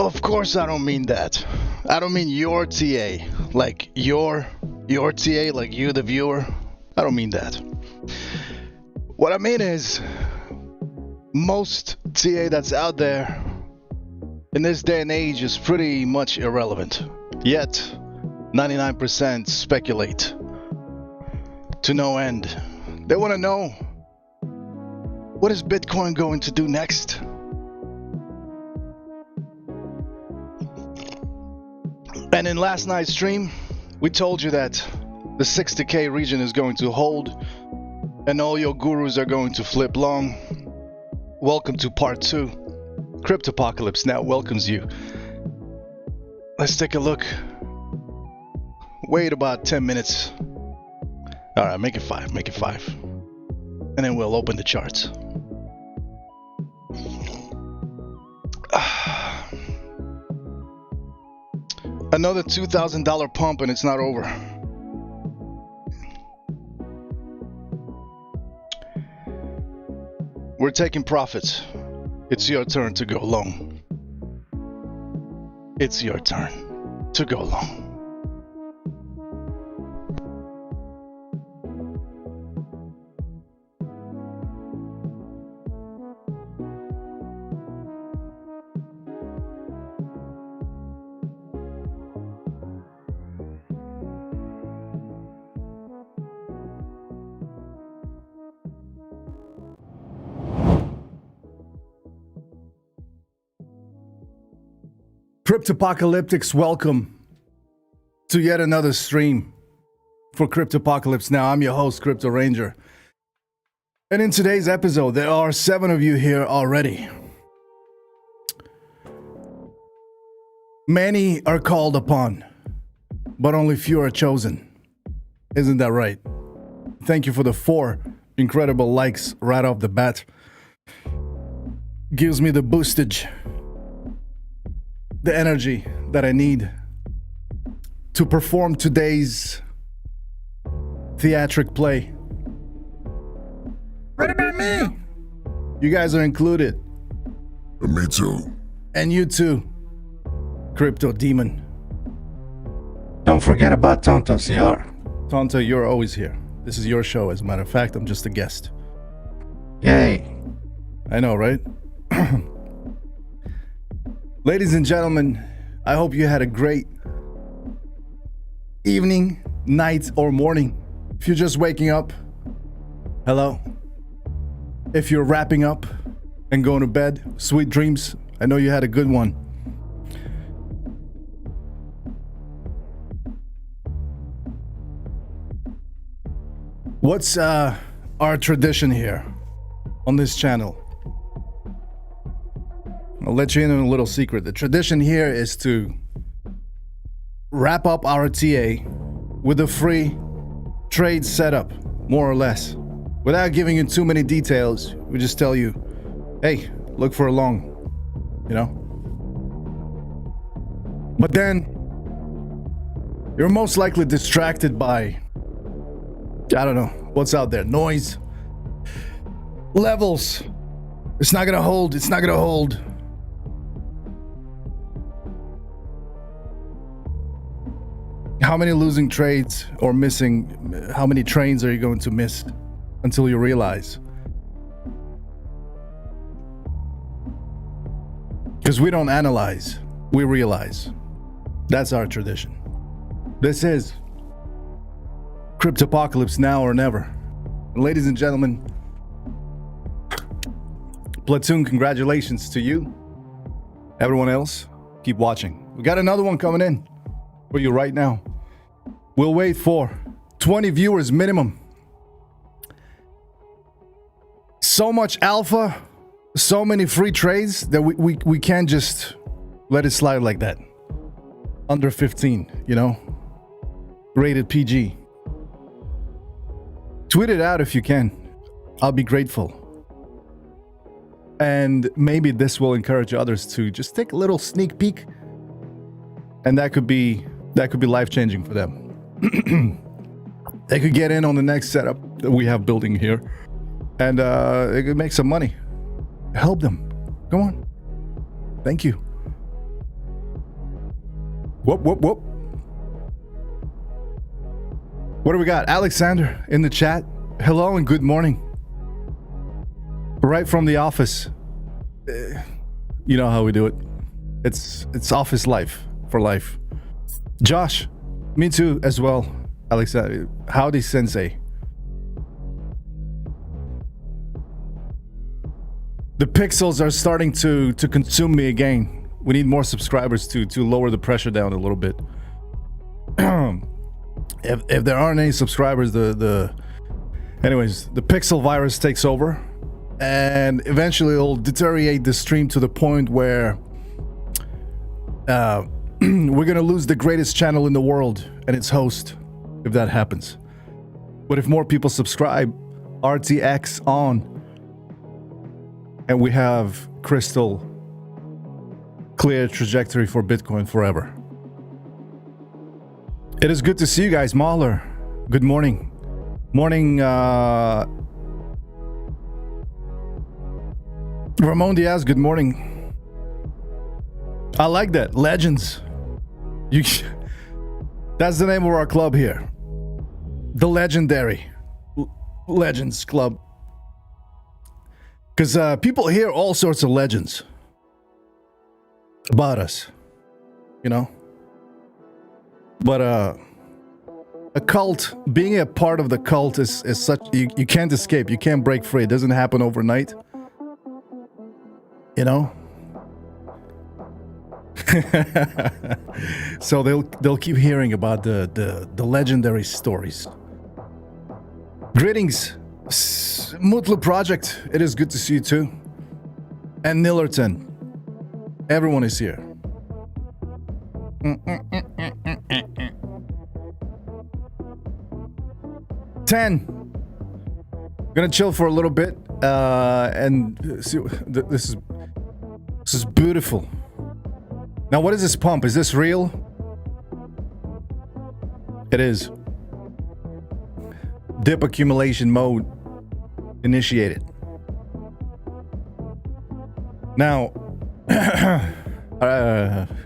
Of course I don't mean that. I don't mean your TA, like your TA, like you the viewer. I don't mean that. What I mean is most TA that's out there in this day and age is pretty much irrelevant. Yet 99% speculate to no end. They want to know, what is Bitcoin going to do next? And in last night's stream, we told you that the 60K region is going to hold and all your gurus are going to flip long. Welcome to part 2. Cryptopocalypse now welcomes you. Let's take a look. Wait about 10 minutes. All right, make it 5, make it 5. And then we'll open the charts. Another $2,000 pump and it's not over. We're taking profits. It's your turn to go long. It's your turn to go long. Cryptopocalyptics, welcome to yet another stream for Cryptopocalypse Now. I'm your host, Crypto Ranger. And in today's episode, there are 7 of you here already. Many are called upon, but only few are chosen. Isn't that right? Thank you for the 4 incredible likes right off the bat. Gives me the boostage, the energy that I need to perform today's theatric play. What about me? You guys are included. Me too. And you too, Crypto Demon. Don't forget about Tonto CR. Tonto, you're always here. This is your show, as a matter of fact. I'm just a guest. Yay. I know, right? Ladies and gentlemen, I hope you had a great evening, night, or morning. If you're just waking up, hello. If you're wrapping up and going to bed, sweet dreams. I know you had a good one. What's our tradition here on this channel? I'll let you in on a little secret. The tradition here is to wrap up our TA with a free trade setup, more or less. Without giving you too many details, we just tell you, hey, look for a long, you know? But then, you're most likely distracted by, I don't know, what's out there? Noise, levels. It's not gonna hold, it's not gonna hold. How many losing trades or missing, how many trains are you going to miss until you realize? Because we don't analyze, we realize. That's our tradition. This is Cryptopocalypse Now or Never. And ladies and gentlemen, Platoon, congratulations to you. Everyone else, keep watching. We got another one coming in for you right now. We'll wait for 20 viewers minimum. So much alpha, so many free trades that we can't just let it slide like that. Under 15, you know? Rated PG. Tweet it out if you can. I'll be grateful. And maybe this will encourage others to just take a little sneak peek. And that could be life-changing for them. They could get in on the next setup that we have building here, and they could make some money. Help them. Go on. Thank you. Whoop, whoop, whoop. What do we got? Alexander in the chat. Hello and good morning. Right from the office. You know how we do it. It's office life for life. Josh, me too as well. Alexander, howdy sensei. The pixels are starting to consume me again. We need more subscribers to lower the pressure down a little bit. if there aren't any subscribers, anyways, the pixel virus takes over, and eventually it'll deteriorate the stream to the point where we're gonna lose the greatest channel in the world and its host if that happens. But if more people subscribe, RTX on, and we have crystal clear trajectory for Bitcoin forever. It is good to see you guys. Mahler, good morning. Morning, Ramon Diaz, good morning. I like that. Legends. That's the name of our club here. The Legendary Legends Club. Because people hear all sorts of legends about us, you know? But a cult, being a part of the cult is such, you can't escape, you can't break free. It doesn't happen overnight, you know? So they'll keep hearing about the legendary stories. Greetings, Mutlu Project. It is good to see you too. And Nillerton. Everyone is here. Ten. Gonna chill for a little bit and see. This is beautiful. Now, what is this pump? Is this real? It is. Dip accumulation mode initiated. Now,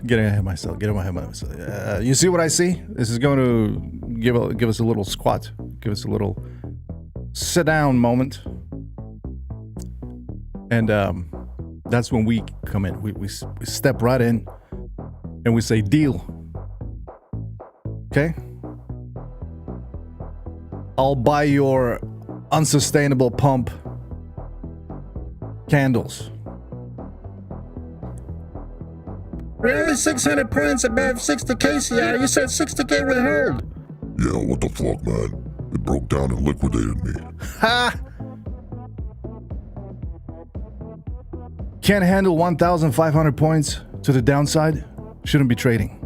getting ahead of myself. You see what I see? This is going to give us a little squat. Give us a little sit down moment. And that's when we come in. We step right in and we say deal. Okay? I'll buy your unsustainable pump candles. Really? 600 points above 60K CR? You said 60K would hold. Yeah, what the fuck, man? It broke down and liquidated me. Ha! Can't handle 1,500 points to the downside? Shouldn't be trading.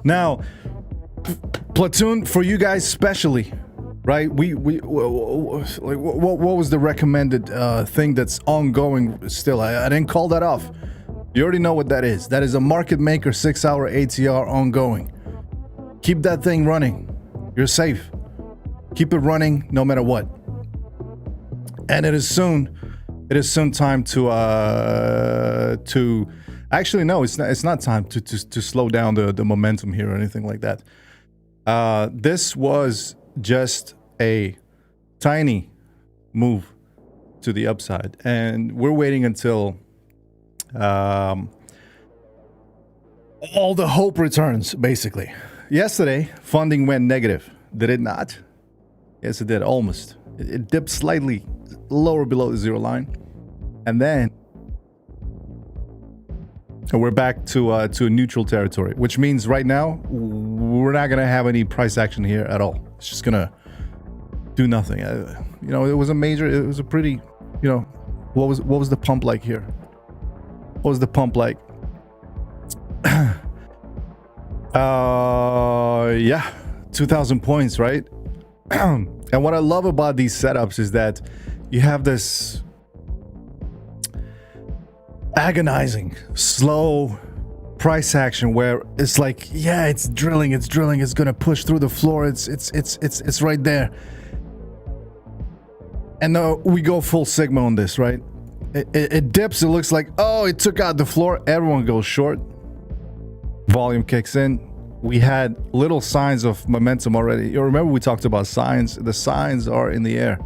Now, Platoon, for you guys specially, right? We like what was the recommended thing that's ongoing still? I didn't call that off. You already know what that is. That is a market maker 6-hour ATR ongoing. Keep that thing running. You're safe. Keep it running no matter what. And it is soon time to actually no, it's not time to slow down the momentum here or anything like that. This was just a tiny move to the upside, and we're waiting until all the hope returns, basically. Yesterday, funding went negative. Did it not? Yes, it did, almost. It dipped slightly lower below the zero line. And then we're back to a neutral territory, which means right now, we're not going to have any price action here at all. It's just going to do nothing. You know, it was a pretty, you know, what was the pump like here? What was the pump like? Yeah, 2,000 points, right? And what I love about these setups is that you have this agonizing, slow price action where it's like, yeah, it's drilling, it's gonna push through the floor, it's right there. And we go full sigma on this, right? It dips, it looks like, oh, it took out the floor, everyone goes short. volume kicks in. We had little signs of momentum already. You remember we talked about signs. The signs are in the air.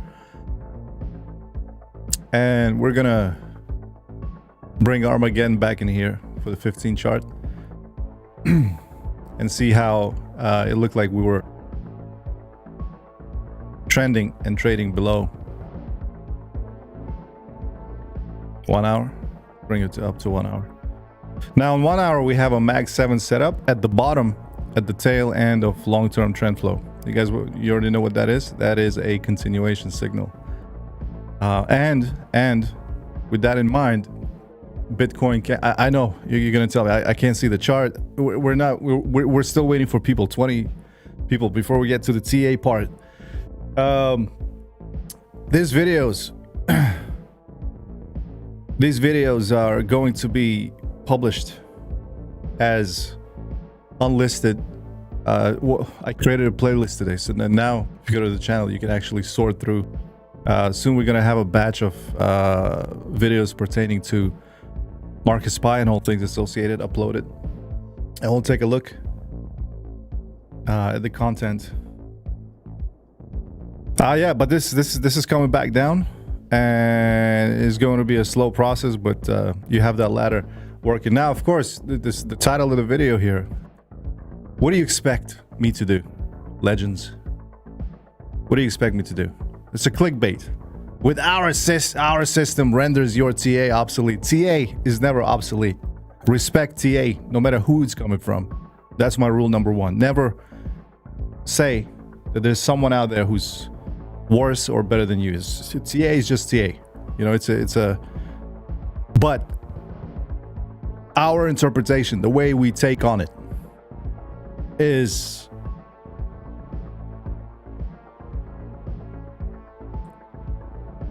And we're gonna bring Armageddon back in here for the 15 chart and see how it looked like we were trending and trading below 1 hour. Bring it up to 1 hour. Now in 1 hour we have a MAG7 setup at the bottom, at the tail end of long-term trend flow. You guys, you already know what that is. That is a continuation signal. And with that in mind, Bitcoin I know you're gonna tell me I can't see the chart. We're still waiting for 20 people before we get to the TA part. These videos are going to be published as unlisted. I created a playlist today, so now if you go to the channel you can actually sort through. Soon we're gonna have a batch of videos pertaining to MarketSpy and all things associated uploaded, and we'll take a look at the content. Yeah, but this is coming back down, and it's going to be a slow process, but you have that ladder working. Now, of course, the title of the video here, what do you expect me to do, legends? What do you expect me to do? It's a clickbait. With our system renders your TA obsolete. TA is never obsolete. Respect TA, no matter who it's coming from. That's my rule number one. Never say that there's someone out there who's worse or better than you. TA is just TA. You know, it's a. But our interpretation, the way we take on it, is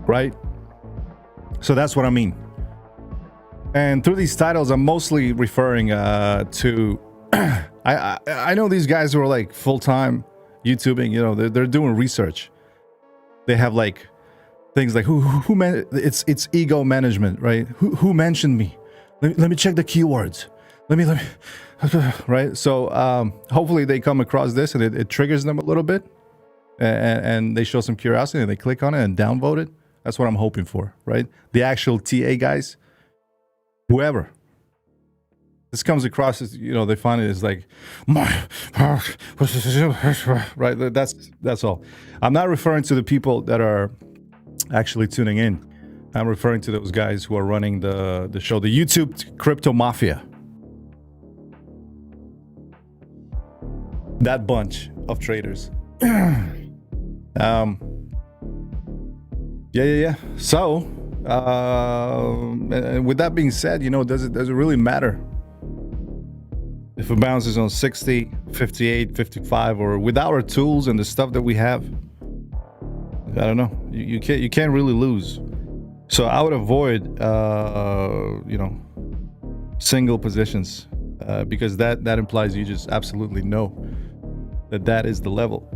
right. So that's what I mean. And through these titles, I'm mostly referring to. I know these guys who are like full-time YouTubing. You know, they're doing research. They have like things like it's ego management, right? Who mentioned me? Let me check the keywords. Let me right. So hopefully they come across this and it triggers them a little bit, and they show some curiosity and they click on it and downvote it. That's what I'm hoping for, right? The actual TA guys, whoever this comes across as, you know, they find it as like, right? That's all. I'm not referring to the people that are actually tuning in. I'm referring to those guys who are running the show, the YouTube Crypto Mafia. That bunch of traders. Yeah. So, with that being said, you know, does it really matter if it bounces on 60, 58, 55, or with our tools and the stuff that we have? I don't know. You can't really lose. So I would avoid, you know, single positions, because that implies you just absolutely know that is the level.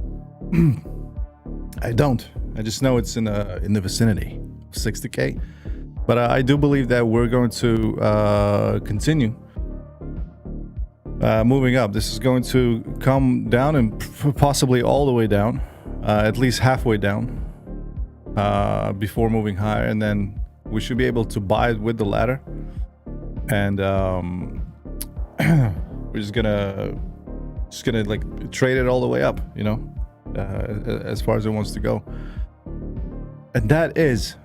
I don't. I just know it's in the vicinity of 60K. But I do believe that we're going to continue moving up. This is going to come down and possibly all the way down, at least halfway down, before moving higher, and then we should be able to buy it with the ladder. And we're just gonna like trade it all the way up, you know, as far as it wants to go. And that is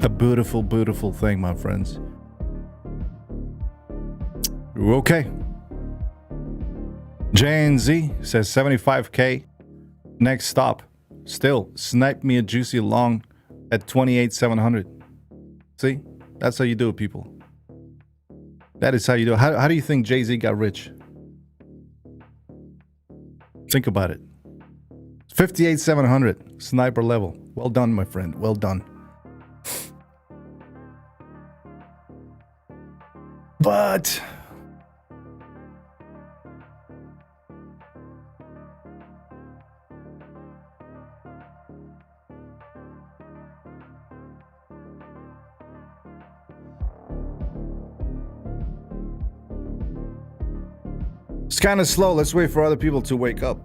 a beautiful, beautiful thing, my friends. Okay. JNZ says 75K. Next stop. Still, snipe me a juicy long at 28,700. See? That's how you do it, people. That is how you do it. How do you think Jay-Z got rich? Think about it. 58,700. Sniper level. Well done, my friend. Well done. But It's kind of slow. Let's wait for other people to wake up.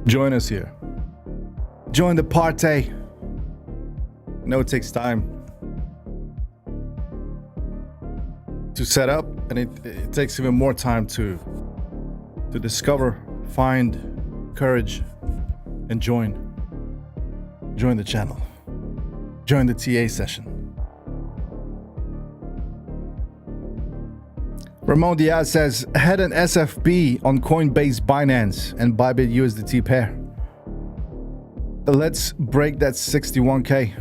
Join us here. Join the party. I know it takes time to set up, and it takes even more time to discover, find courage, and join the channel. Join the TA session. Ramon Diaz says, had an SFB on Coinbase, Binance, and Bybit USDT pair. Let's break that 61K.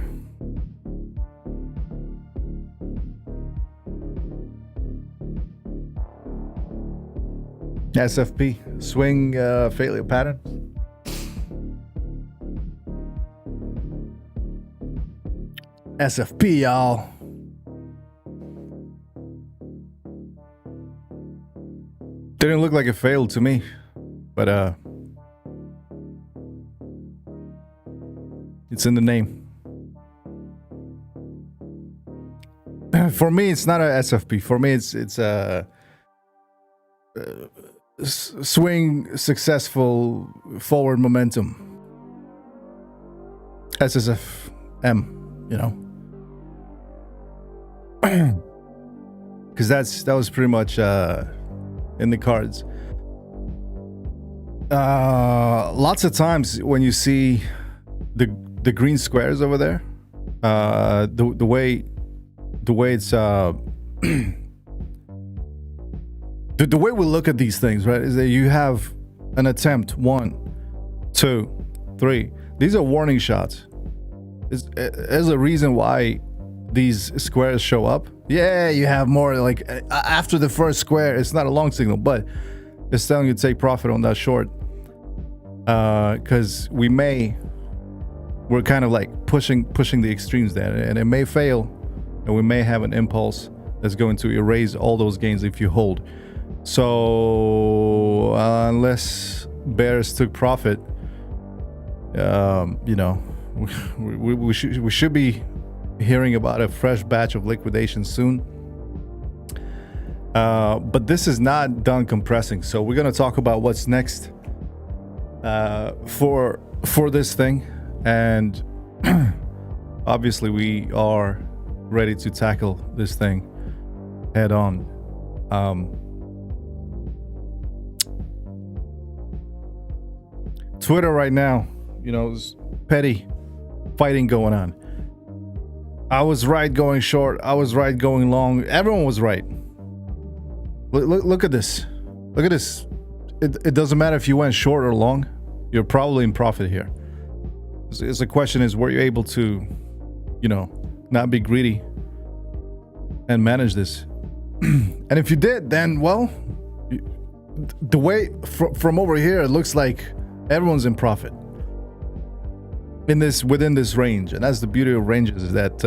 SFP, swing failure pattern. SFP, y'all. Didn't look like it failed to me, but it's in the name. For me, it's not a SFP. For me, it's a swing successful forward momentum. SSFM, you know, because that was pretty much in the cards. Lots of times when you see the green squares over there, the way it's the way we look at these things, right, is that you have an attempt, 1, 2, 3. These are warning shots. There's a reason why these squares show up. Yeah, you have more, like after the first square, it's not a long signal, but it's telling you to take profit on that short. Because we're kind of like pushing the extremes there, and it may fail, and we may have an impulse that's going to erase all those gains if you hold. So unless bears took profit, you know, we should be hearing about a fresh batch of liquidation soon. But this is not done compressing, so we're gonna talk about what's next for this thing, and obviously we are ready to tackle this thing head on. Twitter right now, you know, there's petty fighting going on. I was right going short. I was right going long. Everyone was right. Look at this. Look at this. It doesn't matter if you went short or long. You're probably in profit here. It's the question is, were you able to, you know, not be greedy and manage this? And if you did, then, well, the way from over here, it looks like everyone's in profit within this range. And that's the beauty of ranges, is that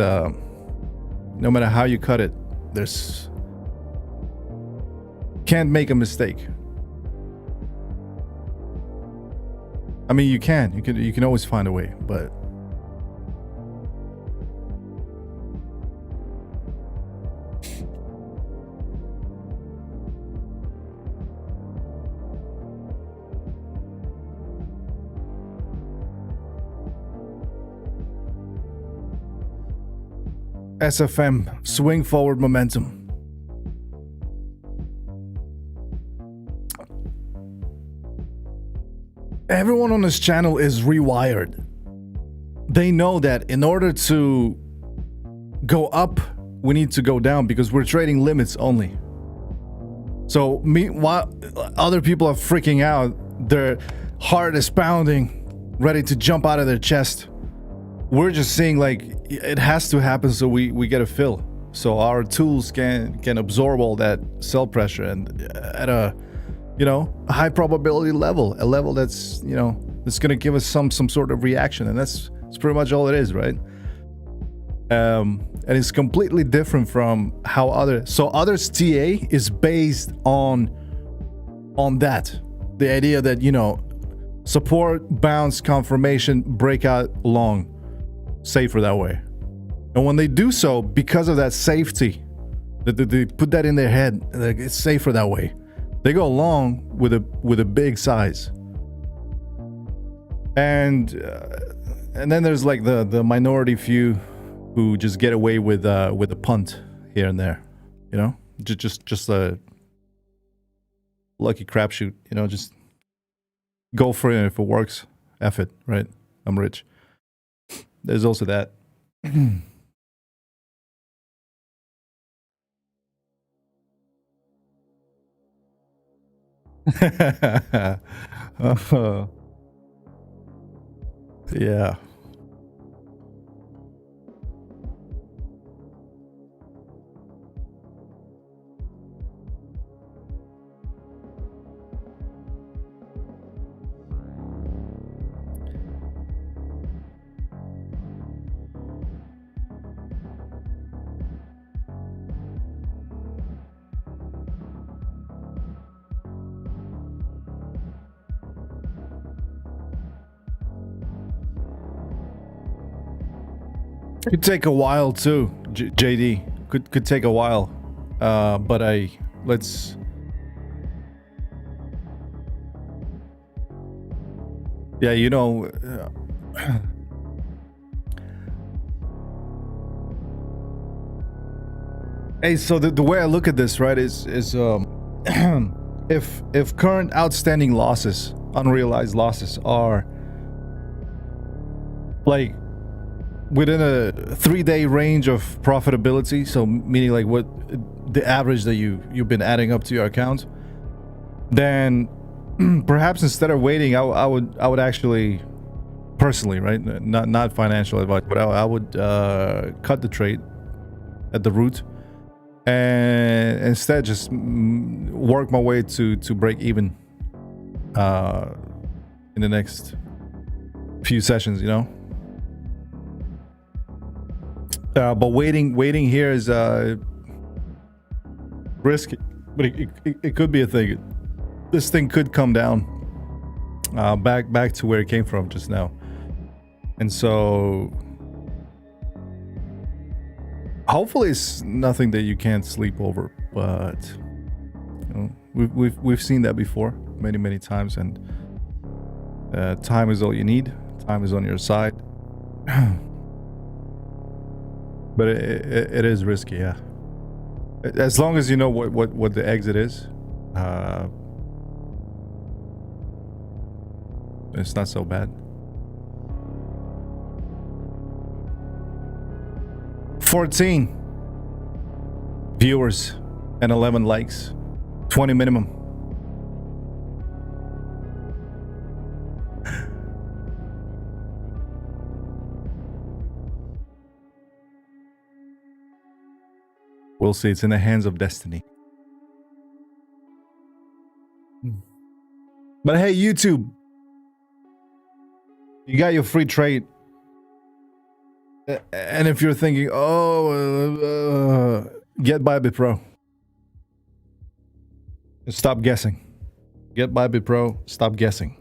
no matter how you cut it, there's can't make a mistake. I mean, you can always find a way, but SFM, swing forward momentum. Everyone on this channel is rewired. They know that in order to go up, we need to go down, because we're trading limits only. So while other people are freaking out, their heart is pounding, ready to jump out of their chest, we're just saying, like, it has to happen so we get a fill, so our tools can absorb all that sell pressure, and at a, you know, a high probability level, a level that's, you know, that's going to give us some sort of reaction. And that's pretty much all it is, right? And it's completely different from how others TA is based on that, the idea that, you know, support, bounce, confirmation, breakout, long, safer that way. And when they do so, because of that safety, that they put that in their head, like, it's safer that way. They go long with a big size. And then there's like the minority few who just get away with a punt here and there, you know, just a lucky crapshoot, you know, just go for it. If it works, F it, right? I'm rich. There's also that. Yeah. Could take a while too, JD. Could take a while, but let's. Yeah, you know. Hey, so the way I look at this, right, is if current outstanding losses, unrealized losses, are like within a 3-day range of profitability, so meaning like what the average that you've been adding up to your account, then perhaps instead of waiting, I would actually, personally, right, not financial advice, but I would cut the trade at the root and instead just work my way to break even in the next few sessions, you know. But waiting here is risky, but it could be a thing. This thing could come down back to where it came from just now, and so hopefully it's nothing that you can't sleep over. But you know, we've seen that before many times, and time is all you need. Time is on your side. But it is risky, yeah. As long as you know what the exit is, it's not so bad. 14 viewers and 11 likes, 20 minimum. We'll see. It's in the hands of destiny. But hey, YouTube, you got your free trade. And if you're thinking, get Bybit Pro. Stop guessing. Get Bybit Pro. Stop guessing.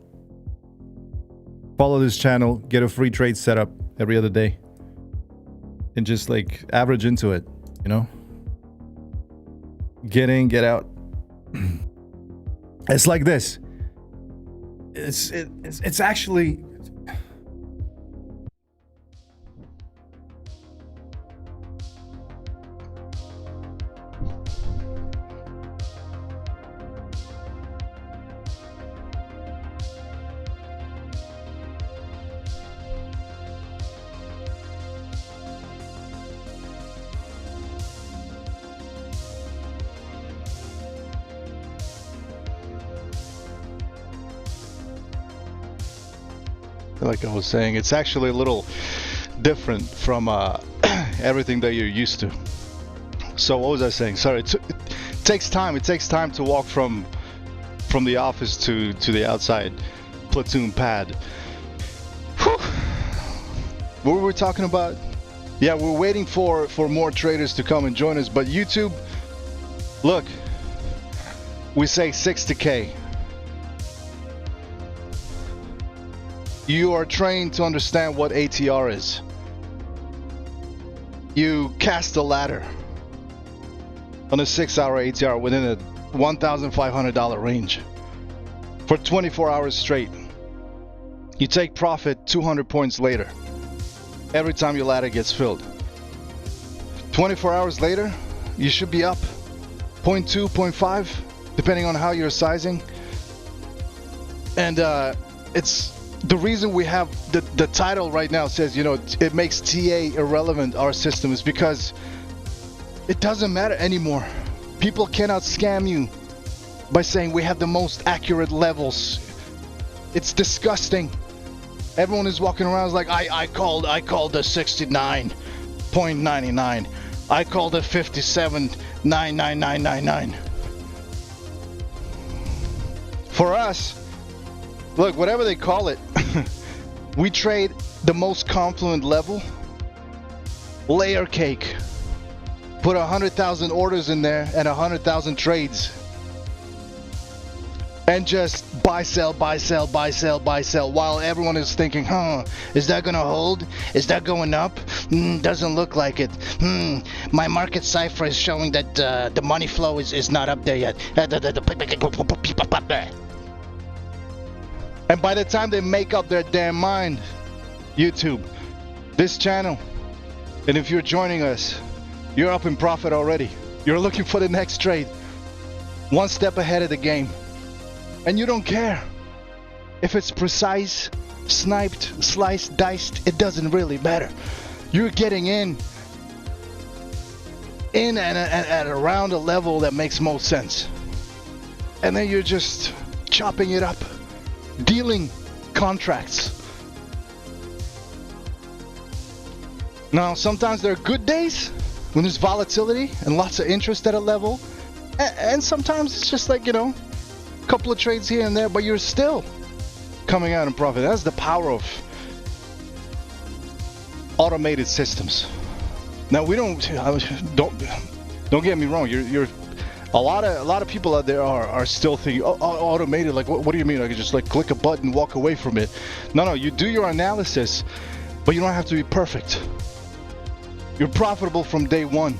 Follow this channel. Get a free trade set up every other day. And just like average into it, you know? Get in, get out. It's like this. It's actually like I was saying, it's actually a little different from everything that you're used to. So what was I saying? Sorry, it takes time. It takes time to walk from the office to the outside platoon pad. Whew. What were we talking about? Yeah, we're waiting for more traders to come and join us. But YouTube, look, we say 60K. You are trained to understand what ATR is. You cast a ladder on a 6-hour ATR $1,500 range for 24 hours straight. You take profit 200 points later every time your ladder gets filled. 24 hours later, you should be up 0.2, 0.5, depending on how you're sizing. And it's the reason we have the title right now says, you know, it makes TA irrelevant, our system, is because it doesn't matter anymore. People cannot scam you by saying we have the most accurate levels. It's disgusting. Everyone is walking around like, I called the 69.99. I called it 57.99999. For us, look, whatever they call it, we trade the most confluent level, layer cake. Put 100,000 orders in there and 100,000 trades. And just buy, sell, buy, sell, buy, sell, buy, sell, while everyone is thinking, is that gonna hold? Is that going up? Doesn't look like it. My market cipher is showing that the money flow is not up there yet. And by the time they make up their damn mind, YouTube, this channel, and if you're joining us, you're up in profit already. You're looking for the next trade, one step ahead of the game. And you don't care if it's precise, sniped, sliced, diced. It doesn't really matter. You're getting in and at around a level that makes most sense. And then you're just chopping it up, dealing contracts. Now, sometimes there are good days when there's volatility and lots of interest at a level. And sometimes it's just like, you know, couple of trades here and there, but you're still coming out in profit. That's the power of automated systems. Now we don't get me wrong. You're a lot of people out there are still thinking, automated. Like what do you mean? I can just like click a button, walk away from it. No, you do your analysis, but you don't have to be perfect. You're profitable from day one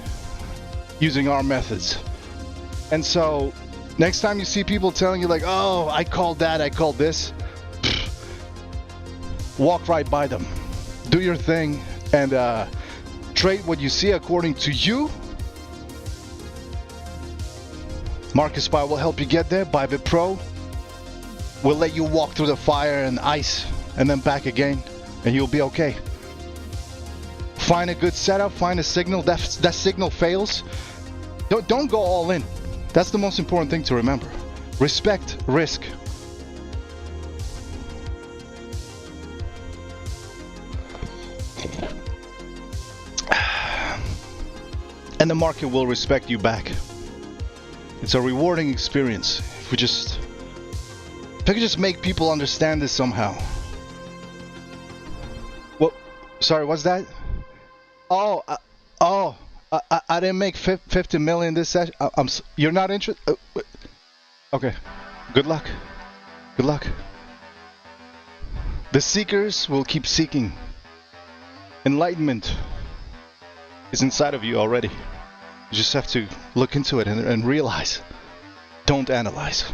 using our methods, and so. Next time you see people telling you like, oh, I called that, I called this, walk right by them. Do your thing and trade what you see according to you. MarketSpy will help you get there. Bybit Pro will let you walk through the fire and ice and then back again, and you'll be okay. Find a good setup, find a signal. That signal fails, don't go all in. That's the most important thing to remember. Respect risk. And the market will respect you back. It's a rewarding experience. If we could just make people understand this somehow. What? Sorry, what's that? I didn't make 50 million this session. You're not interested? Okay. Good luck. Good luck. The seekers will keep seeking. Enlightenment is inside of you already. You just have to look into it and realize. Don't analyze.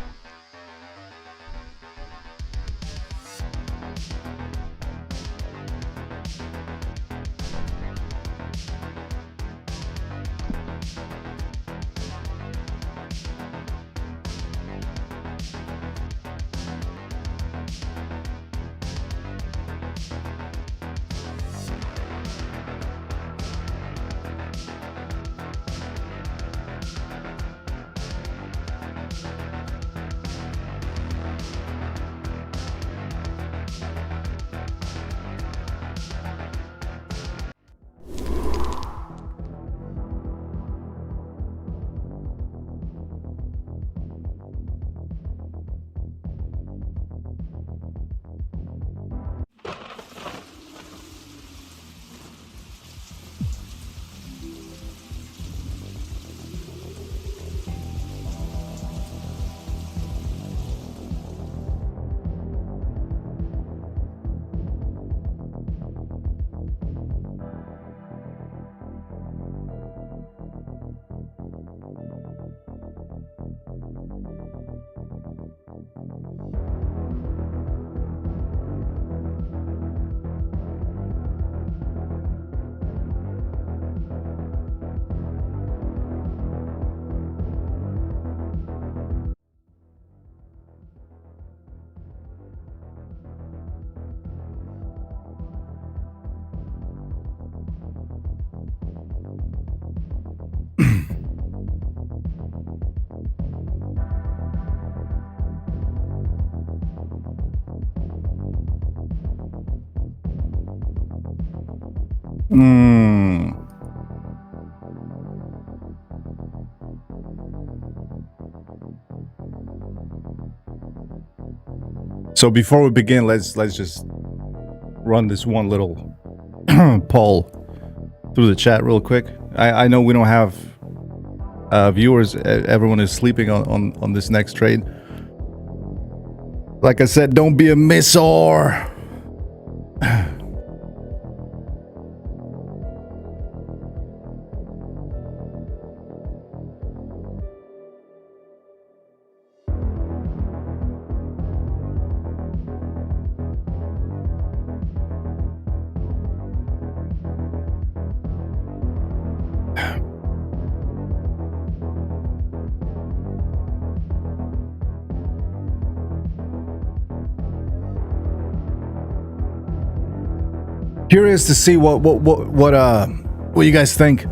So before we begin, let's just run this one little poll through the chat real quick. I know we don't have viewers. Everyone is sleeping on this next trade. Like I said, don't be a missor. Curious to see what you guys think.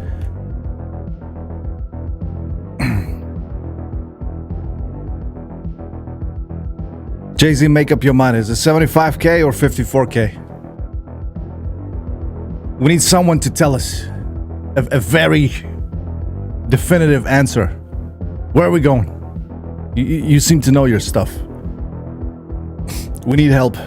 Jay-Z, make up your mind. Is it 75K or 54K? We need someone to tell us a very definitive answer. Where are we going? You seem to know your stuff. We need help.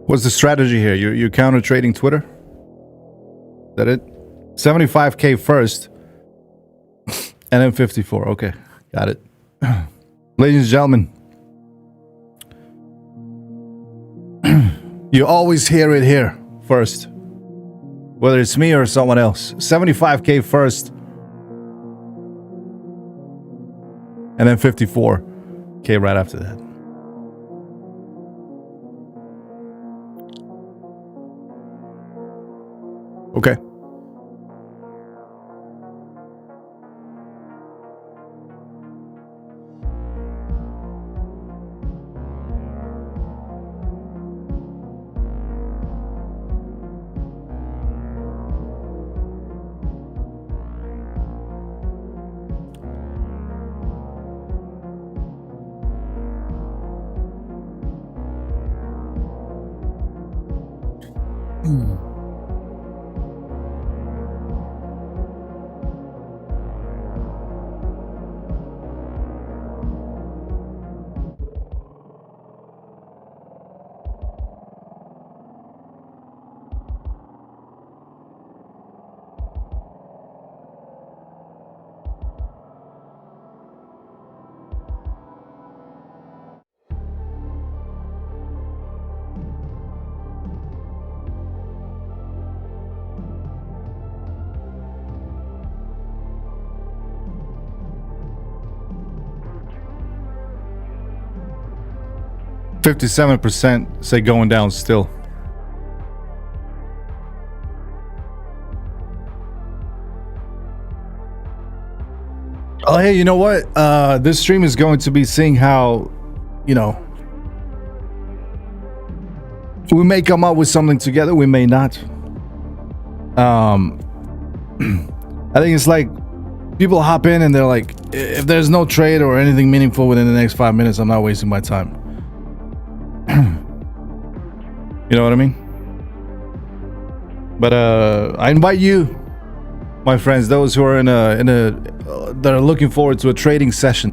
What's the strategy here? You're counter trading Twitter? Is that it? 75K first, and then 54. Okay, got it. Ladies and gentlemen, you always hear it here first, whether it's me or someone else. 75K first, and then 54K right after that. Okay. %57% say going down still. Oh, hey, you know what? This stream is going to be seeing how, we may come up with something together, we may not. I think it's like people hop in and they're like, if there's no trade or anything meaningful within the next 5 minutes, I'm not wasting my time. You know what I mean? But I invite you, my friends, those who are that are looking forward to a trading session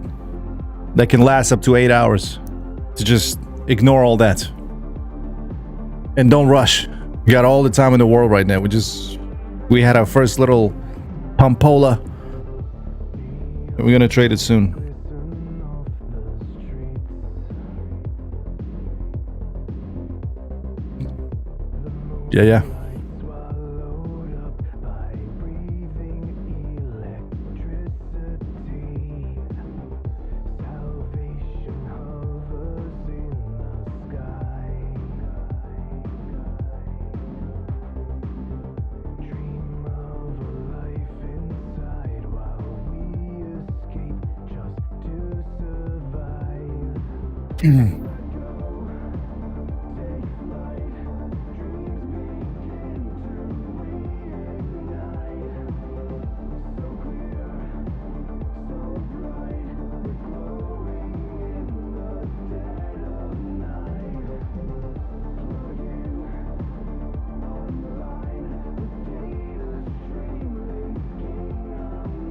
that can last up to 8 hours, to just ignore all that and don't rush. We got all the time in the world right now. We had our first little pampola, and we're gonna trade it soon. Yeah.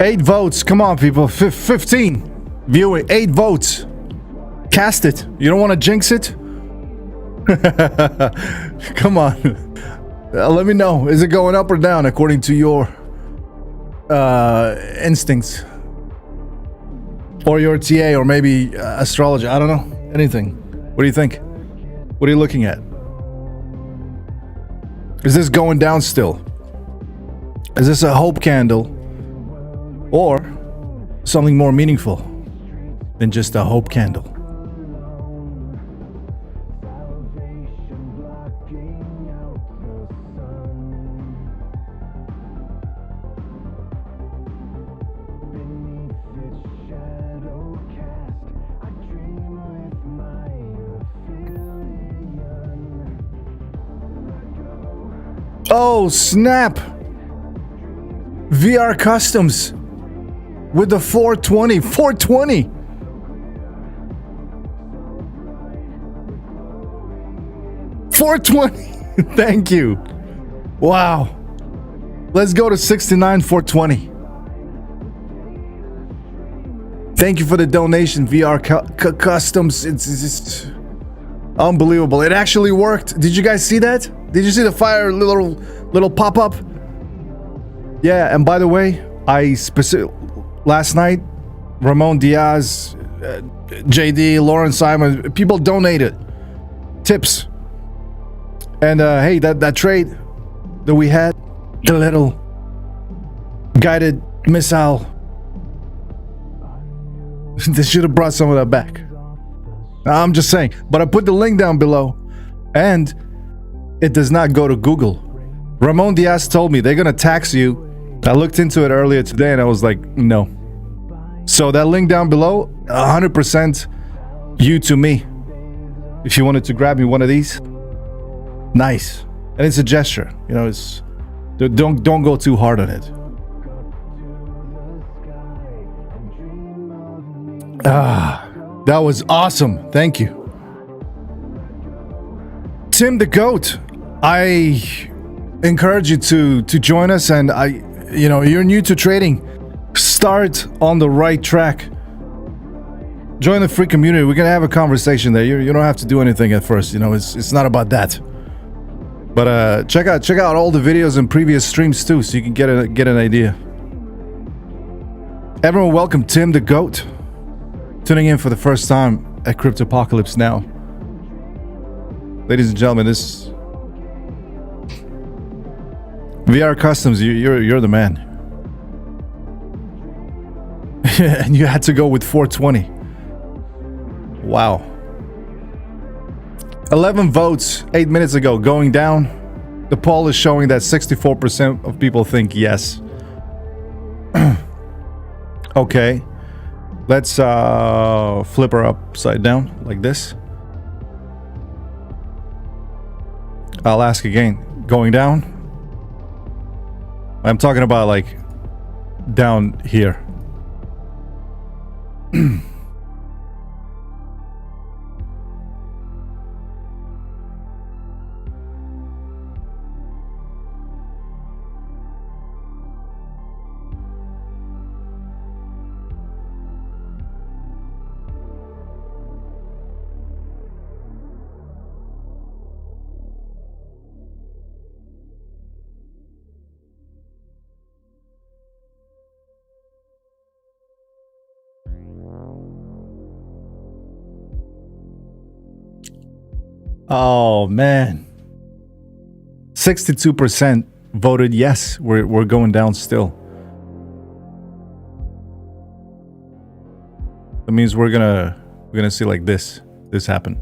8 votes. Come on, people. 15 viewing. 8 votes. Cast it. You don't want to jinx it? Come on. Let me know. Is it going up or down according to your instincts? Or your TA, or maybe astrology. I don't know. Anything. What do you think? What are you looking at? Is this going down still? Is this a hope candle? Or something more meaningful than just a hope candle? Oh, snap! VR Customs with the 420. 420! $420! Thank you. Wow. Let's go to 69 420. Thank you for the donation, VR Customs. It's unbelievable. It actually worked. Did you guys see that? Did you see the fire little pop-up? Yeah, and by the way, last night, Ramon Diaz, JD, Lauren Simon, people donated tips. And hey, that trade that we had, the little guided missile, they should have brought some of that back. I'm just saying. But I put the link down below, and it does not go to Google. Ramon Diaz told me they're gonna tax you. I looked into it earlier today and I was like, no. So that link down below, 100% you to me. If you wanted to grab me one of these, nice. And it's a gesture, you know. It's don't go too hard on it. That was awesome. Thank you, Tim the Goat. I encourage you to join us, and you're new to trading, start on the right track. Join the free community. We're gonna have a conversation there. You don't have to do anything at first. It's not about that. But check out all the videos and previous streams too, so you can get an idea. Everyone, welcome Tim the Goat, tuning in for the first time at Cryptopocalypse Now. Ladies and gentlemen, this VR Customs, you're the man. And you had to go with 420. Wow. 11 votes 8 minutes ago, going down. The poll is showing that 64% of people think yes. Okay. Let's flip her upside down like this. I'll ask again. Going down? I'm talking about like down here. Oh man, 62% voted yes. We're going down still. That means we're gonna see like this happen.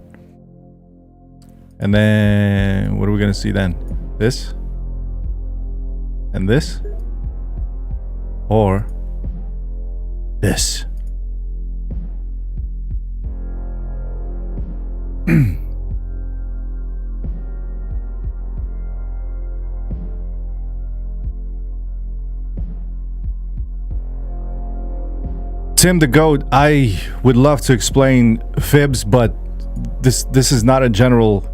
And then what are we gonna see then? This and this, or this. Tim the Goat, I would love to explain fibs, but this is not a general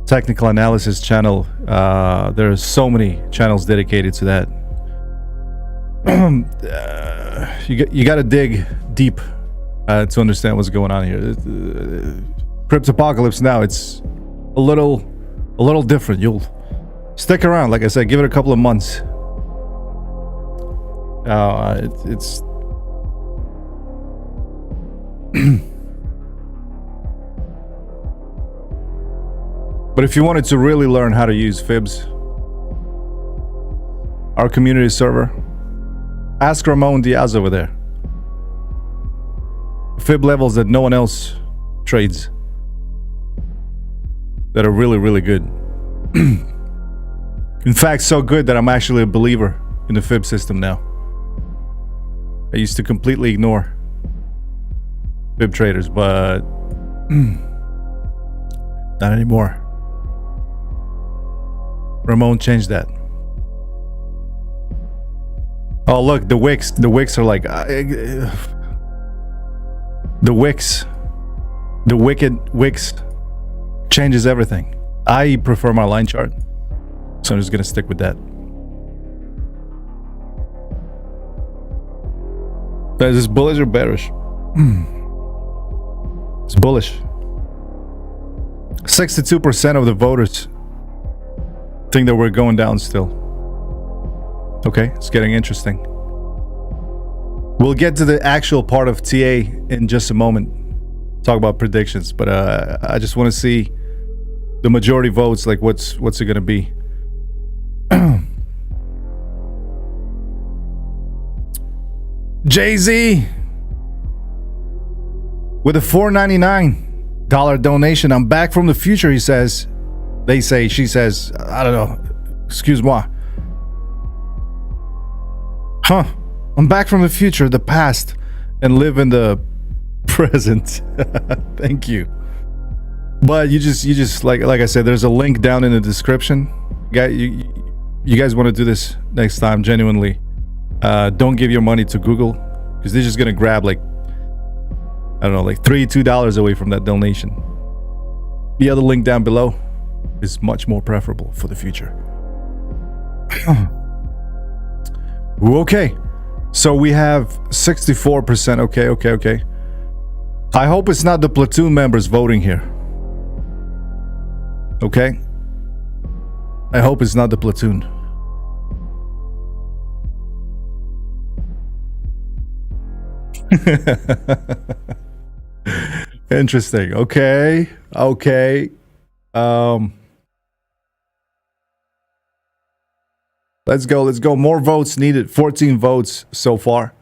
technical analysis channel. There are so many channels dedicated to that. you got to dig deep to understand what's going on here. Cryptopocalypse now, it's a little different. You'll stick around, like I said, give it a couple of months. It's but if you wanted to really learn how to use fibs, our community server, ask Ramon Diaz over there. Fib levels that no one else trades, that are really, really good. In fact, so good that I'm actually a believer in the fib system now. I used to completely ignore fib traders, but not anymore. Ramon changed that. Oh, look, the wicks are like the wicked wicks changes everything. I prefer my line chart, so I'm just gonna stick with that. Is this bullish or bearish? It's bullish. 62% of the voters think that we're going down still. Okay, it's getting interesting. We'll get to the actual part of TA in just a moment. Talk about predictions, but I just want to see the majority votes. Like, what's it gonna be? Jay-Z with a $4.99 donation. I'm back from the future, he says. They say, she says, I don't know. Excuse moi. Huh. I'm back from the future, the past, and live in the present. Thank you. But you just like I said, there's a link down in the description. You guys want to do this next time, genuinely. Don't give your money to Google, because they're just gonna grab like, I don't know, like $2 away from that donation. The other link down below is much more preferable for the future. Okay, so we have 64%. Okay. I hope it's not the platoon members voting here. Okay, I hope it's not the platoon. Interesting. Okay. Let's go. More votes needed. 14 votes so far.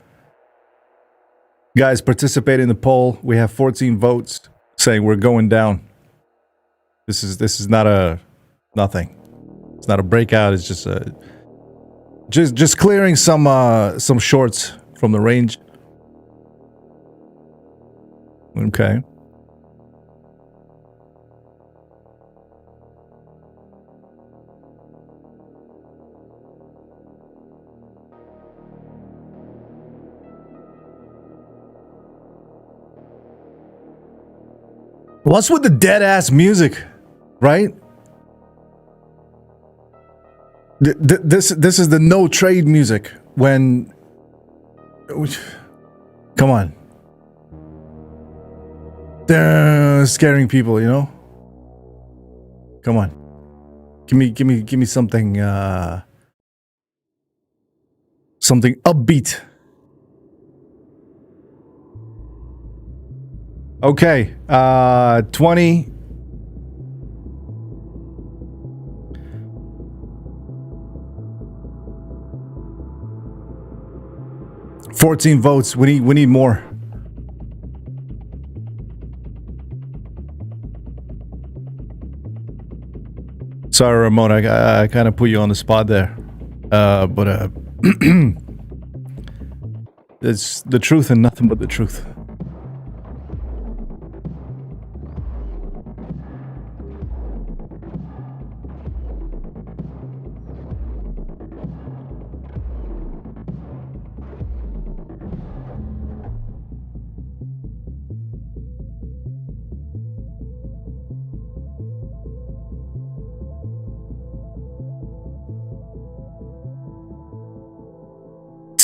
Guys, participate in the poll. We have 14 votes saying we're going down. This is not a nothing. It's not a breakout. It's just just clearing some shorts from the range. Okay. What's with the dead ass music, right? This is the no trade music when. Come on. They're scaring people, you know. Come on, give me something something upbeat. Okay, 20. $14 votes. We need more. Sorry, Ramon, I kind of put you on the spot there, but it's the truth and nothing but the truth.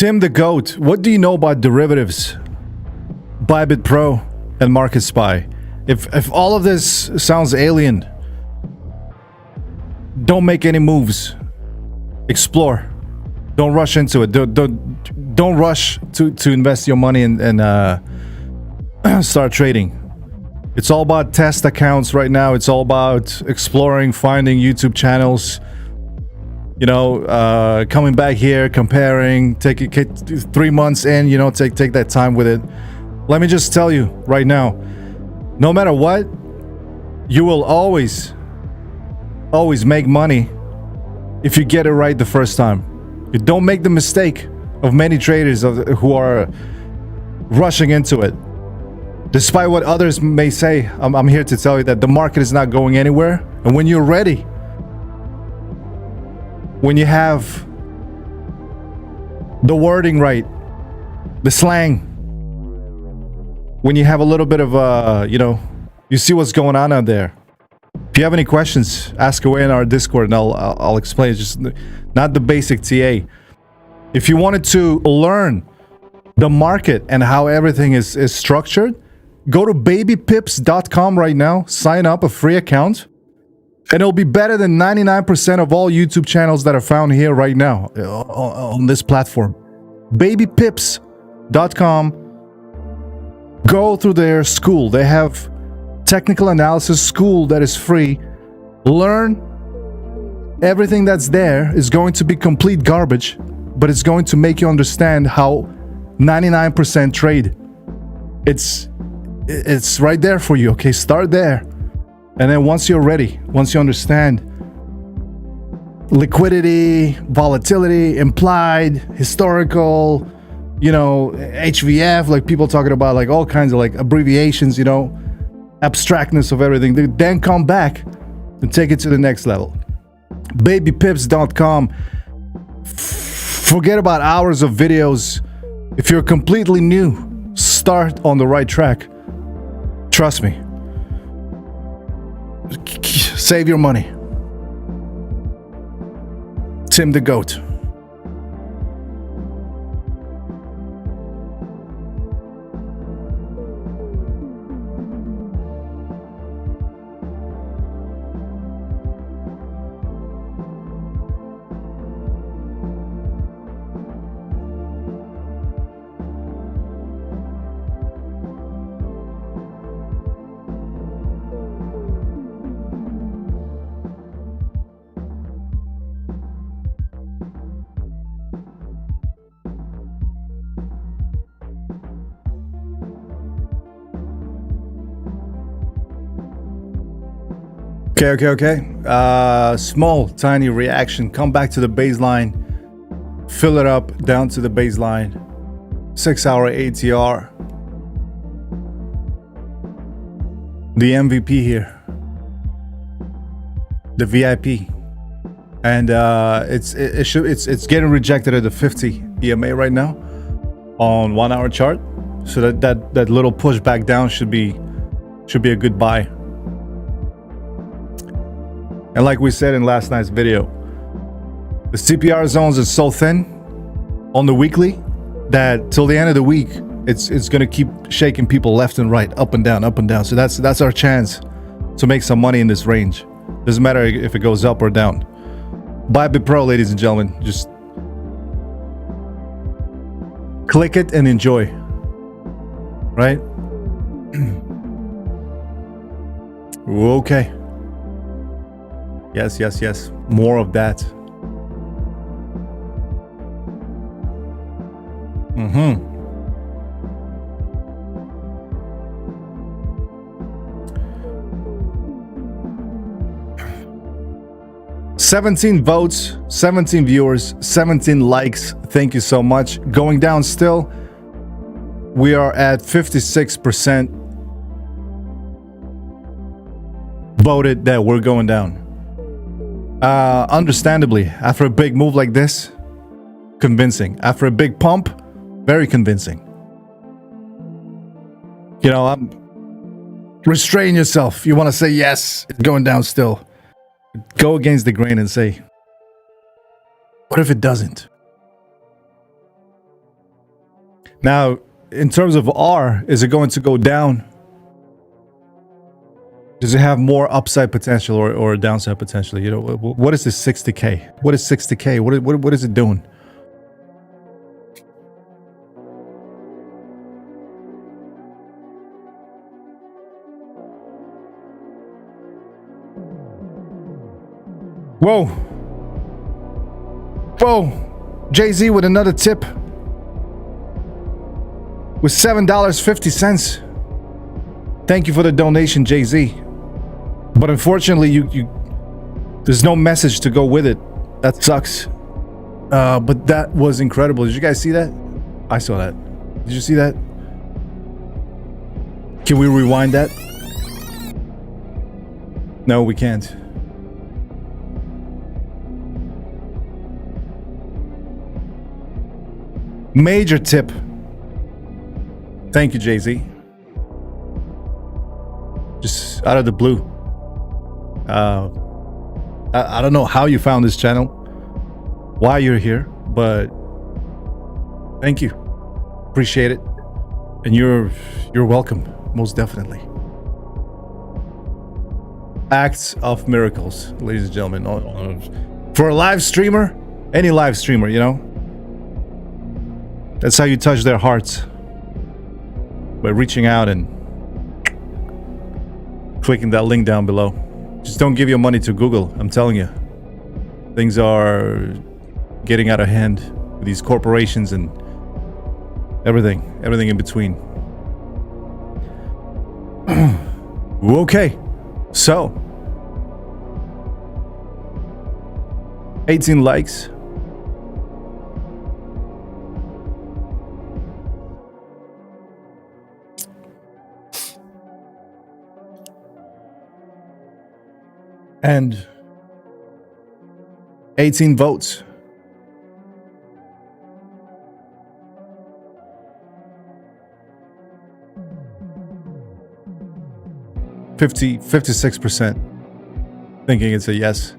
Tim the Goat, what do you know about derivatives, Bybit Pro, and MarketSpy? If all of this sounds alien, don't make any moves. Explore. Don't rush into it. Don't rush to invest your money and start trading. It's all about test accounts right now. It's all about exploring, finding YouTube channels. You know, coming back here, comparing, take 3 months in. You know, take that time with it. Let me just tell you right now, no matter what, you will always make money if you get it right the first time. You don't make the mistake of many traders who are rushing into it. Despite what others may say, I'm here to tell you that the market is not going anywhere. And when you're ready, when you have the wording right, the slang, when you have a little bit of, you know, you see what's going on out there. If you have any questions, ask away in our Discord and I'll explain. It's just not the basic TA. If you wanted to learn the market and how everything is structured, go to babypips.com right now, sign up a free account, and it'll be better than 99% of all YouTube channels that are found here right now on this platform. Babypips.com. Go through their school. They have technical analysis school that is free. Learn. Everything that's there is going to be complete garbage, but it's going to make you understand how 99% trade. It's right there for you. Okay, start there. And then once you're ready, once you understand liquidity, volatility, implied, historical, you know, HVF, like people talking about like all kinds of like abbreviations, you know, abstractness of everything, then come back and take it to the next level. Babypips.com. Forget about hours of videos. If you're completely new, start on the right track. Trust me. Save your money. Tim the Goat. Okay. Small, tiny reaction. Come back to the baseline. Fill it up down to the baseline. 6-hour ATR. The MVP here. The VIP. And it's getting rejected at the 50 EMA right now on 1 hour chart. So that little push back down should be a good buy. And like we said in last night's video, the CPR zones are so thin on the weekly that till the end of the week, it's gonna keep shaking people left and right, up and down, up and down. So that's our chance to make some money in this range. Doesn't matter if it goes up or down. Bybit Pro, ladies and gentlemen, just click it and enjoy. Right? Okay. Yes. More of that. Mm-hmm. 17 votes, 17 viewers, 17 likes. Thank you so much. Going down still. We are at 56% voted that we're going down. Understandably, after a big move like this, convincing. After a big pump, very convincing. You know, restrain yourself. You want to say yes, it's going down still. Go against the grain and say, what if it doesn't? Now, in terms of R, is it going to go down? Does it have more upside potential or downside potential? You know, what is this 60K? What is 60K? What is it doing? Whoa. Whoa. Jay-Z with another tip. With $7.50. Thank you for the donation, Jay-Z. But unfortunately, there's no message to go with it. That sucks. But that was incredible. Did you guys see that? I saw that. Did you see that? Can we rewind that? No, we can't. Major tip. Thank you, Jay-Z. Just out of the blue. I don't know how you found this channel, why you're here, but thank you. Appreciate it. And you're welcome, most definitely. Acts of miracles, ladies and gentlemen. For a live streamer, any live streamer, you know, that's how you touch their hearts. By reaching out and clicking that link down below. Just don't give your money to Google. I'm telling you, things are getting out of hand with these corporations and everything in between. Okay, so 18 likes. And 18 votes. Fifty 56% thinking it's a yes.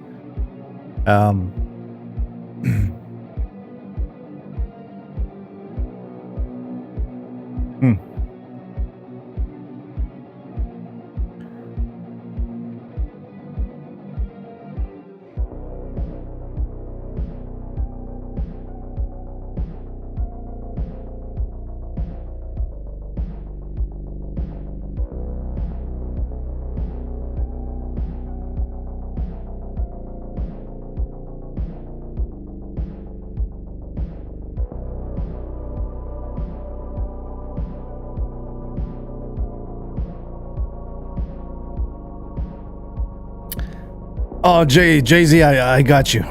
Oh, Jay-Z, I got you.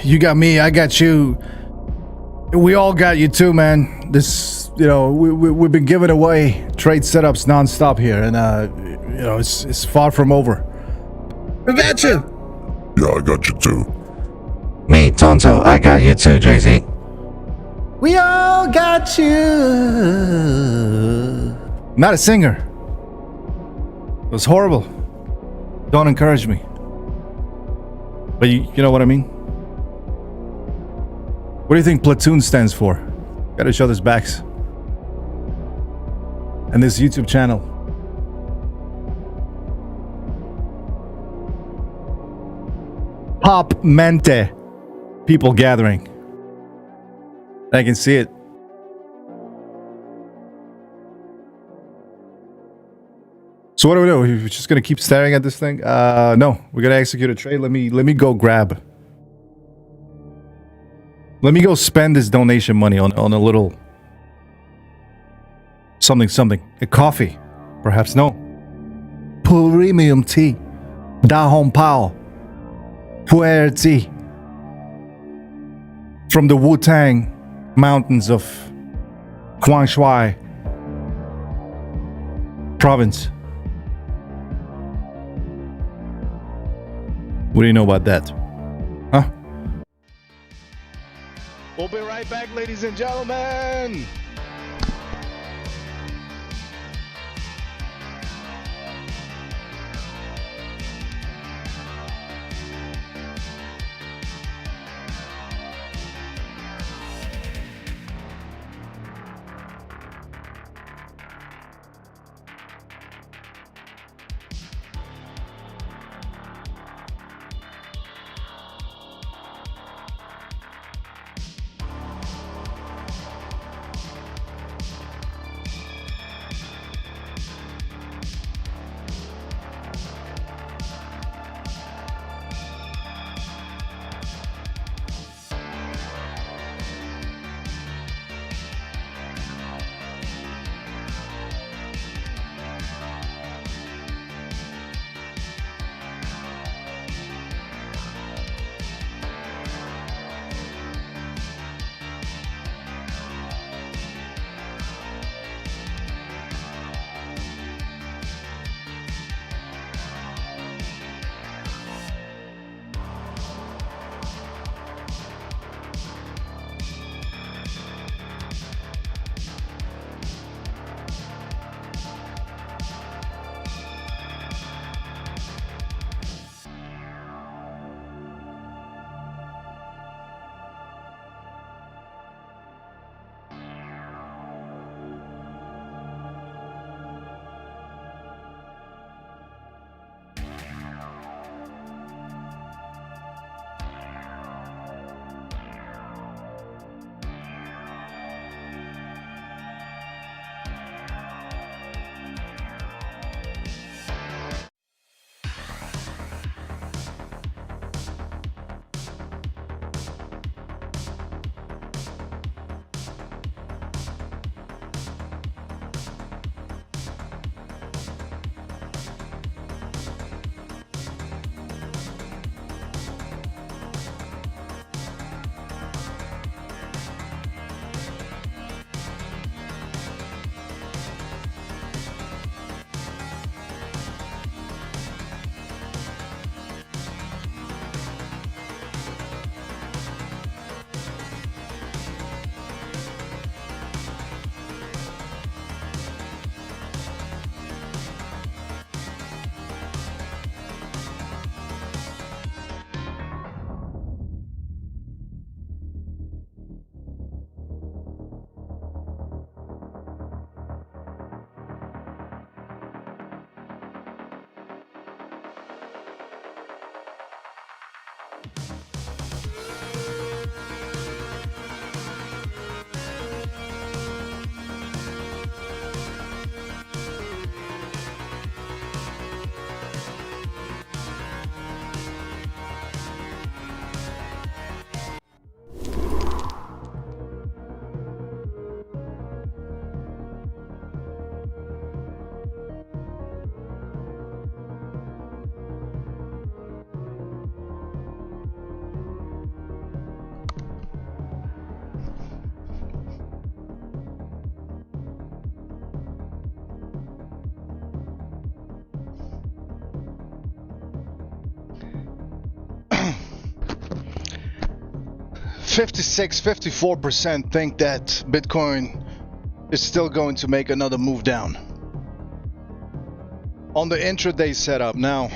You got me. I got you. We all got you too, man. This, you know, we've been giving away trade setups nonstop here, and you know, it's far from over. We got you. Yeah, I got you too. Me, Tonto, I got you too, Jay-Z. We all got you. Not a singer. It was horrible. Don't encourage me. But you know what I mean? What do you think Platoon stands for? Got each other's backs. And this YouTube channel. Pop Mente. People gathering. I can see it. So what do we do? We're just gonna keep staring at this thing? No, we're gonna execute a trade. Let me go grab. Let me go spend this donation money on a little something. A coffee, perhaps. No. Premium tea. Da Hong Pao. Puer tea. From the Wu-Tang mountains of Guangxi province. What do you know about that? Huh? We'll be right back, ladies and gentlemen. 56, 54% think that Bitcoin is still going to make another move down on the intraday setup. Now,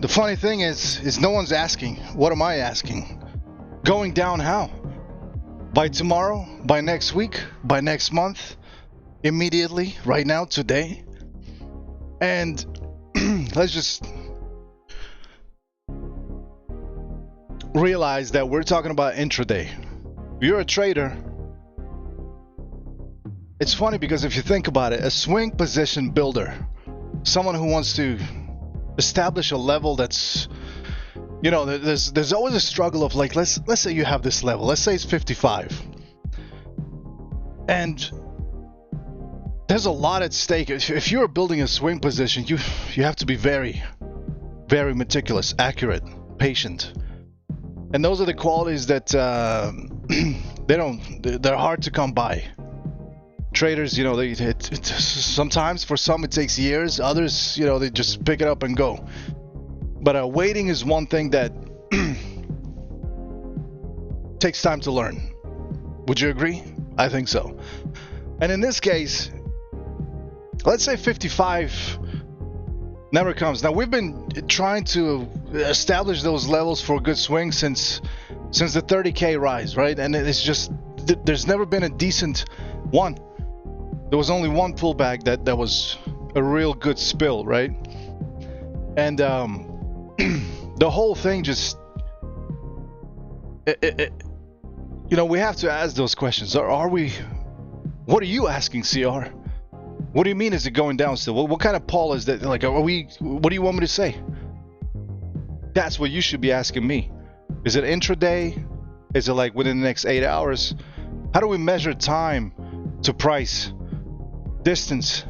the funny thing is no one's asking. What am I asking? Going down how? By tomorrow? By next week? By next month? Immediately? Right now? Today? And let's just realize that we're talking about intraday. You're a trader. It's funny because if you think about it, a swing position builder, someone who wants to establish a level that's, you know, there's always a struggle of like, let's say you have this level, let's say it's 55, and there's a lot at stake. If you're building a swing position, you have to be very, very meticulous, accurate, patient, and those are the qualities that they're hard to come by. Traders, you know, sometimes for some it takes years, others, you know, they just pick it up and go. But waiting is one thing that takes time to learn. Would you agree? I think so. And in this case, let's say 55 never comes. Now, we've been trying to establish those levels for a good swing since the 30K rise, right? And it's just, there's never been a decent one. There was only one pullback that was a real good spill, right? And the whole thing just, you know, we have to ask those questions. Are we? What are you asking, CR? What do you mean? Is it going down still? What kind of poll is that? Like, are we? What do you want me to say? That's what you should be asking me. Is it intraday? Is it like within the next 8 hours? How do we measure time to price? Distance?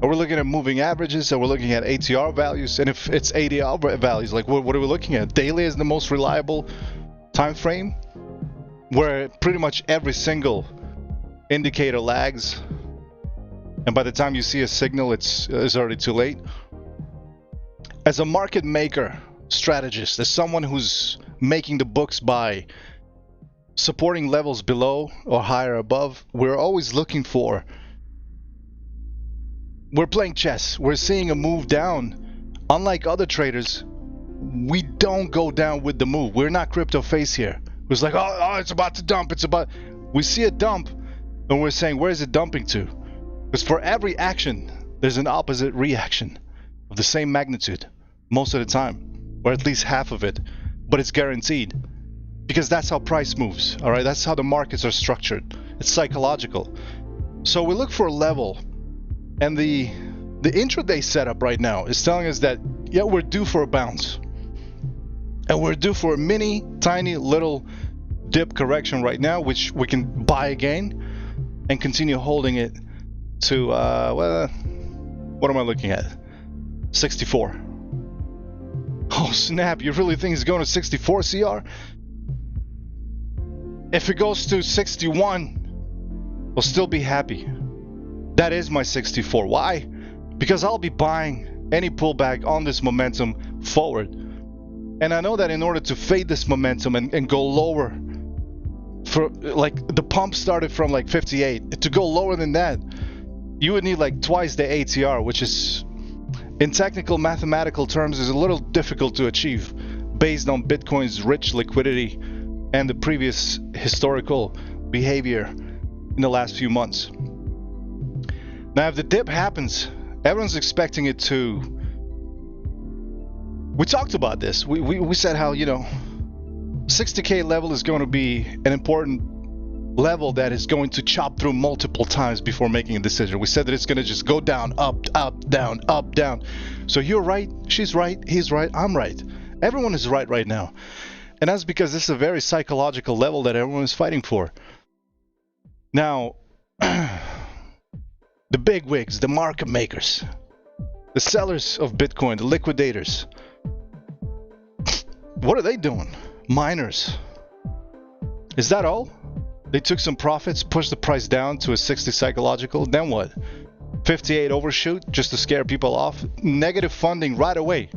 Are we looking at moving averages? Are we looking at ATR values? And if it's ATR values, like what are we looking at? Daily is the most reliable time frame, where pretty much every single indicator lags, and by the time you see a signal, it's already too late. As a market maker, strategist, as someone who's making the books by supporting levels below or higher above, we're always looking for, we're playing chess. We're seeing a move down. Unlike other traders, we don't go down with the move. We're not crypto face here. It's like, oh, it's about to dump. We see a dump and we're saying, where is it dumping to? Because for every action, there's an opposite reaction of the same magnitude most of the time, or at least half of it, but it's guaranteed. Because that's how price moves, all right? That's how the markets are structured. It's psychological. So we look for a level, and the intraday setup right now is telling us that, yeah, we're due for a bounce. And we're due for a mini, tiny, little dip correction right now, which we can buy again and continue holding it to, well, what am I looking at? 64. Oh, snap. You really think it's going to 64, CR? If it goes to 61, we'll still be happy. That is my 64. Why? Because I'll be buying any pullback on this momentum forward. And I know that in order to fade this momentum and go lower, for like the pump started from like 58, to go lower than that, you would need like twice the ATR, which is, in technical mathematical terms, is a little difficult to achieve based on Bitcoin's rich liquidity and the previous historical behavior in the last few months. Now, if the dip happens, everyone's expecting it to. We talked about this. We said how, you know, 60K level is going to be an important level that is going to chop through multiple times before making a decision. We said that it's going to just go down, up, down, up, down. So you're right, she's right, he's right, I'm right. Everyone is right now. And that's because this is a very psychological level that everyone is fighting for. Now, the big wigs, the market makers, the sellers of Bitcoin, the liquidators, what are they doing? Miners. Is that all? They took some profits, pushed the price down to a 60 psychological, then what? 58 overshoot just to scare people off? Negative funding right away.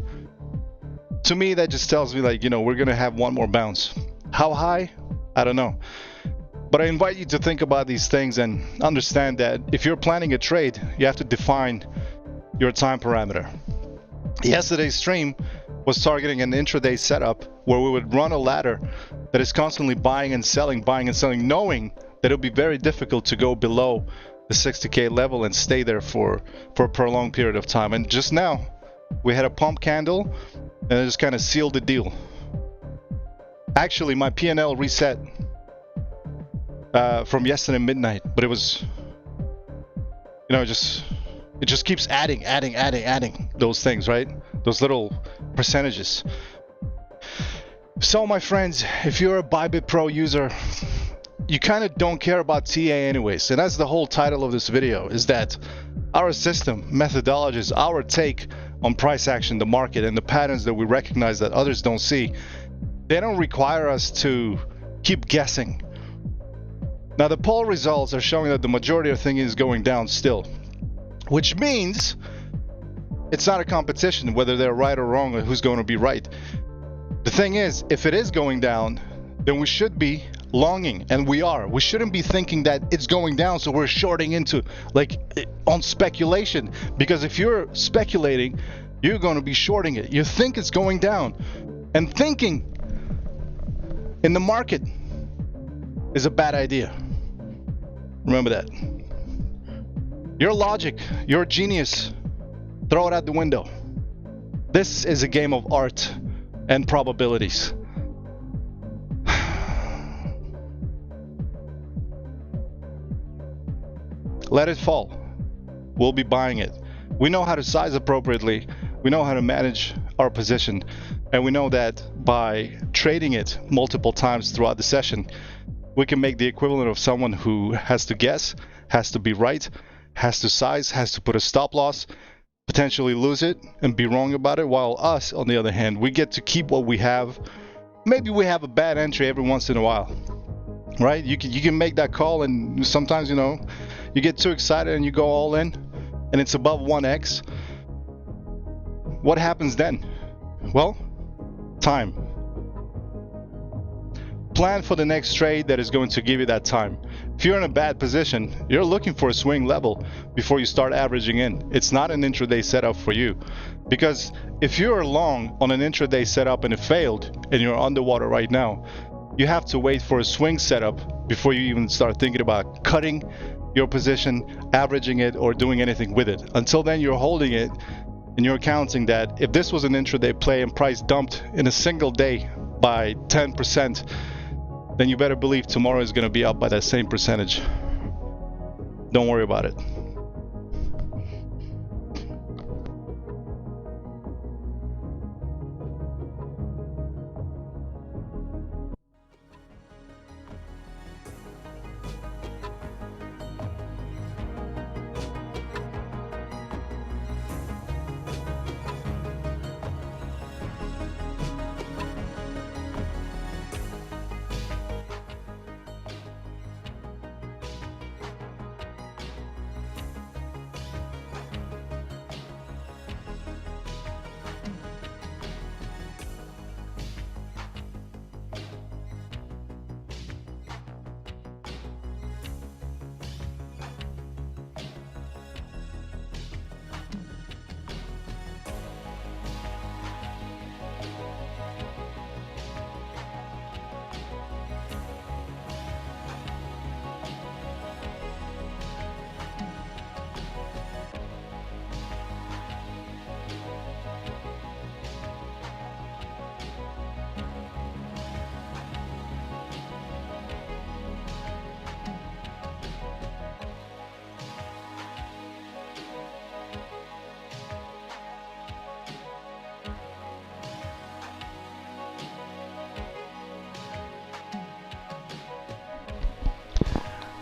To me, that just tells me, like, you know, we're going to have one more bounce. How high? I don't know. But I invite you to think about these things and understand that if you're planning a trade, you have to define your time parameter. Yesterday's stream was targeting an intraday setup where we would run a ladder that is constantly buying and selling, knowing that it'll be very difficult to go below the 60K level and stay there for a prolonged period of time. And just now, we had a pump candle and it just kind of sealed the deal. Actually, my P&L reset from yesterday midnight, but it was, you know, it just keeps adding those things, right? Those little percentages. So my friends, if you're a Bybit Pro user, you kind of don't care about TA anyways. And that's the whole title of this video, is that our system, methodologies, our take on price action, the market, and the patterns that we recognize that others don't see, they don't require us to keep guessing. Now the poll results are showing that the majority of things is going down still, which means it's not a competition whether they're right or wrong or who's going to be right. The thing is, if it is going down, then we should be longing, and we are. We shouldn't be thinking that it's going down, so we're shorting into, like, on speculation, because if you're speculating, you're going to be shorting it. You think it's going down, and thinking in the market is a bad idea. Remember that. Your logic, your genius, throw it out the window. This is a game of art and probabilities. Let it fall. We'll be buying it. We know how to size appropriately. We know how to manage our position. And we know that by trading it multiple times throughout the session, we can make the equivalent of someone who has to guess, has to be right, has to size, has to put a stop loss, potentially lose it and be wrong about it, while us, on the other hand, we get to keep what we have. Maybe we have a bad entry every once in a while, right? You can make that call, and sometimes, you know, you get too excited and you go all in and it's above 1x. What happens then? Well, time. Plan for the next trade that is going to give you that time. If you're in a bad position, you're looking for a swing level before you start averaging in. It's not an intraday setup for you, because if you're long on an intraday setup and it failed and you're underwater right now, you have to wait for a swing setup before you even start thinking about cutting your position, averaging it, or doing anything with it. Until then, you're holding it and you're counting that if this was an intraday play and price dumped in a single day by 10%, then you better believe tomorrow is going to be up by that same percentage. Don't worry about it.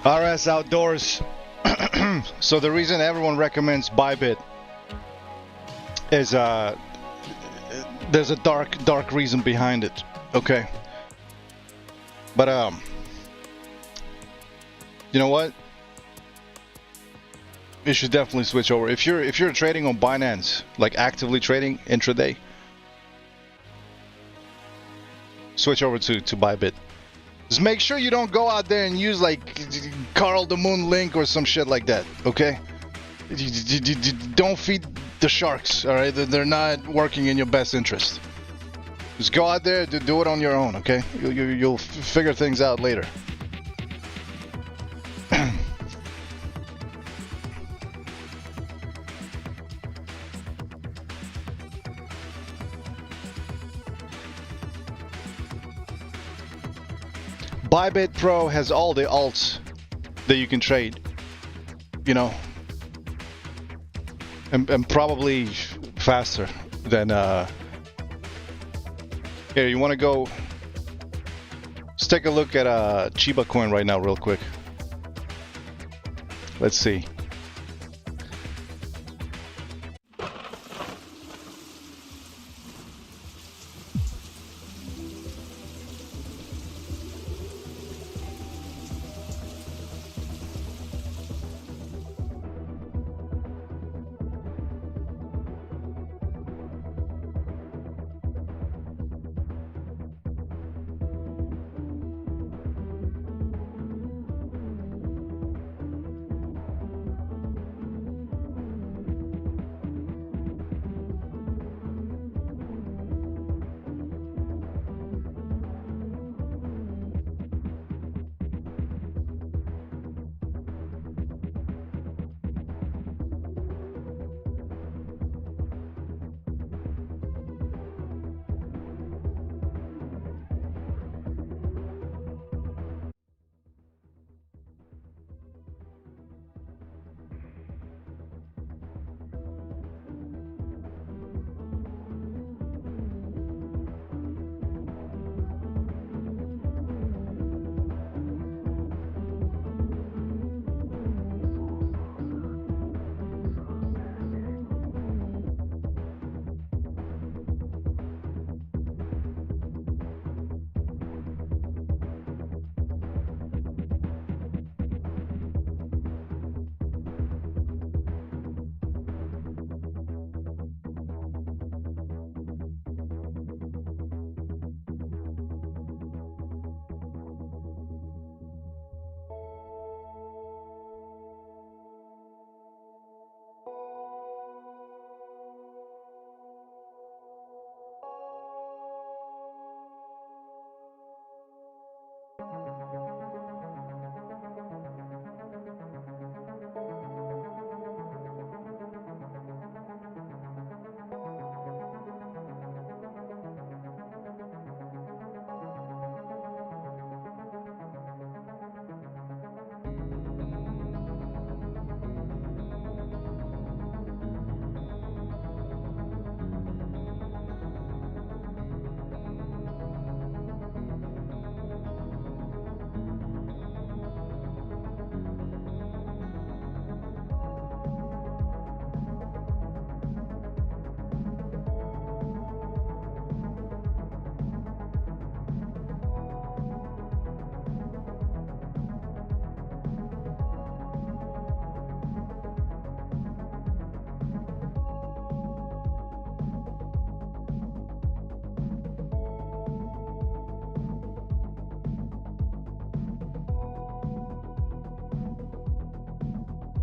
RS Outdoors. So the reason everyone recommends Bybit is there's a dark reason behind it. Okay, but you know what? You should definitely switch over. If you're trading on Binance, like actively trading intraday, switch over to Bybit. Just make sure you don't go out there and use like Carl the Moon link or some shit like that, okay? Don't feed the sharks, all right? They're not working in your best interest. Just go out there to do it on your own, okay? You'll figure things out later. Bybit Pro has all the alts that you can trade, you know, and probably faster than here. You want to go? Let's take a look at Chiba coin right now, real quick. Let's see.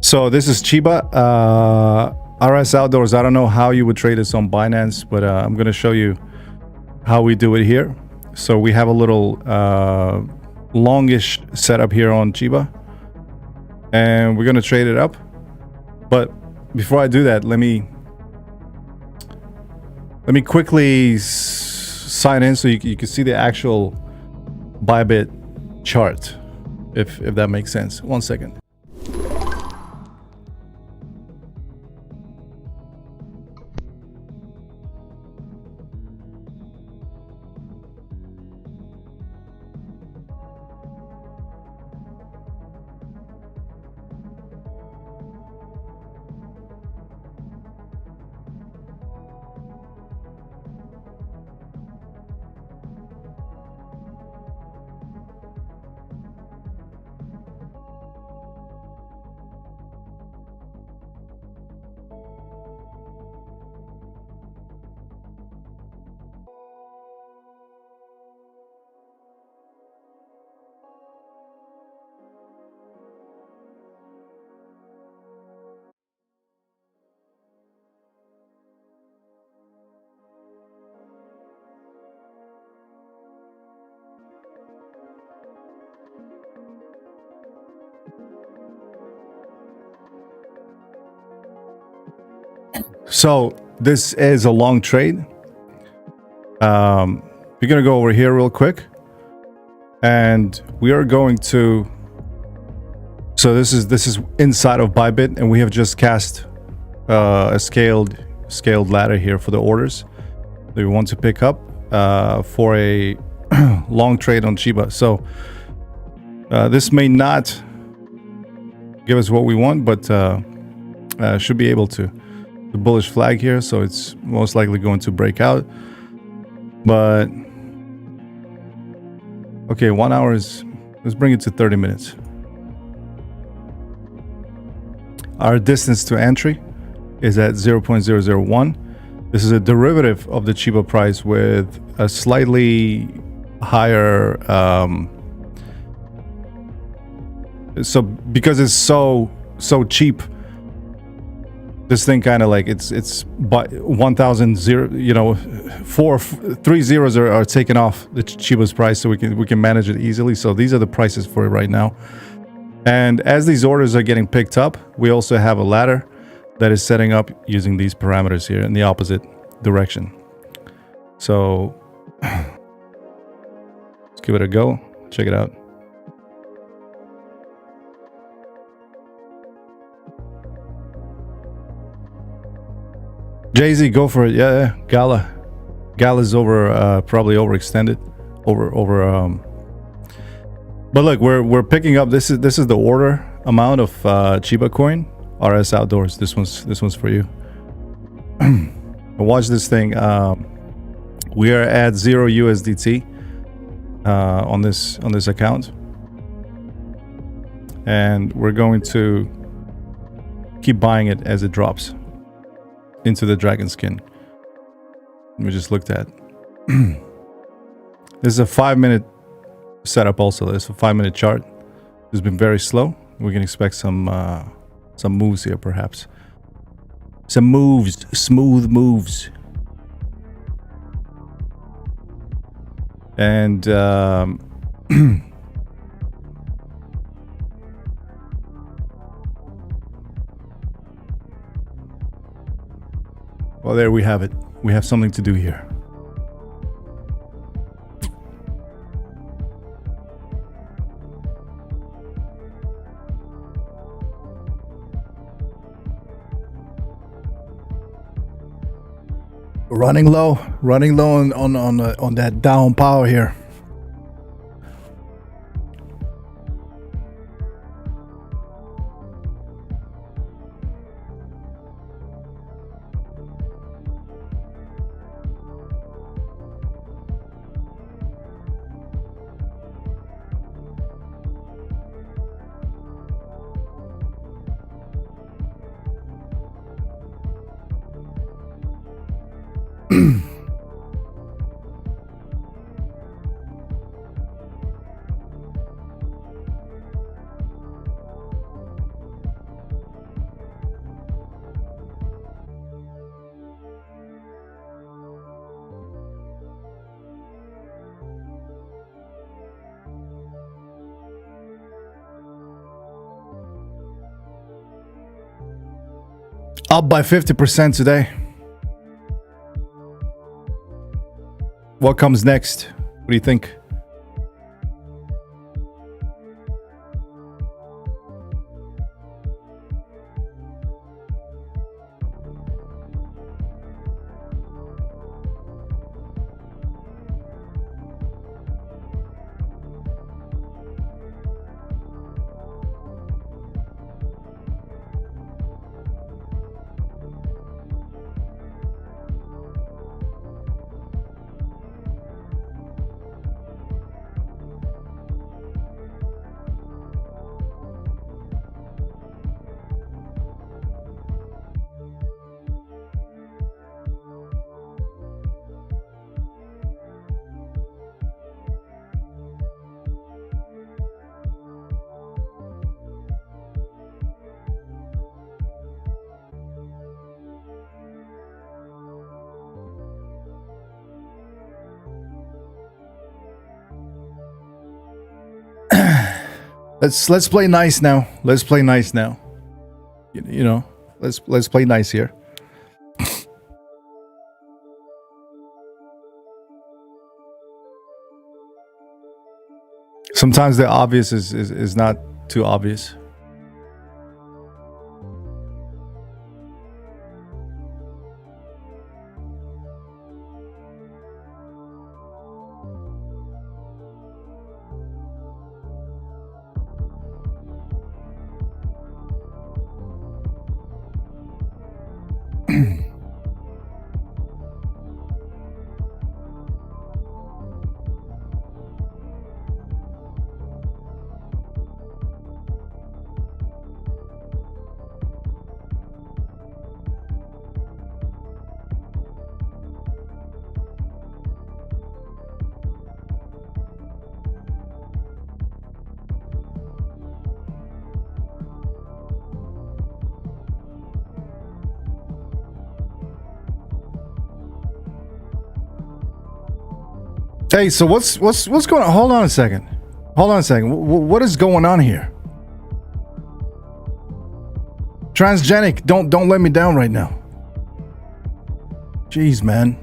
So this is Chiba, RS Outdoors. I don't know how you would trade this on Binance, but I'm going to show you how we do it here. So we have a little longish setup here on Chiba, and we're going to trade it up. But before I do that, let me quickly sign in so you can see the actual Bybit chart, if that makes sense. 1 second. So this is a long trade. We're gonna go over here real quick, and we are going to. So this is inside of Bybit, and we have just cast a scaled ladder here for the orders that we want to pick up for a long trade on Shiba. So this may not give us what we want, but should be able to. The bullish flag here, so it's most likely going to break out. But okay, 1 hour is, let's bring it to 30 minutes. Our distance to entry is at 0.001. This is a derivative of the Chiba price with a slightly higher so because it's so cheap, this thing kind of like it's by 1,000 three zeros are taken off the Chiba's price, so we can manage it easily. So these are the prices for it right now. And as these orders are getting picked up, we also have a ladder that is setting up using these parameters here in the opposite direction. So let's give it a go. Check it out. Jay-Z, go for it. Yeah. Gala's over, probably overextended. But look, we're picking up. This is the order amount of Chiba coin. RS Outdoors. This one's for you. Watch this thing. We are at 0 USDT on this account, and we're going to keep buying it as it drops into the dragon skin. We just looked at. This is a 5-minute setup. Also, there's a 5-minute chart. It's been very slow. We can expect some moves here, perhaps. Some moves, smooth moves. And well, there we have it. We have something to do here. Running low on that down power here. Up by 50% today. What comes next? What do you think? Let's play nice now. Let's play nice now. You know, let's play nice here. Sometimes the obvious is not too obvious. Hey, so what's going on? Hold on a second. What is going on here? Transgenic, don't let me down right now. Jeez, man.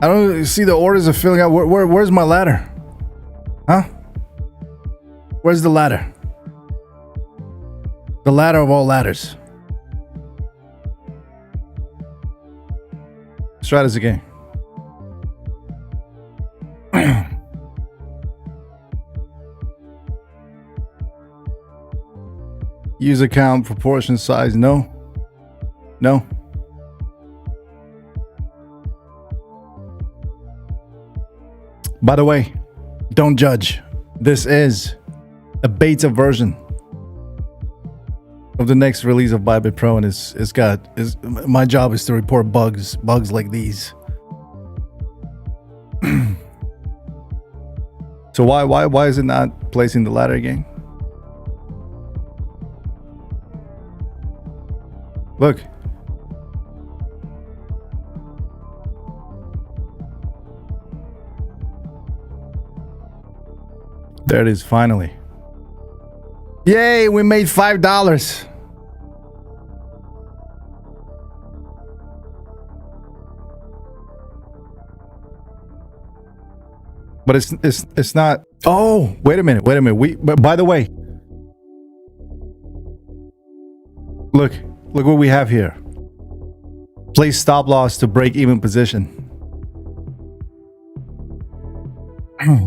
I don't see the orders are filling out. Where's my ladder? Huh? Where's the ladder? The ladder of all ladders. Let's try this again. User count, proportion, size, no. By the way, don't judge. This is a beta version of the next release of Bybit Pro, and my job is to report bugs like these. So why is it not placing the ladder again? Look. There it is, finally. Yay, we made $5. But it's not. Oh, wait a minute. But by the way, look what we have here. Place stop loss to break even position.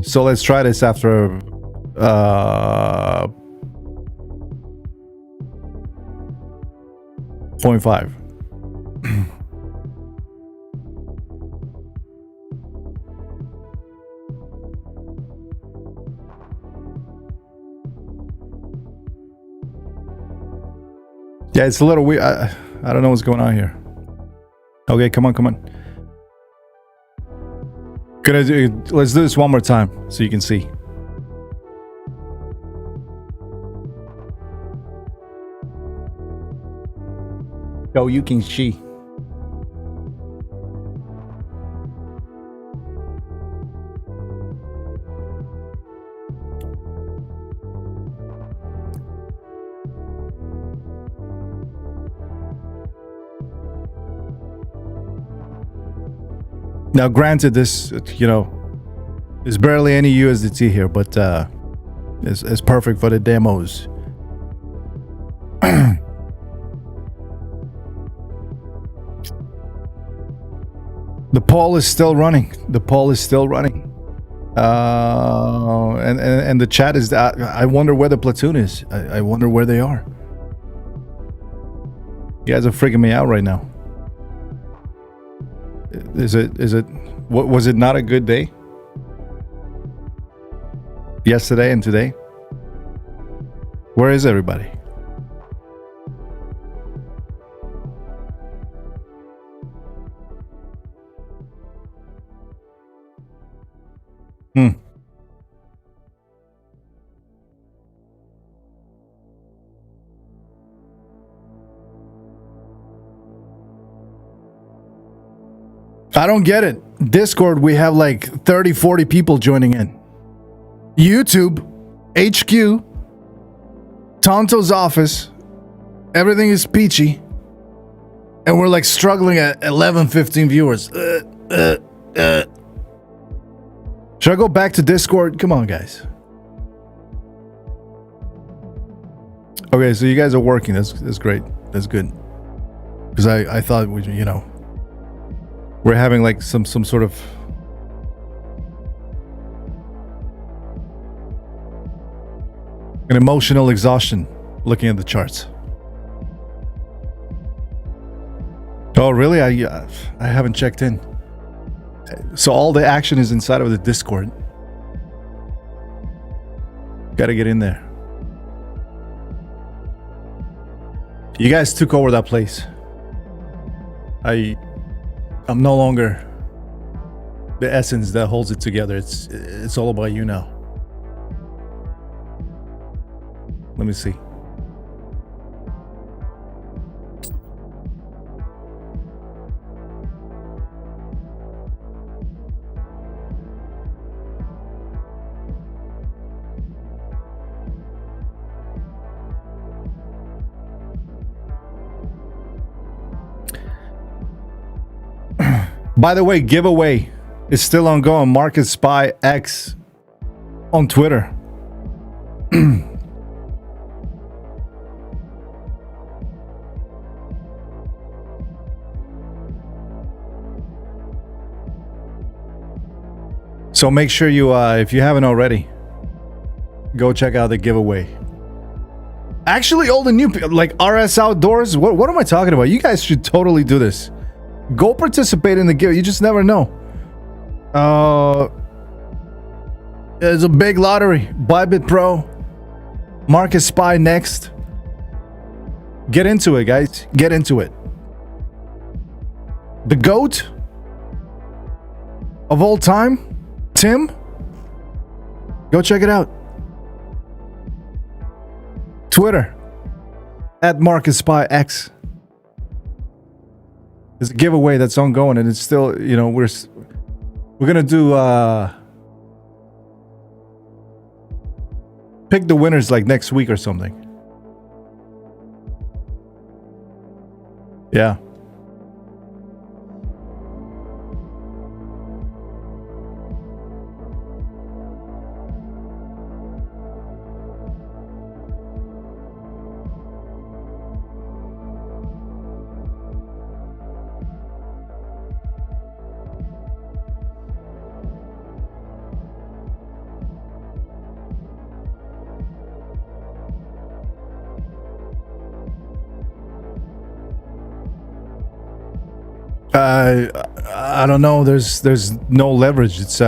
So let's try this after 0.5. Yeah, it's a little weird. I don't know what's going on here. Okay, come on. Let's do this one more time so you can see. Go, you can see. Now, granted, this, there's barely any USDT here, but it's perfect for the demos. The poll is still running. And the chat is. I wonder where the platoon is. I wonder where they are. You guys are freaking me out right now. Is it what was it not a good day yesterday and today? Where is everybody? I don't get it. Discord, we have like 30, 40 people joining in. YouTube, HQ, Tonto's office, everything is peachy. And we're like struggling at 11, 15 viewers. Should I go back to Discord? Come on, guys. Okay, so you guys are working. That's great. That's good. Because I thought we, you know, we're having like some sort of an emotional exhaustion looking at the charts. Oh, really? I haven't checked in. So all the action is inside of the Discord. Gotta get in there. You guys took over that place. I'm no longer the essence that holds it together. It's all about you now. Let me see. By the way, giveaway is still ongoing. MarketSpy X on Twitter. So make sure you, if you haven't already, go check out the giveaway. Actually, all the new people, like RS Outdoors, what am I talking about? You guys should totally do this. Go participate in the giveaway. You just never know. It's a big lottery. Bybit Pro, MarketSpy next. Get into it, guys. Get into it. The GOAT of all time, Tim. Go check it out. Twitter at MarketSpy X. There's a giveaway that's ongoing, and it's still, you know, we're gonna do pick the winners like next week or something. Yeah. I don't know. There's no leverage. It's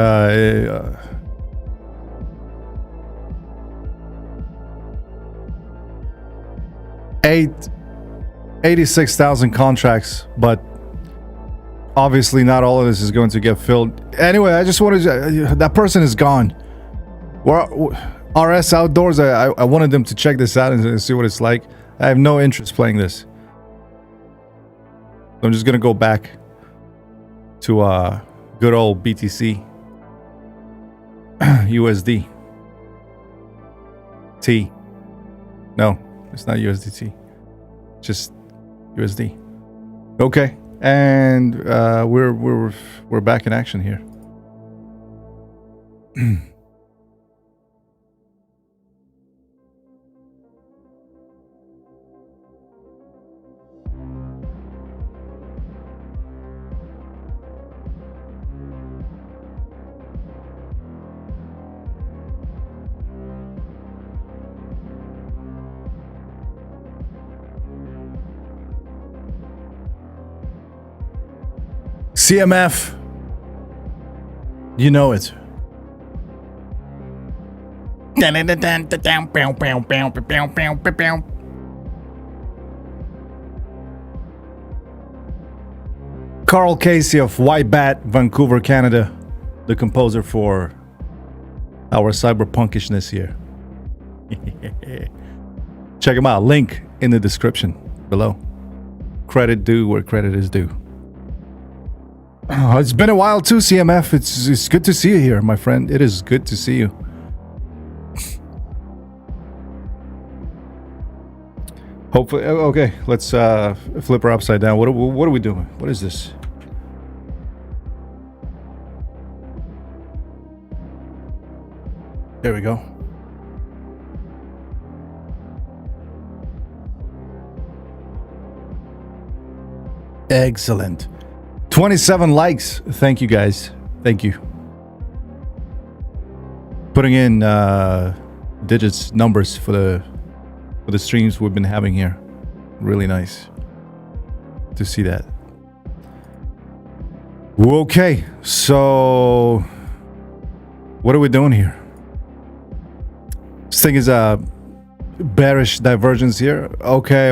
86,000 contracts, but obviously not all of this is going to get filled. Anyway, I just wanted to, that person is gone. RS Outdoors. I wanted them to check this out and see what it's like. I have no interest playing this. I'm just gonna go back to good old BTC USD T. No, it's not USDT, just USD. Okay, and we're back in action here. CMF, you know it. Carl Casey of White Bat, Vancouver, Canada, the composer for our cyberpunkishness here. Check him out. Link in the description below. Credit due where credit is due. It's been a while too, CMF. It's good to see you here, my friend. It is good to see you. Hopefully, okay. Let's flip her upside down. What are we doing? What is this? There we go. Excellent. 27 likes. Thank you guys. Thank you. Putting in digits, numbers for the streams we've been having here. Really nice to see that. Okay, so what are we doing here? This thing is a bearish divergence here. Okay.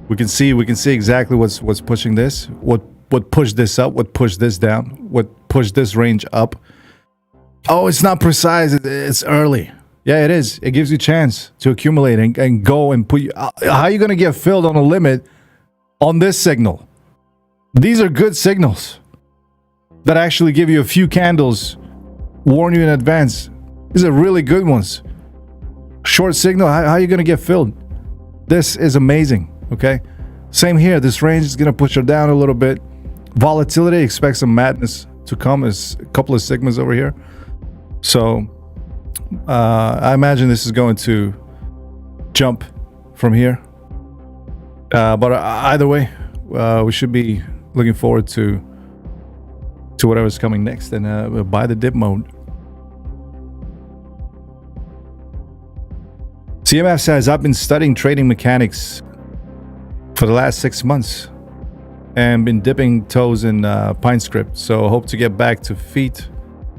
We can see exactly what's pushing this. What pushed this up? What pushed this down? What pushed this range up? Oh, it's not precise. It's early. Yeah, it is. It gives you a chance to accumulate and go and put you. How are you gonna get filled on a limit on this signal? These are good signals that actually give you a few candles, warn you in advance. These are really good ones. Short signal. How are you gonna get filled? This is amazing. Okay, same here. This range is gonna push her down a little bit. Volatility, expect some madness to come. There's a couple of sigmas over here, so I imagine this is going to jump from here. But either way, we should be looking forward to whatever's coming next and buy the dip mode. CMF says, I've been studying trading mechanics for the last 6 months and been dipping toes in Pine Script, so hope to get back to feet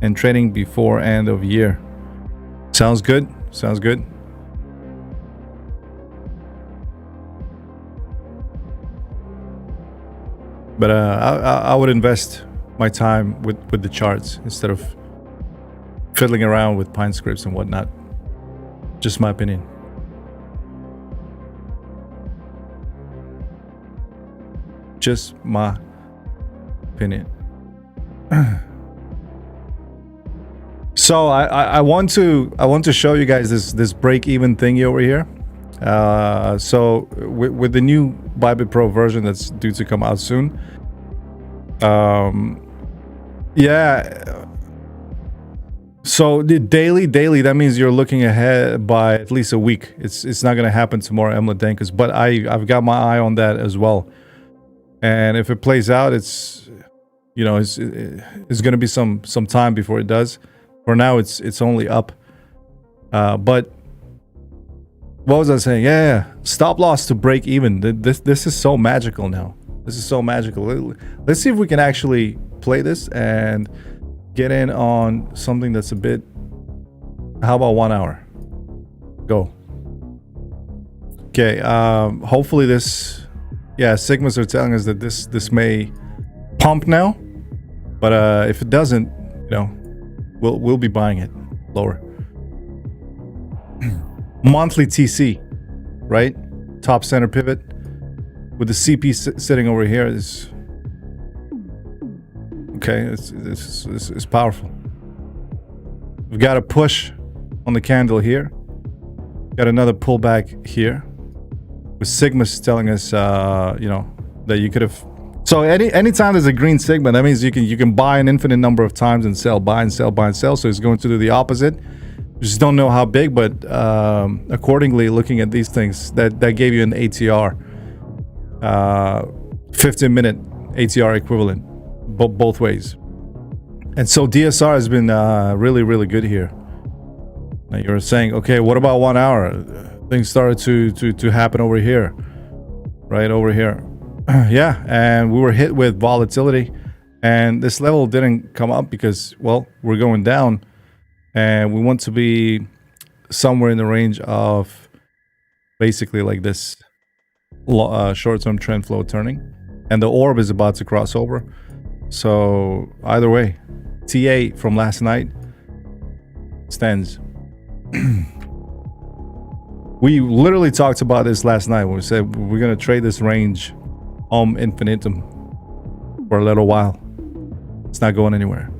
and trading before end of year. Sounds good. Sounds good. But I would invest my time with the charts instead of fiddling around with Pine Scripts and whatnot. Just my opinion. Just my opinion. So I want to show you guys this break even thingy over here. So with the new Bybit Pro version that's due to come out soon. Yeah. So the daily, that means you're looking ahead by at least a week. It's not gonna happen tomorrow, Emla Denkus, but I've got my eye on that as well. And if it plays out, it's gonna be some time before it does. For now, it's only up. But what was I saying? Yeah. Stop loss to break even. This is so magical now. This is so magical. Let's see if we can actually play this and get in on something that's a bit. How about 1 hour? Go. Okay. Hopefully this. Yeah, Sigmas are telling us that this may pump now, but if it doesn't, we'll be buying it lower. Monthly TC, right? Top center pivot with the CP sitting over here is okay. It's powerful. We've got a push on the candle here. Got another pullback here. With Sigma's telling us, that you could have. So anytime there's a green Sigma, that means you can buy an infinite number of times and sell, buy and sell, buy and sell. So it's going to do the opposite. We just don't know how big, but accordingly, looking at these things, that gave you an ATR, 15-minute ATR equivalent, both ways. And so DSR has been really, really good here. Now you're saying, okay, what about 1 hour? Things started to happen over here, right over here. Yeah, and we were hit with volatility, and this level didn't come up because, well, we're going down, and we want to be somewhere in the range of basically like this short-term trend flow turning, and the orb is about to cross over. So either way, TA from last night stands. We literally talked about this last night when we said we're going to trade this range infinitum for a little while. It's not going anywhere.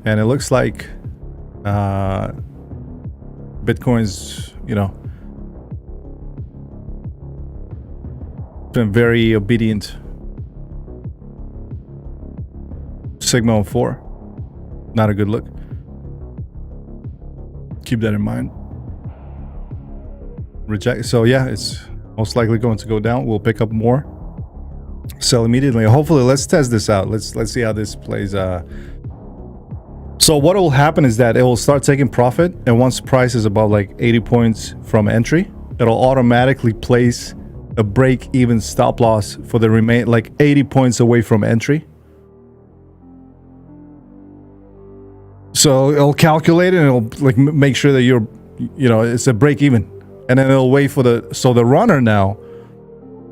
And it looks like Bitcoin's, been very obedient Sigma on 4. Not a good look. Keep that in mind. Reject. So yeah, it's most likely going to go down. We'll pick up more. Sell immediately. Hopefully, let's test this out. Let's see how this plays. So what will happen is that it will start taking profit, and once price is about like 80 points from entry, it'll automatically place a break-even stop loss for the remain, like 80 points away from entry. So it'll calculate it and it'll like make sure that you're, you know, it's a break-even, and then it'll wait for so the runner now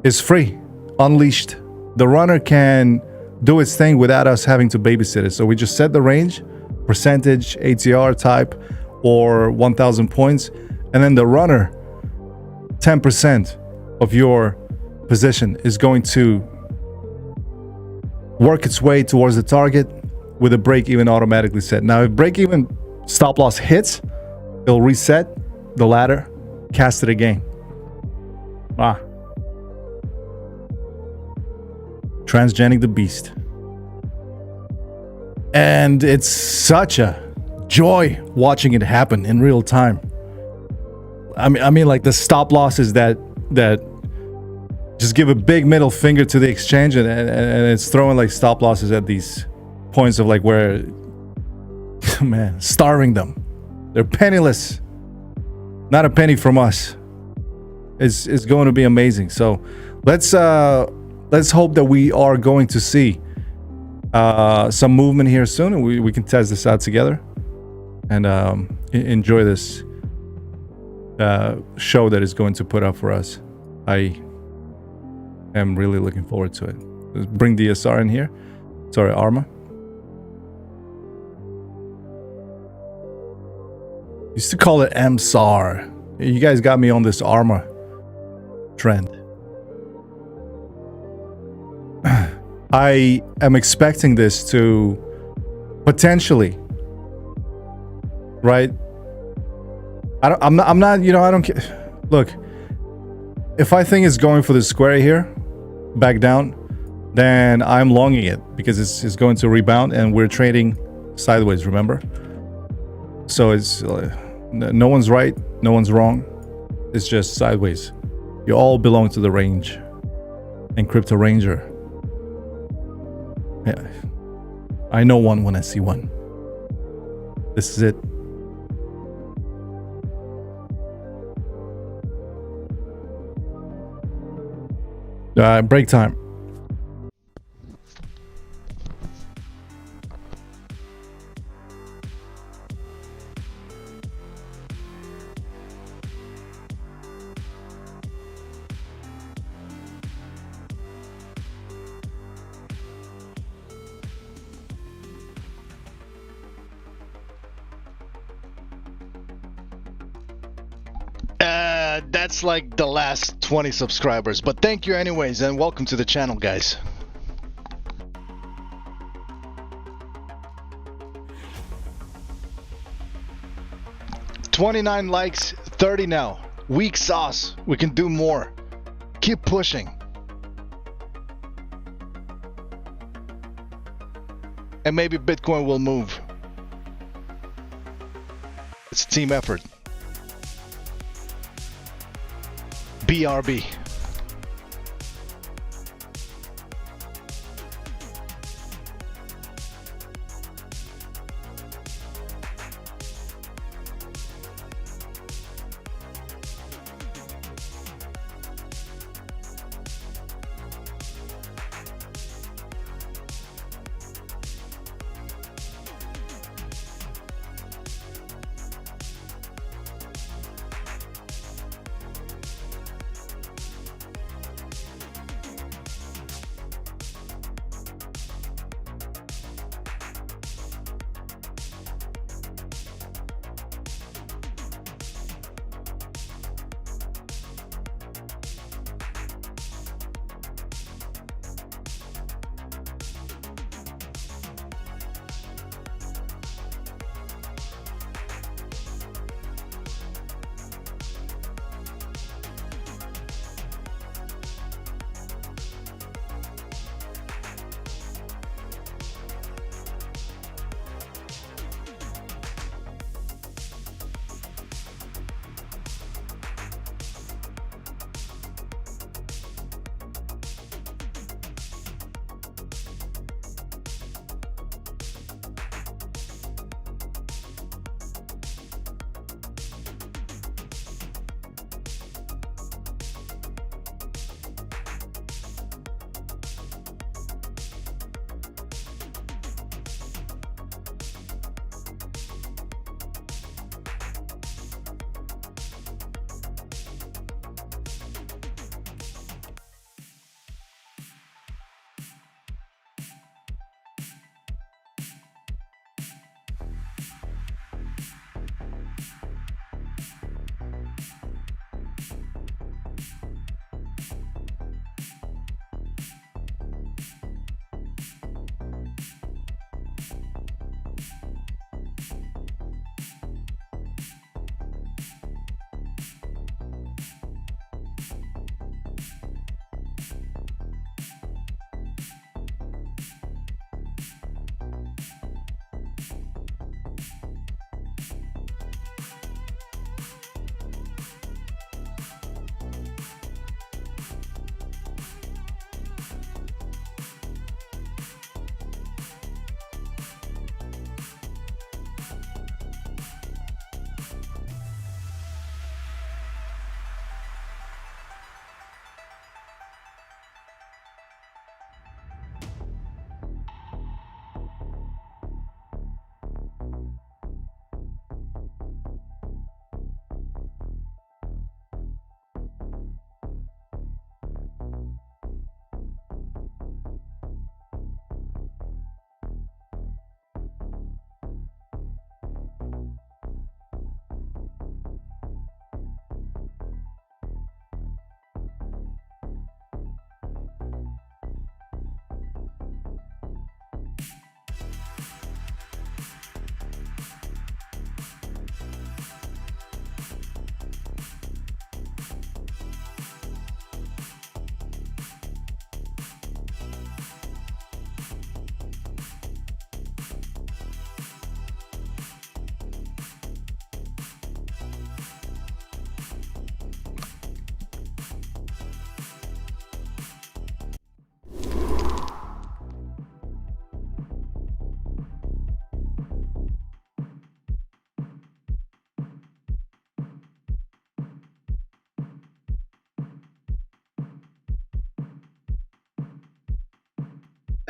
is free, unleashed. The runner can do its thing without us having to babysit it. So we just set the range, percentage, ATR type, or 1,000 points, and then the runner, 10% of your position is going to work its way towards the target with a break even automatically set. Now, if break even stop loss hits, it'll reset the ladder, cast it again. Transgenic the beast. And it's such a joy watching it happen in real time. I mean, like the stop losses that just give a big middle finger to the exchange, and it's throwing like stop losses at these points of like where, man, starving them. They're penniless. Not a penny from us. It's going to be amazing. So let's hope that we are going to see some movement here soon, and we can test this out together and enjoy this show that is going to put up for us. I am really looking forward to it. Let's bring DSR in here. Sorry, ARMA. Used to call it MSAR. You guys got me on this ARMA trend. I am expecting this to potentially, right? I'm not, you know, I don't care. Look, if I think it's going for the square here, back down, then I'm longing it because it's going to rebound, and we're trading sideways, remember? So it's no one's right, no one's wrong. It's just sideways. You all belong to the range and Crypto Ranger. Yeah, I know one when I see one. This is it. Break time. That's like the last 20 subscribers, but thank you anyways, and welcome to the channel, guys. $29 likes, 30 now. Weak sauce. We can do more. Keep pushing. And maybe Bitcoin will move. It's a team effort. BRB.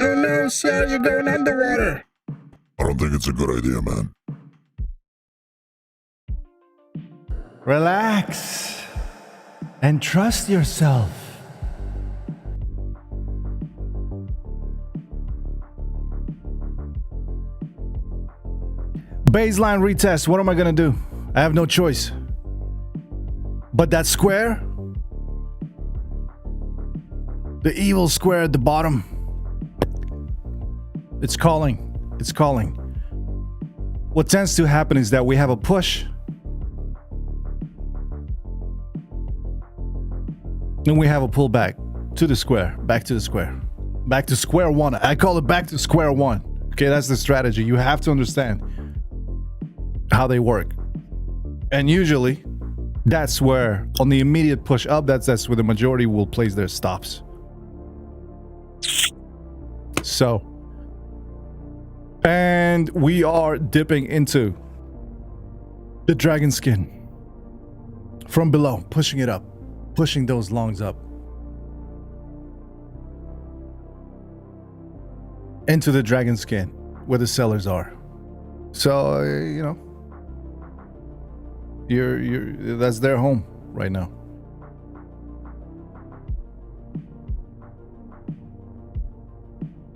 Oh no, CR, you're going underwater. I don't think it's a good idea, man. Relax and trust yourself. Baseline retest. What am I gonna do? I have no choice. But that square, the evil square at the bottom, it's calling. It's calling. What tends to happen is that we have a push, and we have a pullback to the square, back to the square, back to square one. I call it back to square one. Okay, that's the strategy. You have to understand how they work. And usually, that's where, on the immediate push up, that's where the majority will place their stops. So, and we are dipping into the dragon skin from below, pushing it up, pushing those longs up into the dragon skin where the sellers are. So, you know, that's their home right now.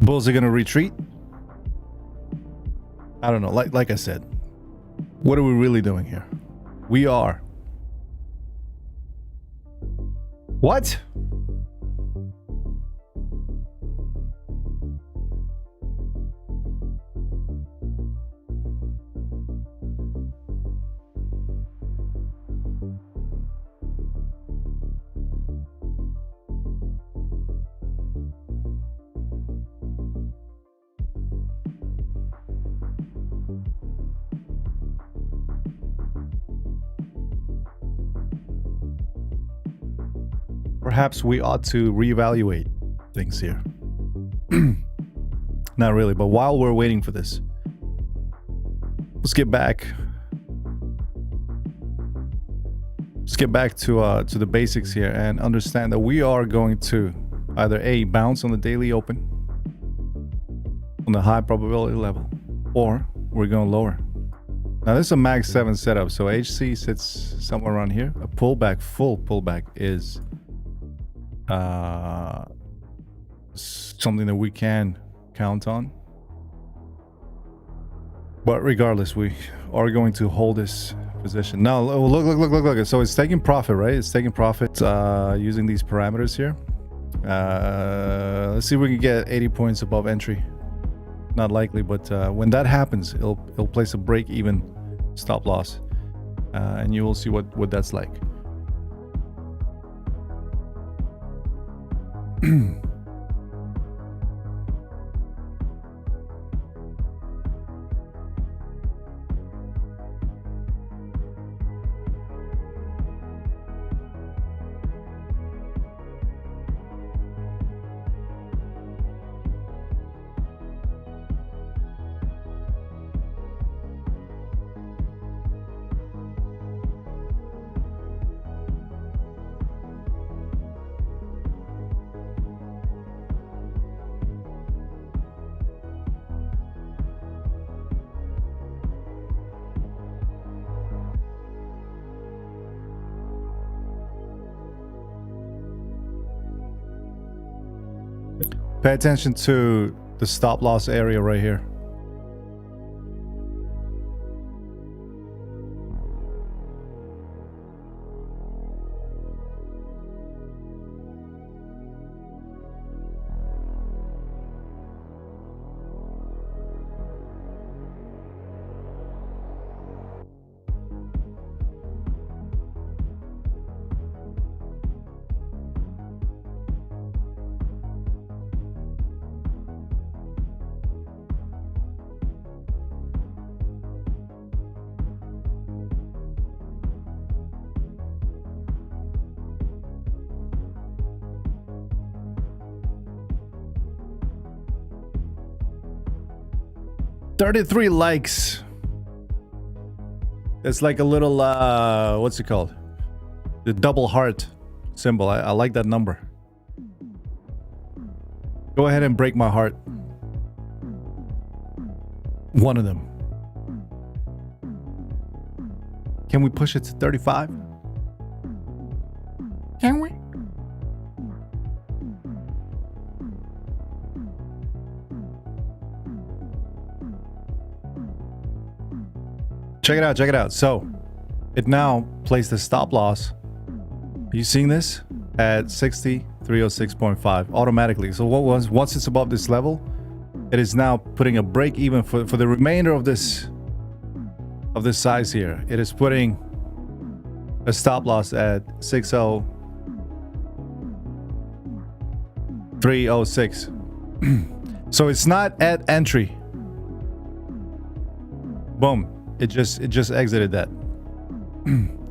Bulls are gonna retreat. I don't know. Like I said, what are we really doing here? We are. What? Perhaps we ought to reevaluate things here. Not really, but while we're waiting for this, let's get back. Let's get back to the basics here and understand that we are going to either A, bounce on the daily open on the high probability level, or we're going lower. Now this is a MAX 7 setup, so HC sits somewhere around here. A pullback, full pullback, is something that we can count on. But regardless, we are going to hold this position. Now look. So it's taking profit, right? It's taking profit using these parameters here. Let's see if we can get 80 points above entry. Not likely, but when that happens, it'll place a break-even stop loss, and you will see what that's like. Pay attention to the stop loss area right here. $33 likes. It's like a little what's it called? The double heart symbol. I like that number. Go ahead and break my heart. One of them. Can we push it to 35? Can we? Check it out, check it out. So it now placed a stop loss. Are you seeing this? At 6306.5 automatically. So what was once it's above this level, it is now putting a break even for the remainder of this size here. It is putting a stop loss at 60306. So it's not at entry. Boom. It just exited that.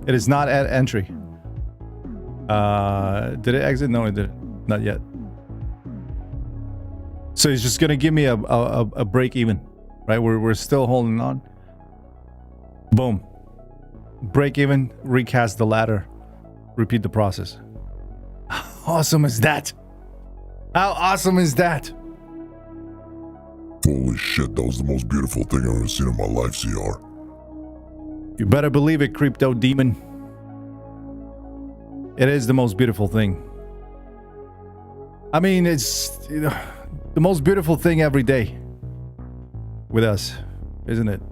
It is not at entry. Did it exit? No, it didn't. Not yet. So it's just gonna give me a break even, right? We're still holding on. Boom. Break even. Recast the ladder. Repeat the process. How awesome is that? How awesome is that? Holy shit, that was the most beautiful thing I've ever seen in my life, CR. You better believe it, crypto demon. It is the most beautiful thing. I mean, it's the most beautiful thing every day with us, isn't it?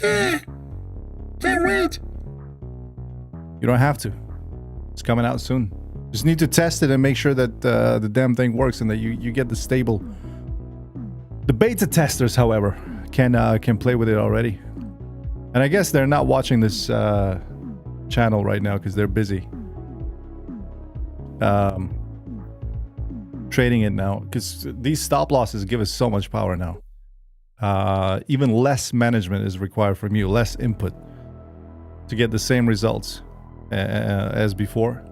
Yeah. Can't wait. You don't have to. It's coming out soon. Just need to test it and make sure that the damn thing works and that you get the stable. The beta testers, however, can play with it already. And I guess they're not watching this channel right now because they're busy trading it now, because these stop losses give us so much power now. Even less management is required from you, less input to get the same results as before.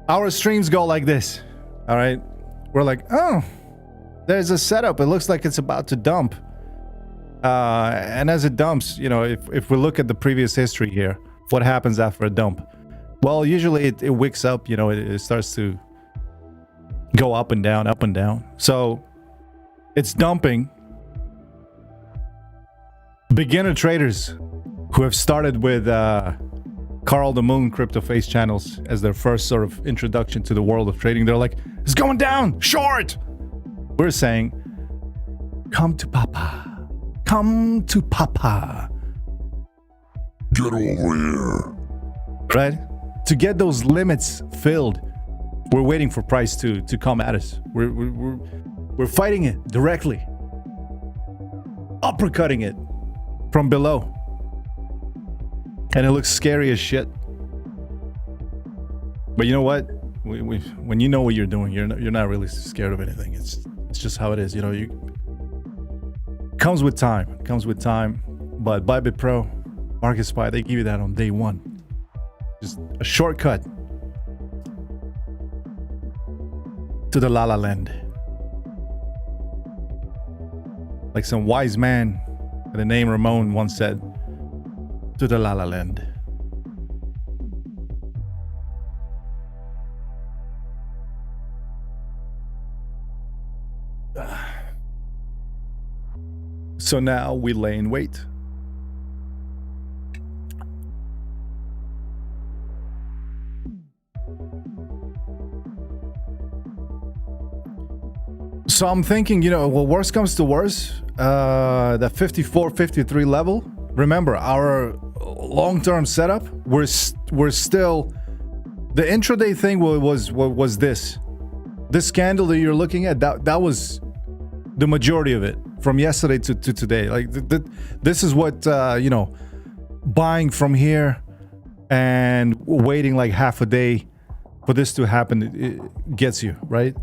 Our streams go like this. All right, we're like, oh, there's a setup, it looks like it's about to dump. And as it dumps, you know, if we look at the previous history here, what happens after a dump? Well, usually it wicks up, you know, it starts to go up and down, up and down. So it's dumping. Beginner traders who have started with Carl the Moon Crypto Face channels as their first sort of introduction to the world of trading, they're like, it's going down, short. We're saying, come to Papa. Come to Papa. Get over here. Right? To get those limits filled, we're waiting for price to come at us. We're fighting it directly. Uppercutting it from below. And it looks scary as shit. But you know what? When you know what you're doing, you're not really scared of anything. It's just how it is. You know, comes with time. But Bybit Pro, MarketSpy, they give you that on day one. Just a shortcut to the La La Land. Like some wise man by the name Ramon once said, to the La La Land. So now we lay in wait. So I'm thinking, you know, well, worst comes to worst, that 54, 53 level. Remember, our long-term setup, we're still, the intraday thing was this candle that you're looking at. That was the majority of it from yesterday to today. Like this is what you know, buying from here and waiting like half a day for this to happen, it gets you right.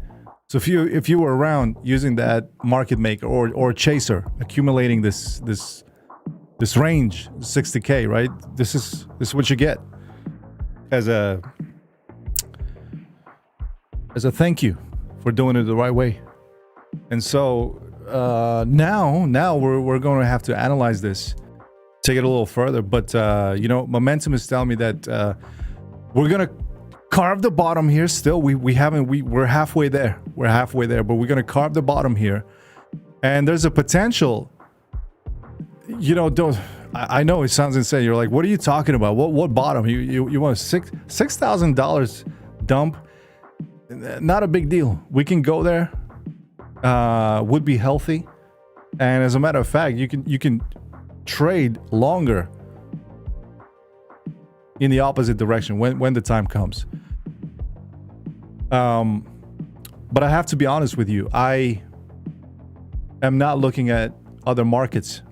So if you were around using that market maker or chaser, accumulating this range, 60K, right? This is what you get as a thank you for doing it the right way. And so now we're going to have to analyze this, take it a little further. But you know, momentum is telling me that we're gonna carve the bottom here. Still, we're halfway there. We're halfway there, but we're gonna carve the bottom here, and there's a potential. You know, I know it sounds insane. You're like, what are you talking about? What bottom? You want a $6,000 dump? Not a big deal. We can go there. Would be healthy, and as a matter of fact, you can trade longer in the opposite direction when the time comes. But I have to be honest with you. I am not looking at other markets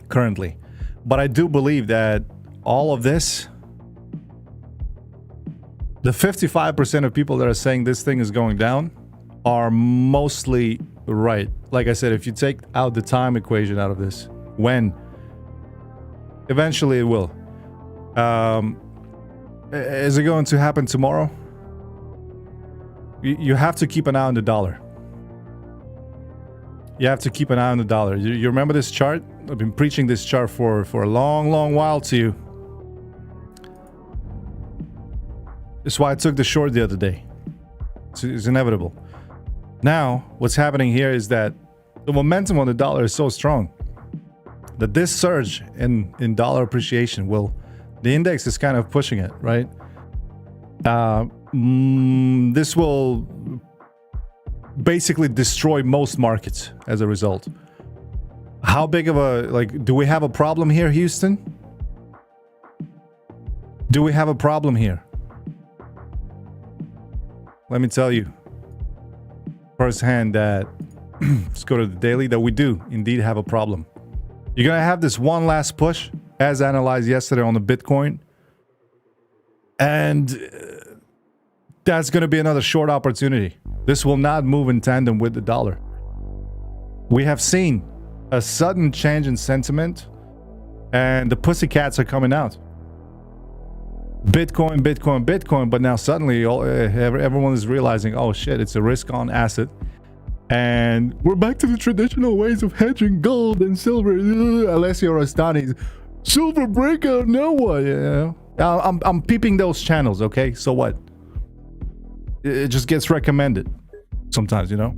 currently, but I do believe that all of this, the 55% of people that are saying this thing is going down are mostly right. Like I said, if you take out the time equation out of this, when eventually it will. Is it going to happen tomorrow? You have to keep an eye on the dollar. You have to keep an eye on the dollar. You remember this chart? I've been preaching this chart for a long while to you. That's why I took the short the other day. It's inevitable. Now, what's happening here is that the momentum on the dollar is so strong that this surge in dollar appreciation the index is kind of pushing it, right? This will basically destroy most markets as a result. How big of do we have a problem here, Houston? Do we have a problem here? Let me tell you firsthand that, let's go to the daily, that we do indeed have a problem. You're going to have this one last push, as analyzed yesterday on the Bitcoin. And that's going to be another short opportunity. This will not move in tandem with the dollar. We have seen a sudden change in sentiment, and the pussycats are coming out. Bitcoin, but now suddenly everyone is realizing, oh shit, it's a risk-on asset. And we're back to the traditional ways of hedging gold and silver. Alessio Rastani's silver breakout, now what? You know? I'm peeping those channels, okay? So what? It just gets recommended sometimes, you know?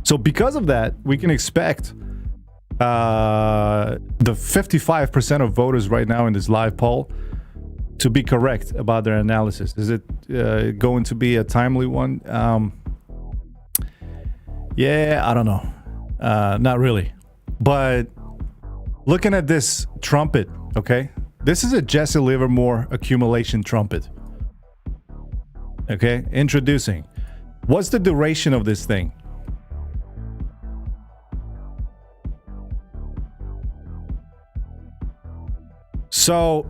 So because of that, we can expect the 55% of voters right now in this live poll to be correct about their analysis. Is it going to be a timely one? Yeah, I don't know. Not really. But looking at this trumpet, okay? This is a Jesse Livermore accumulation trumpet. Okay, introducing. What's the duration of this thing? So,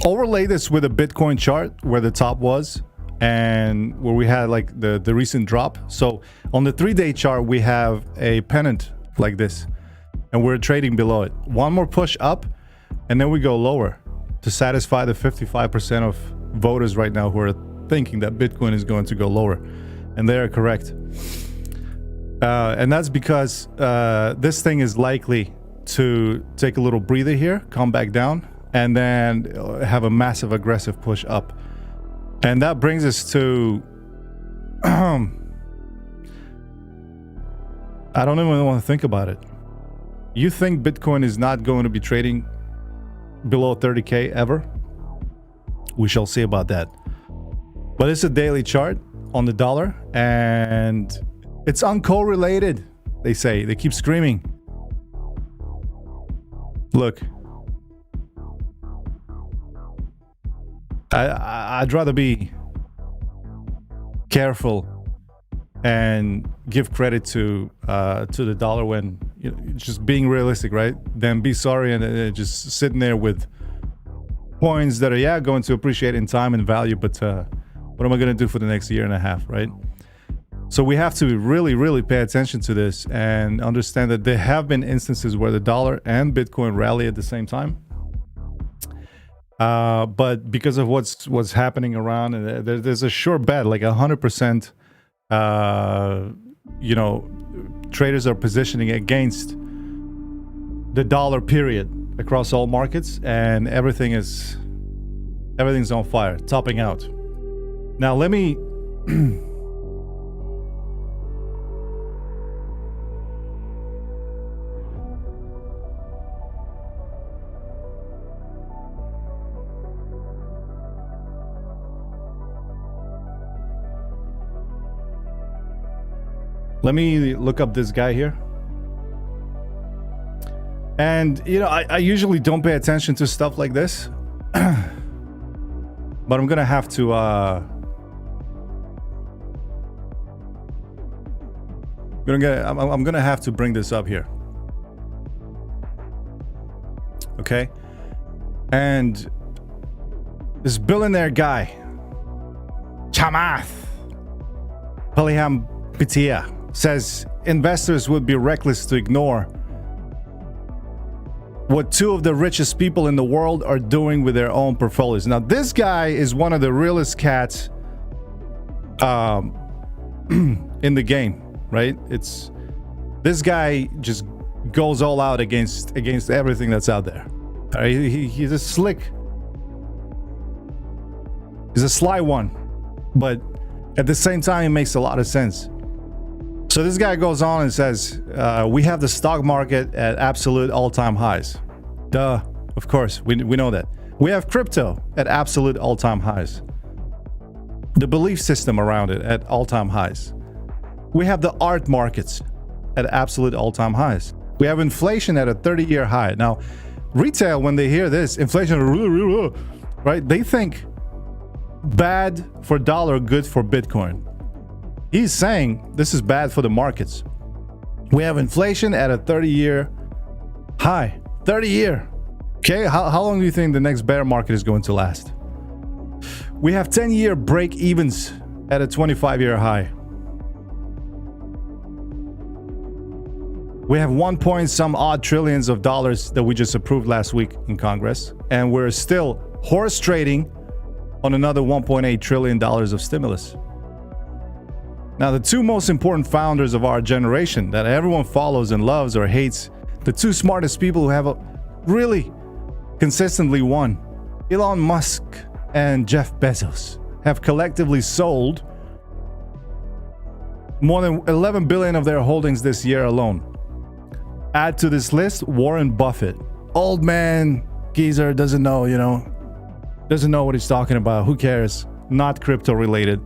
overlay this with a Bitcoin chart where the top was and where we had like the recent drop. So on the 3-day chart, we have a pennant like this, and we're trading below it. One more push up, and then we go lower to satisfy the 55% of voters right now who are thinking that Bitcoin is going to go lower, and they are correct. And that's because this thing is likely to take a little breather here, come back down, and then have a massive aggressive push up. And that brings us to I don't even want to think about it. You think Bitcoin is not going to be trading below 30K ever? We shall see about that. But it's a daily chart on the dollar, and it's uncorrelated, they say. They keep screaming. Look, I'd rather be careful and give credit to the dollar when, you know, just being realistic, right? Than be sorry and just sitting there with coins that are going to appreciate in time and value, but what am I going to do for the next year and a half, right? So we have to really pay attention to this and understand that there have been instances where the dollar and Bitcoin rally at the same time. But because of what's happening around, there's a sure bet, like 100%, traders are positioning against the dollar, period. across all markets, and everything's on fire, topping out. Now let me let me look up this guy here. And you know, I usually don't pay attention to stuff like this. But I'm gonna have to I'm gonna have to bring this up here. Okay? And this billionaire guy, Chamath Palihapitiya, says investors would be reckless to ignore what two of the richest people in the world are doing with their own portfolios. Now, this guy is one of the realest cats in the game, right? It's this guy just goes all out against everything that's out there. He's a slick, he's a sly one, but at the same time, it makes a lot of sense. So this guy goes on and says, we have the stock market at absolute all-time highs. Duh, of course, we know that. We have crypto at absolute all-time highs. The belief system around it at all-time highs. We have the art markets at absolute all-time highs. We have inflation at a 30-year high. Now, retail, when they hear this, inflation, right, they think bad for dollar, good for Bitcoin. He's saying this is bad for the markets. We have inflation at a 30-year high. 30-year. Okay, how long do you think the next bear market is going to last? We have 10-year break evens at a 25-year high. We have 1 point some odd trillions of dollars that we just approved last week in Congress, and we're still horse trading on another $1.8 trillion of stimulus. Now, the two most important founders of our generation that everyone follows and loves or hates, the two smartest people who have really consistently won, Elon Musk and Jeff Bezos, have collectively sold more than 11 billion of their holdings this year alone. Add to this list Warren Buffett. Old man geezer, doesn't know what he's talking about. Who cares? Not crypto related.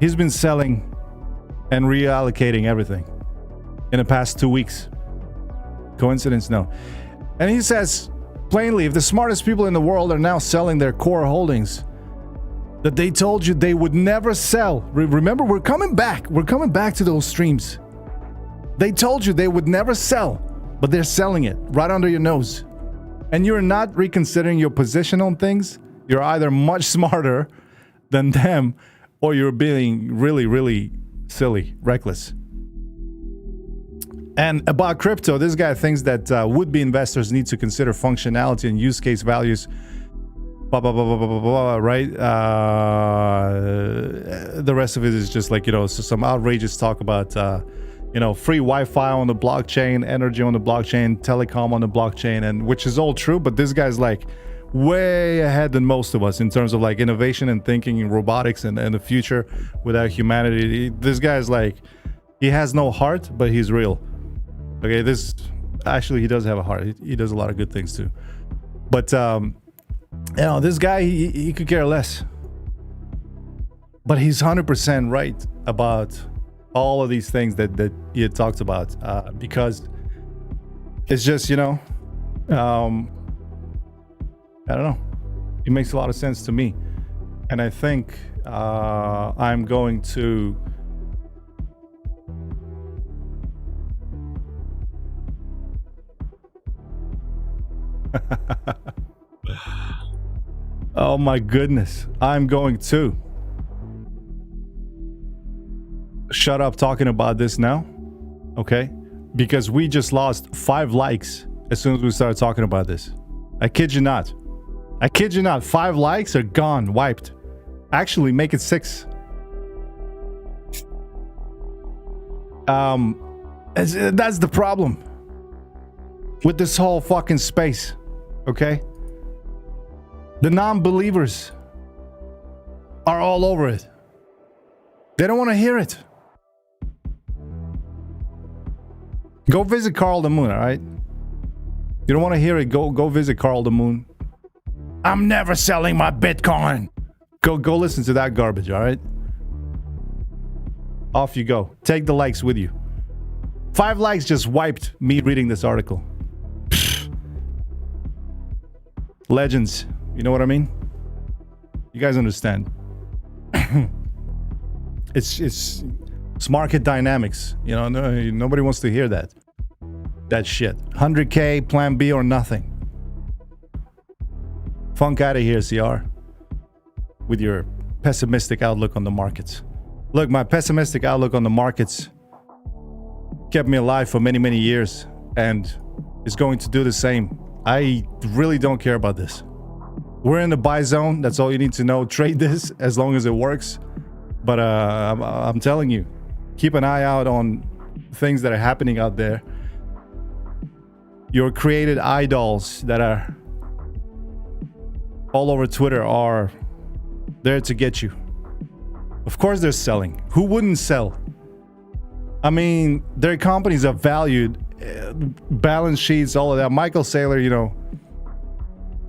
He's been selling and reallocating everything in the past 2 weeks. Coincidence? No. And he says plainly, if the smartest people in the world are now selling their core holdings that they told you they would never sell. Remember, we're coming back to those streams. They told you they would never sell, but they're selling it right under your nose. And you're not reconsidering your position on things. You're either much smarter than them, or you're being really, really silly, reckless. And about crypto, this guy thinks that would-be investors need to consider functionality and use case values, right? The rest of it is just like, some outrageous talk about, free Wi-Fi on the blockchain, energy on the blockchain, telecom on the blockchain, and which is all true, but this guy's like way ahead than most of us in terms of like innovation and thinking in robotics and the future without humanity. This guy's like, he has no heart, but he's real. Okay, he does have a heart. He does a lot of good things too. But this guy, he could care less. But he's 100% right about all of these things that he had talked about, because it's just, I don't know. It makes a lot of sense to me. And I think I'm going to oh my goodness. I'm going to shut up talking about this now. Okay? Because we just lost 5 likes as soon as we started talking about this. I kid you not. 5 likes are gone, wiped. Actually, make it 6. That's the problem with this whole fucking space. Okay? The non-believers are all over it. They don't want to hear it. Go visit Carl the Moon, all right? You don't want to hear it, go visit Carl the Moon. I'm never selling my Bitcoin. Go listen to that garbage, all right? Off you go. Take the likes with you. 5 likes just wiped me reading this article. Legends. You know what I mean? You guys understand. It's market dynamics. You know, nobody wants to hear that. That shit. 100K, plan B or nothing. Funk out of here, CR. With your pessimistic outlook on the markets. Look, my pessimistic outlook on the markets kept me alive for many, many years. And is going to do the same. I really don't care about this. We're in the buy zone. That's all you need to know. Trade this as long as it works. But I'm telling you, keep an eye out on things that are happening out there. Your created idols that are all over Twitter are there to get you. Of course they're selling. Who wouldn't sell? I mean, their companies are valued, balance sheets, all of that. Michael Saylor, you know,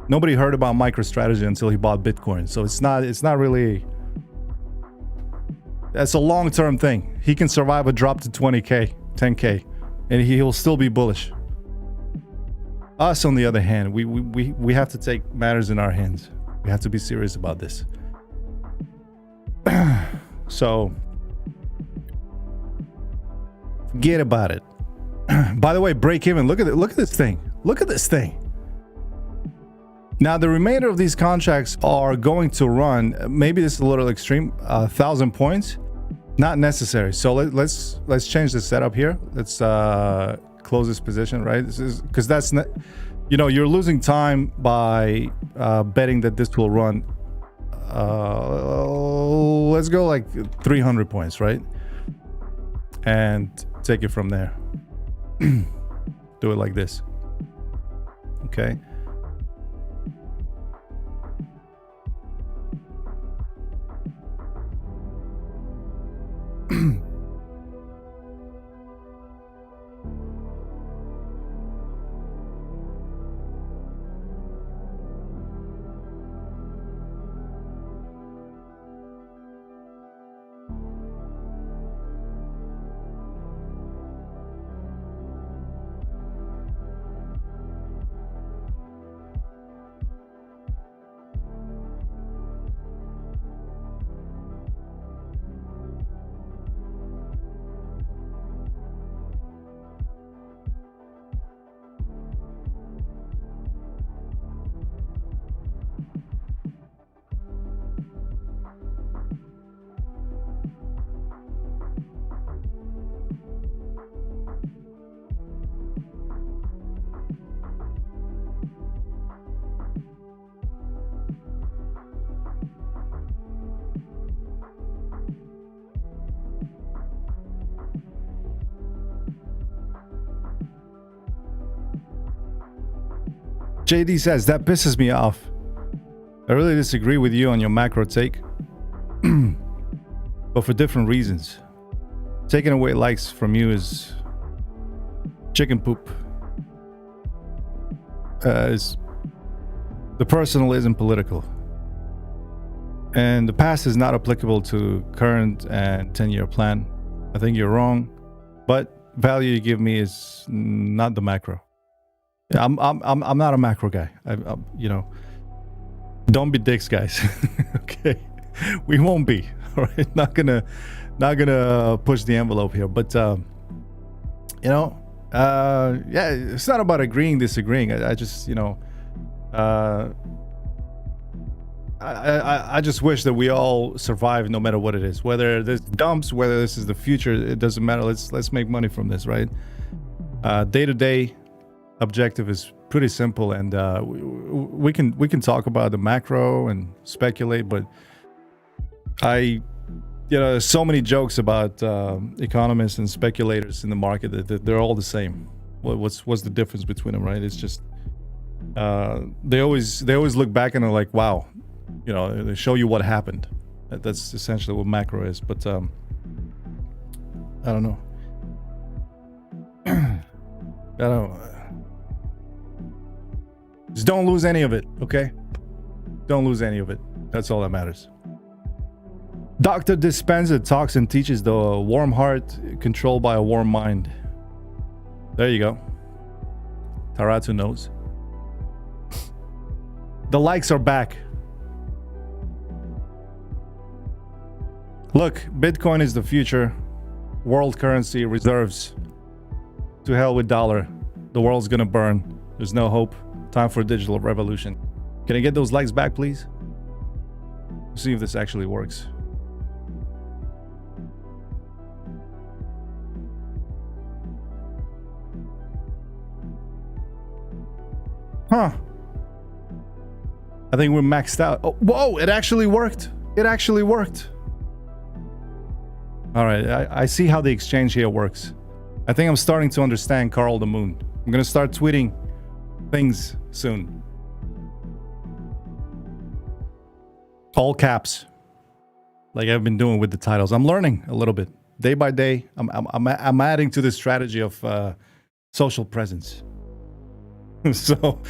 nobody heard about MicroStrategy until he bought Bitcoin. So it's not really. That's a long-term thing. He can survive a drop to 20K, 10K, and he'll still be bullish. Us, on the other hand, we have to take matters in our hands. We have to be serious about this. So, forget about it. By the way, break even. Look at this thing. Look at this thing. Now, the remainder of these contracts are going to run. Maybe this is a little extreme. 1,000 points, not necessary. So let's change the setup here. Let's close this position, right? This is because that's not, you know, you're losing time by betting that this will run. Let's go like 300 points, right? And take it from there. Do it like this. Okay. JD says, that pisses me off. I really disagree with you on your macro take, but for different reasons. Taking away likes from you is chicken poop. Is the personal isn't political. And the past is not applicable to current and 10-year plan. I think you're wrong, but value you give me is not the macro. I'm not a macro guy. You know, don't be dicks, guys. Okay, we won't be. All right, not gonna push the envelope here. But you know, yeah, it's not about agreeing, disagreeing. I just, you know, I just wish that we all survive no matter what it is. Whether this dumps, whether this is the future, it doesn't matter. Let's make money from this, right? Day-to-day objective is pretty simple, and we can talk about the macro and speculate, but you know, there's so many jokes about economists and speculators in the market that they're all the same. What's the difference between them, right? It's just they always look back and they're like, wow, you know, they show you what happened. That's essentially what macro is. But I don't know. I don't. Just don't lose any of it, okay? Don't lose any of it. That's all that matters. Dr. Dispenza talks and teaches the warm heart controlled by a warm mind. There you go. Taratu knows. The likes are back. Look, Bitcoin is the future. World currency reserves. To hell with dollar. The world's gonna burn. There's no hope. Time for a digital revolution. Can I get those likes back, please? See if this actually works. Huh. I think we're maxed out. Oh, whoa, it actually worked. It actually worked. All right, I see how the exchange here works. I think I'm starting to understand Carl the Moon. I'm gonna start tweeting things soon. All caps. Like I've been doing with the titles. I'm learning a little bit. Day by day, I'm adding to the strategy of social presence. So,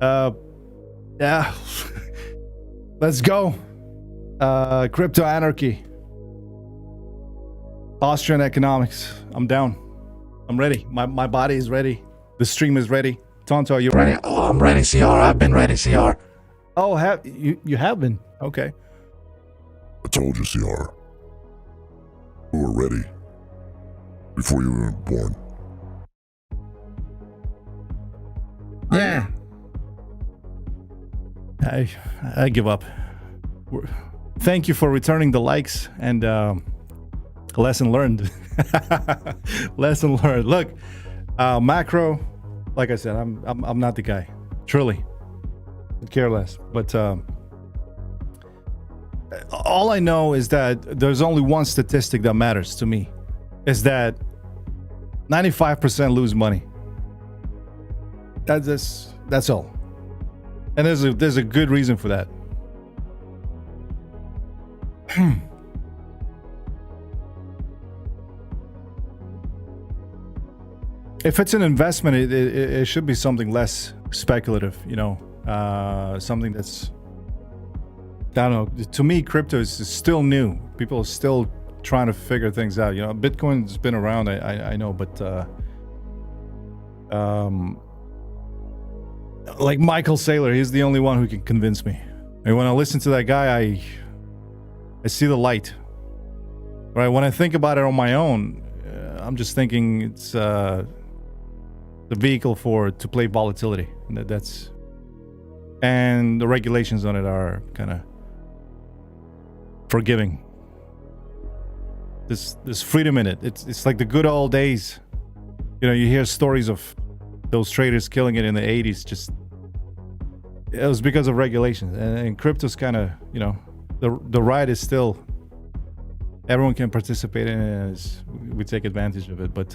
yeah, let's go. Crypto anarchy, Austrian economics. I'm down. I'm ready. My body is ready. The stream is ready. Tonto, are you ready? Oh, I'm ready, CR. I've been ready, CR. Oh, you have been? Okay. I told you, CR. We were ready. Before you were born. Yeah. I give up. Thank you for returning the likes and lesson learned. Lesson learned. Look, macro. Like I said, I'm not the guy. Truly, I'd care less. But all I know is that there's only one statistic that matters to me. Is that 95% lose money. That's all. And there's a good reason for that. If it's an investment, it should be something less speculative, you know, something that's, I don't know. To me, crypto is still new. People are still trying to figure things out. You know, Bitcoin's been around, I know, but like Michael Saylor, he's the only one who can convince me. And when I listen to that guy, I see the light. Right? When I think about it on my own, I'm just thinking it's the vehicle to play volatility. And and the regulations on it are kind of forgiving. There's freedom in it. It's like the good old days. You know, you hear stories of those traders killing it in the 80s. Just it was because of regulations, and crypto's kind of, you know, the ride is still, everyone can participate in it as we take advantage of it. But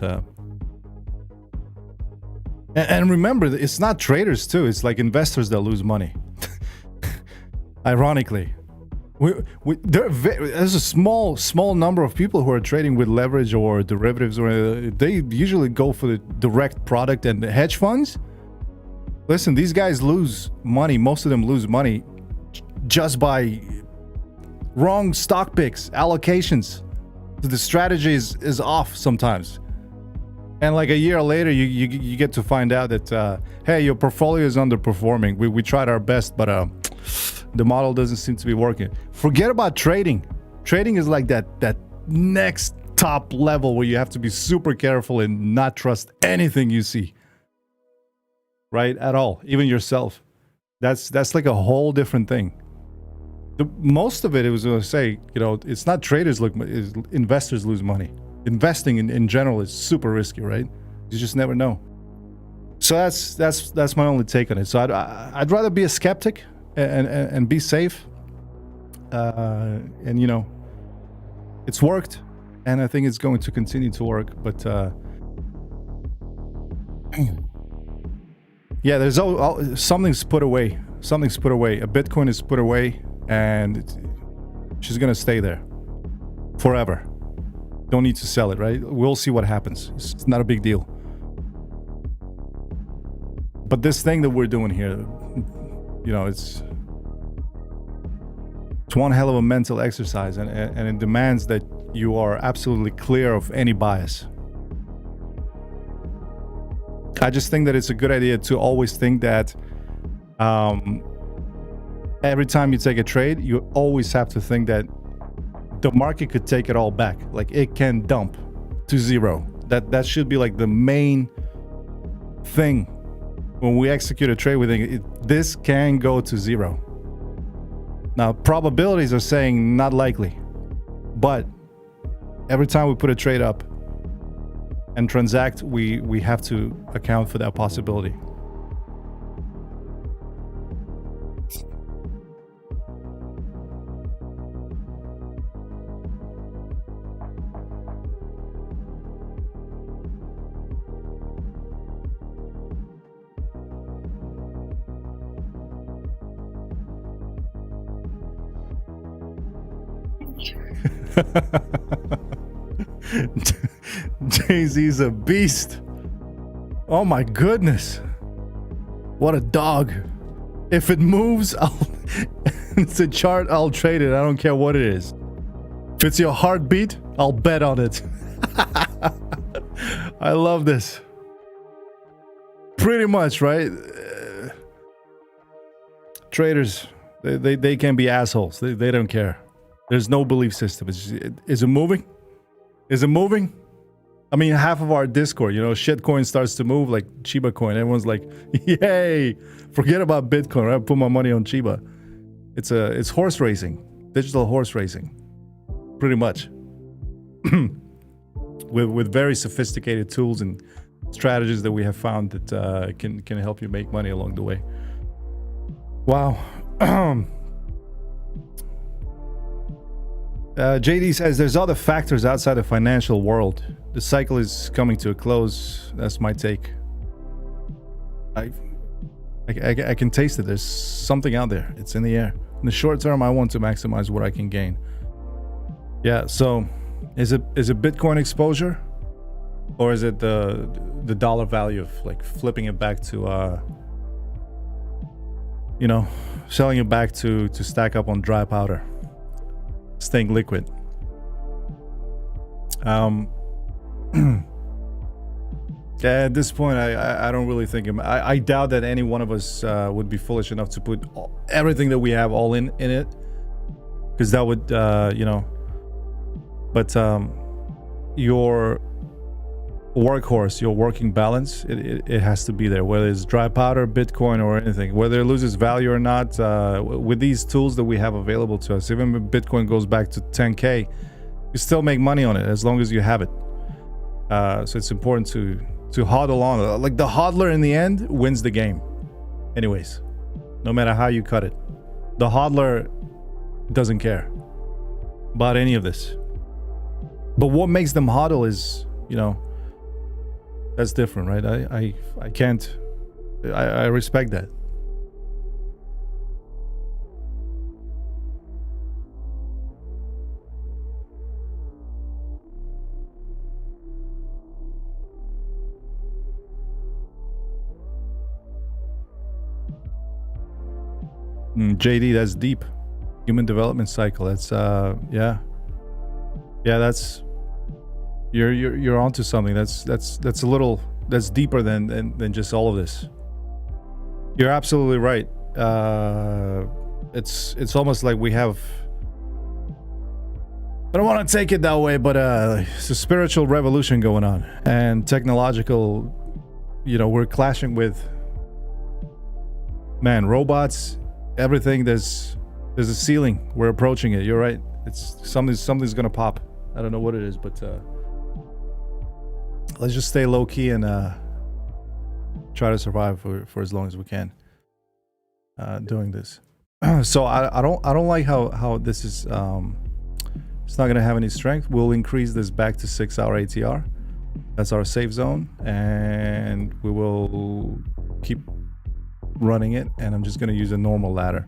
and remember, it's not traders too. It's like investors that lose money. Ironically, there's a small number of people who are trading with leverage or derivatives, or they usually go for the direct product. And the hedge funds, listen, these guys lose money. Most of them lose money just by wrong stock picks, allocations. The strategy is off sometimes. And like a year later, you get to find out that, hey, your portfolio is underperforming. We tried our best, but the model doesn't seem to be working. Forget about trading. Trading is like that next top level where you have to be super careful and not trust anything you see. Right? At all. Even yourself. That's like a whole different thing. Most of it was going to say, you know, it's not traders investors lose money. Investing in general is super risky, right? You just never know. So that's my only take on it. So I'd rather be a skeptic and be safe. And you know, it's worked, and I think it's going to continue to work. But Yeah, there's something's put away. Something's put away. A Bitcoin is put away, and she's gonna stay there forever. Don't need to sell it, right? We'll see what happens. It's not a big deal. But this thing that we're doing here, you know, it's one hell of a mental exercise, and it demands that you are absolutely clear of any bias. I just think that it's a good idea to always think that every time you take a trade, you always have to think that the market could take it all back. Like, it can dump to zero. That should be like the main thing. When we execute a trade, we think this can go to zero. Now, probabilities are saying not likely, but every time we put a trade up and transact, we have to account for that possibility. Jay-Z's a beast. Oh my goodness. What a dog. If it moves, it's a chart, I'll trade it. I don't care what it is. If it's your heartbeat, I'll bet on it. I love this. Pretty much, right? Traders, they can be assholes. They don't care. There's no belief system. Is it moving? Is it moving? I mean, half of our Discord, you know, shitcoin starts to move, like Shiba coin. Everyone's like, yay, forget about Bitcoin. I put my money on Shiba. It's horse racing, digital horse racing, pretty much. with very sophisticated tools and strategies that we have found that can help you make money along the way. Wow. JD says there's other factors outside the financial world. The cycle is coming to a close. That's my take. I can taste it. There's something out there. It's in the air. In the short term, I want to maximize what I can gain. Yeah. So, is it Bitcoin exposure, or is it the dollar value of like flipping it back to you know, selling it back to stack up on dry powder? Staying liquid. At this point, I don't really think I doubt that any one of us would be foolish enough to put everything that we have all in it, because that would you know. But your workhorse, your working balance, it has to be there, whether it's dry powder, Bitcoin, or anything, whether it loses value or not. With these tools that we have available to us, even if Bitcoin goes back to 10K, you still make money on it as long as you have it. So it's important to hodl on. Like, the hodler in the end wins the game anyways, no matter how you cut it. The hodler doesn't care about any of this, but what makes them hodl is, you know, that's different, right? I can't. I respect that. JD, that's deep. Human development cycle. That's yeah. That's. You're onto something. That's a little, that's deeper than just all of this. You're absolutely right. It's almost like we have, I don't want to take it that way, but it's a spiritual revolution going on, and technological, you know, we're clashing with, man, robots, everything. There's a ceiling. We're approaching it. You're right. It's something's gonna pop. I don't know what it is, but let's just stay low key and try to survive for as long as we can doing this. So I don't like how this is. It's not gonna have any strength. We'll increase this back to 6-hour ATR. That's our safe zone, and we will keep running it, and I'm just gonna use a normal ladder.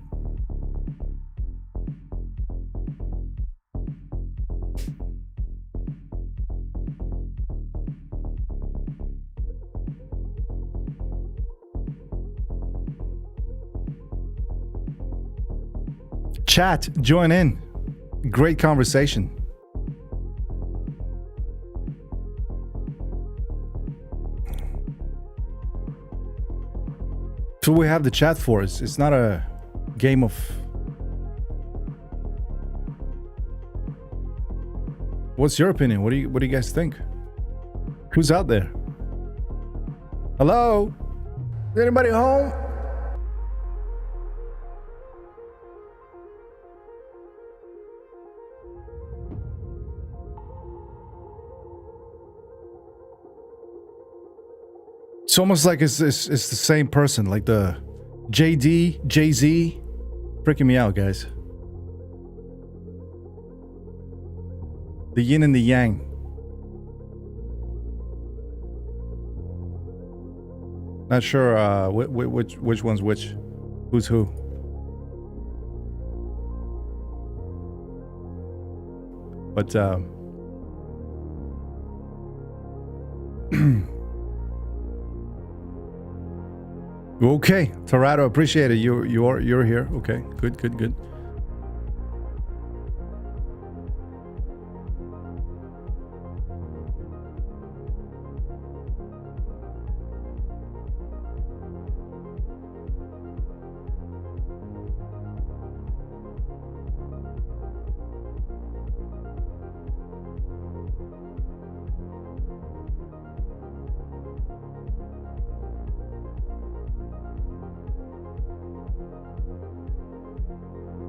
Chat, join in. Great conversation. So we have the chat for us. It's not a game of... What's your opinion? What do you guys think? Who's out there? Hello? Is anybody home? It's almost like it's the same person, like the JD, Jay-Z. Freaking me out, guys. The yin and the yang. Not sure which one's which. Who's who. But okay, Torado, appreciate it. You're here. Okay, good.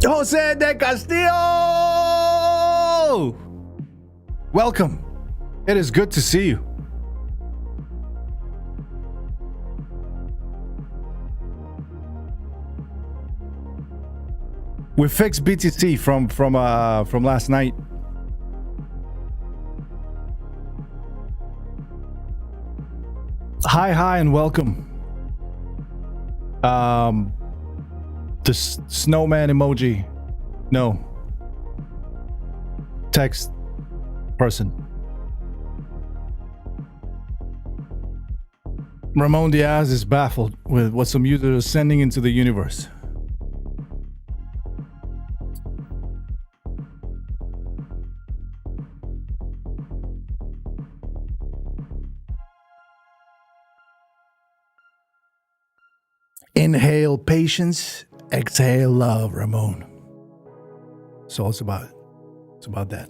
Jose de Castillo! Welcome. It is good to see you. We fixed BTC from last night. Hi and welcome. The snowman emoji. No. Text person. Ramon Diaz is baffled with what some users are sending into the universe. Inhale patience. Exhale love, Ramon. So it's about that.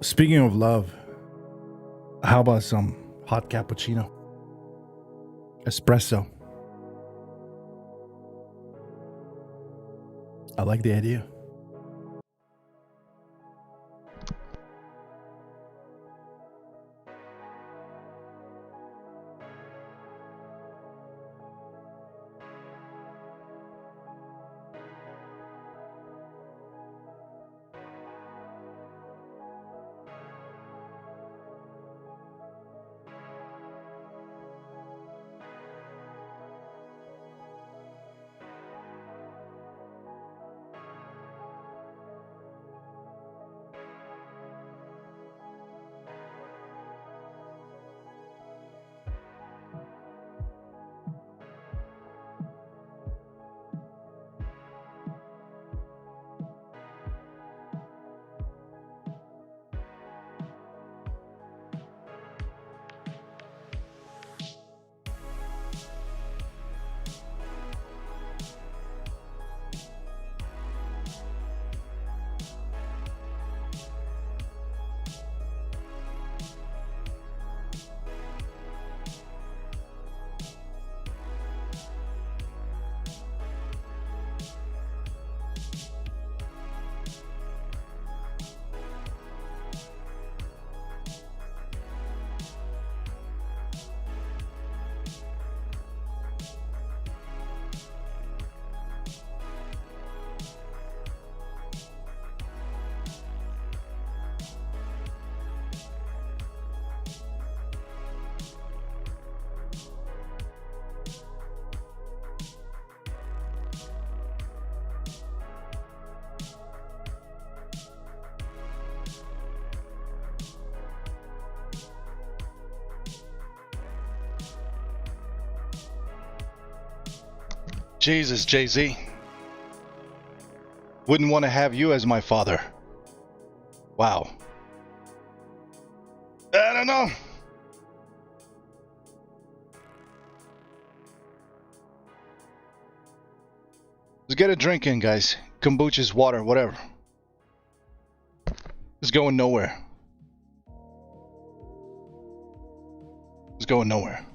Speaking of love, how about some hot cappuccino? Espresso. I like the idea. Jesus, Jay-Z. Wouldn't want to have you as my father. Wow. I don't know. Let's get a drink in, guys. Kombucha's, water, whatever. It's going nowhere. It's going nowhere.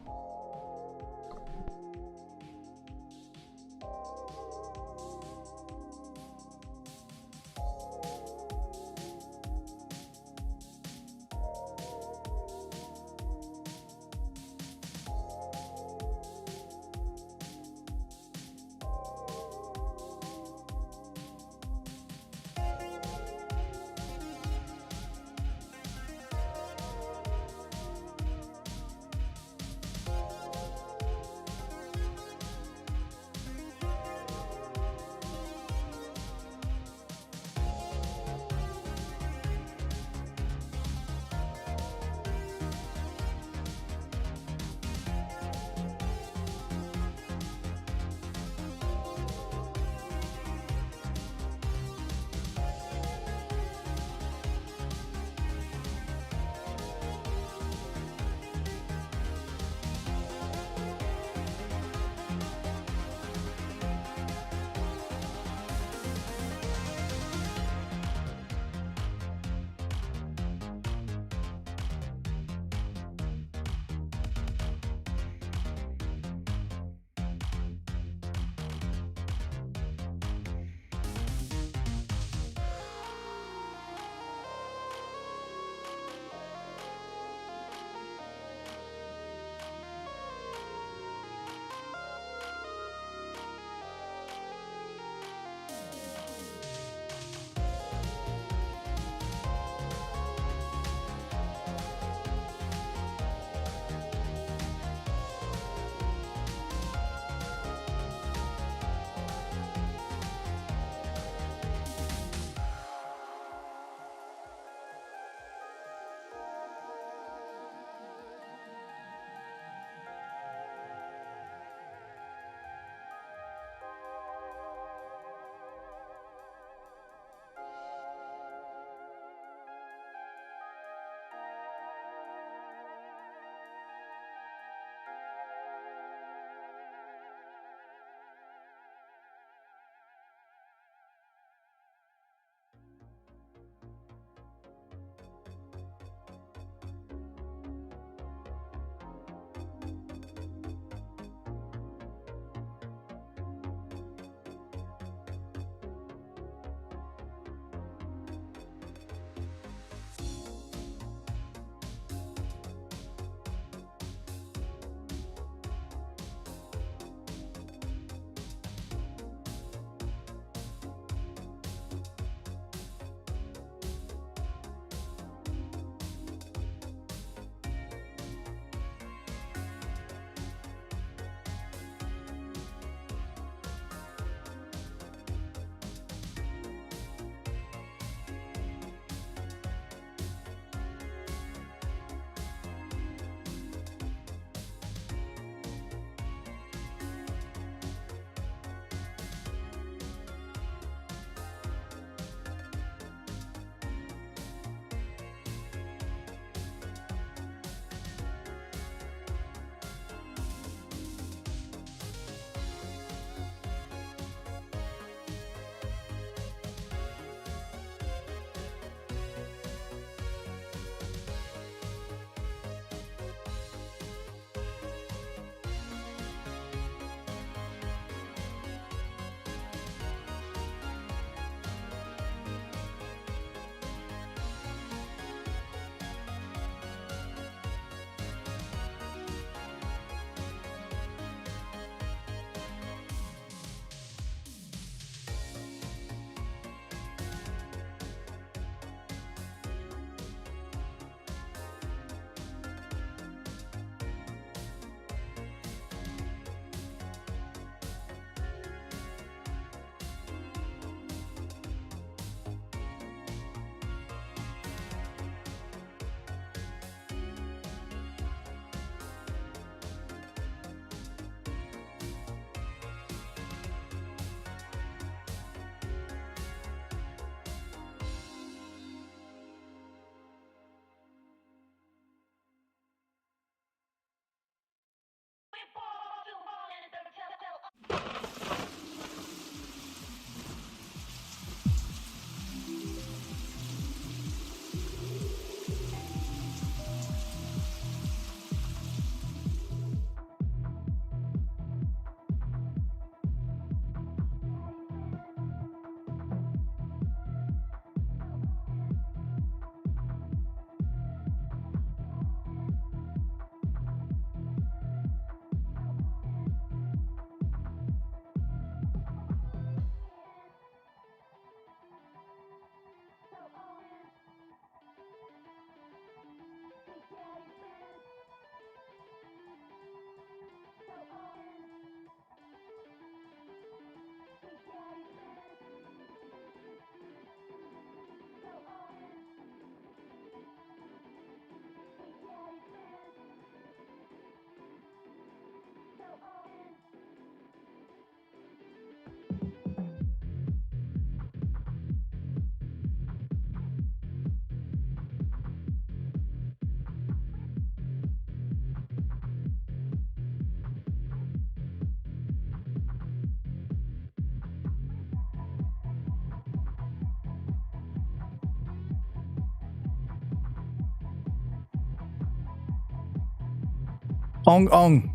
Ong.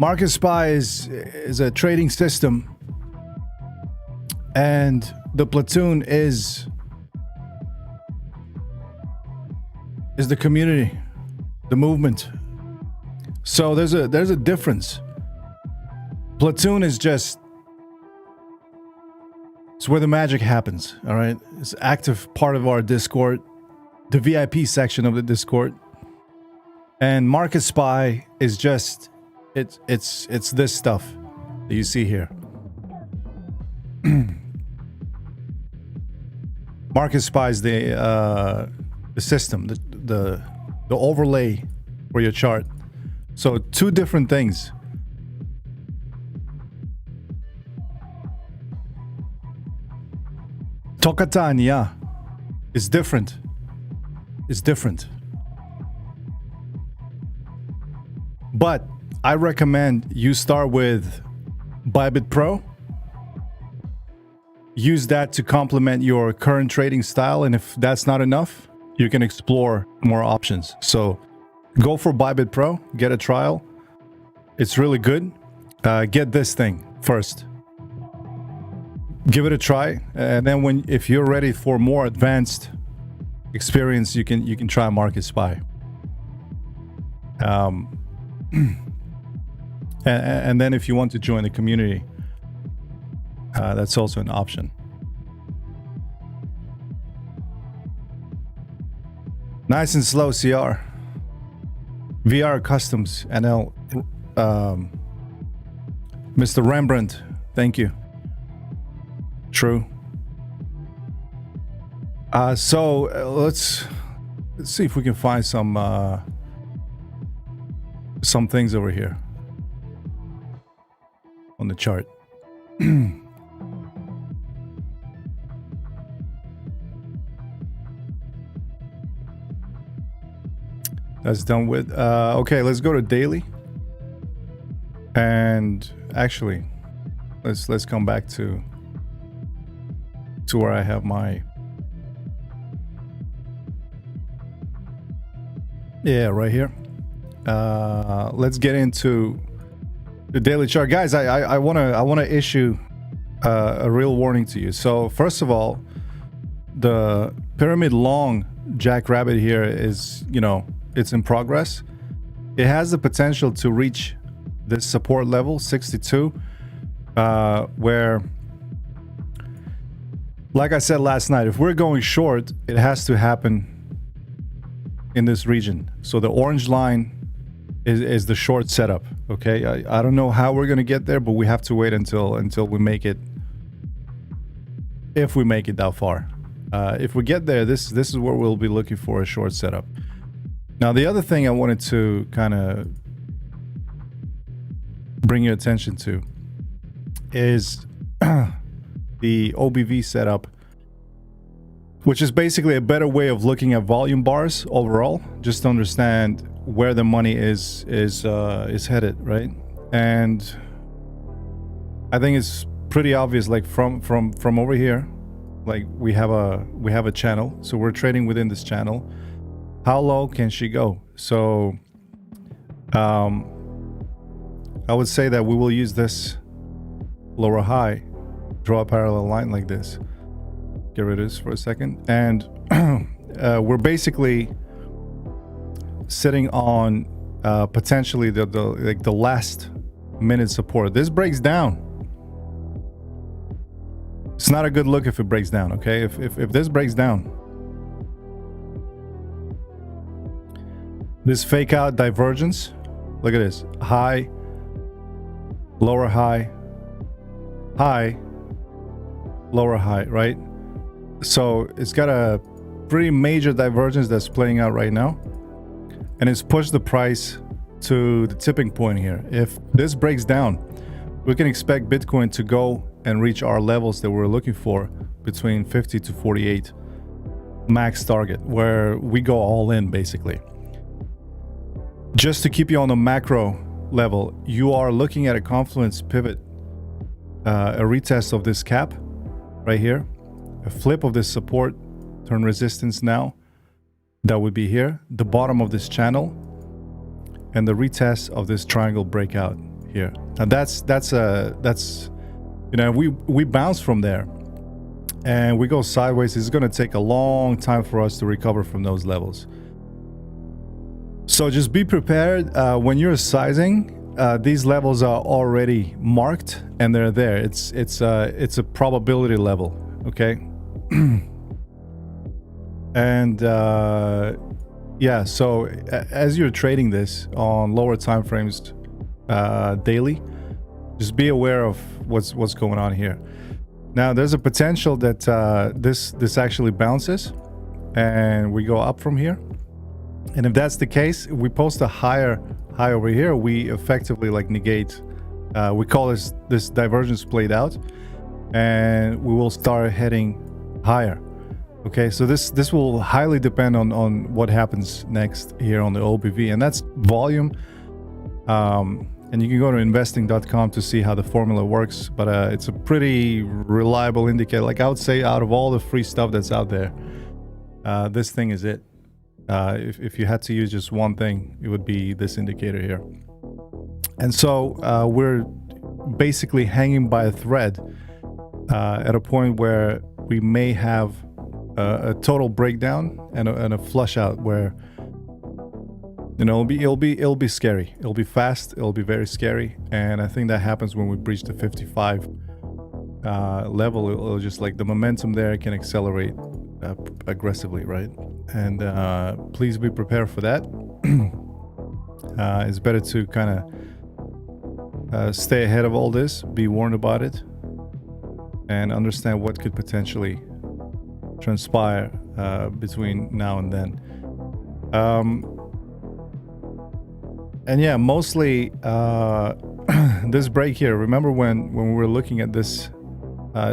MarketSpy is a trading system, and the platoon is the community, the movement. So there's a difference. Platoon is just, it's where the magic happens. All right, it's active part of our Discord, the VIP section of the Discord. And MarketSpy is just it's this stuff that you see here. MarketSpy is the system, the overlay for your chart. So two different things. Tokatan, yeah, it's different. It's different. But I recommend you start with Bybit Pro. Use that to complement your current trading style, and if that's not enough, you can explore more options. So go for Bybit Pro, get a trial. It's really good. Get this thing first. Give it a try, and then if you're ready for more advanced experience, you can try MarketSpy. And then if you want to join the community, that's also an option. Nice and slow, CR. VR Customs, NL. Mr. Rembrandt, thank you. True. So let's see if we can find some things over here on the chart. That's done with. Okay, let's go to daily. And actually, let's come back to where I have my. Yeah, right here. Let's get into the daily chart, guys. I wanna issue a real warning to you. So first of all, the pyramid long jackrabbit here is, it's in progress. It has the potential to reach this support level 62, where, like I said last night, if we're going short, it has to happen in this region. So the orange line is the short setup. Okay, I don't know how we're gonna get there, but we have to wait until we make it. If we make it that far, if we get there, this is where we'll be looking for a short setup. Now, the other thing I wanted to kind of bring your attention to is the OBV setup, which is basically a better way of looking at volume bars overall, just to understand where the money is headed, right? And I think it's pretty obvious, like from over here, like we have a channel, so we're trading within this channel. How low can she go? So I would say that we will use this lower high, draw a parallel line like this. Get rid of this for a second, and we're basically sitting on potentially the last minute support. This breaks down. It's not a good look if it breaks down. Okay, if this breaks down, this fake out divergence. Look at this: high, lower high, high, lower high, right? So it's got a pretty major divergence that's playing out right now, and it's pushed the price to the tipping point here. If this breaks down, we can expect Bitcoin to go and reach our levels that we're looking for, between 50 to 48 max target, where we go all in basically. Just to keep you on the macro level, you are looking at a confluence pivot, a retest of this cap right here, a flip of this support, turn resistance now, that would be here, the bottom of this channel, and the retest of this triangle breakout here. And that's you know, we bounce from there and we go sideways. It's going to take a long time for us to recover from those levels. So just be prepared when you're sizing. These levels are already marked and they're there. It's a probability level, okay? And yeah, so as you're trading this on lower time frames daily, just be aware of what's going on here. Now there's a potential that this actually bounces and we go up from here. And if that's the case, we post a high over here, we effectively like negate, we call this divergence played out, and we will start heading higher. Okay, so this will highly depend on what happens next here on the OBV, and that's volume. And you can go to investing.com to see how the formula works, but it's a pretty reliable indicator. Like I would say, out of all the free stuff that's out there, this thing is it. If you had to use just one thing, it would be this indicator here. And so we're basically hanging by a thread at a point where we may have a total breakdown and a flush out where, you know, it'll be scary. It'll be fast. It'll be very scary. And I think that happens when we breach the 55 level. It'll just like the momentum there can accelerate aggressively, right? And please be prepared for that. It's better to kind of stay ahead of all this, be warned about it, and understand what could potentially transpire between now and then. And yeah, mostly this break here, remember when we were looking at this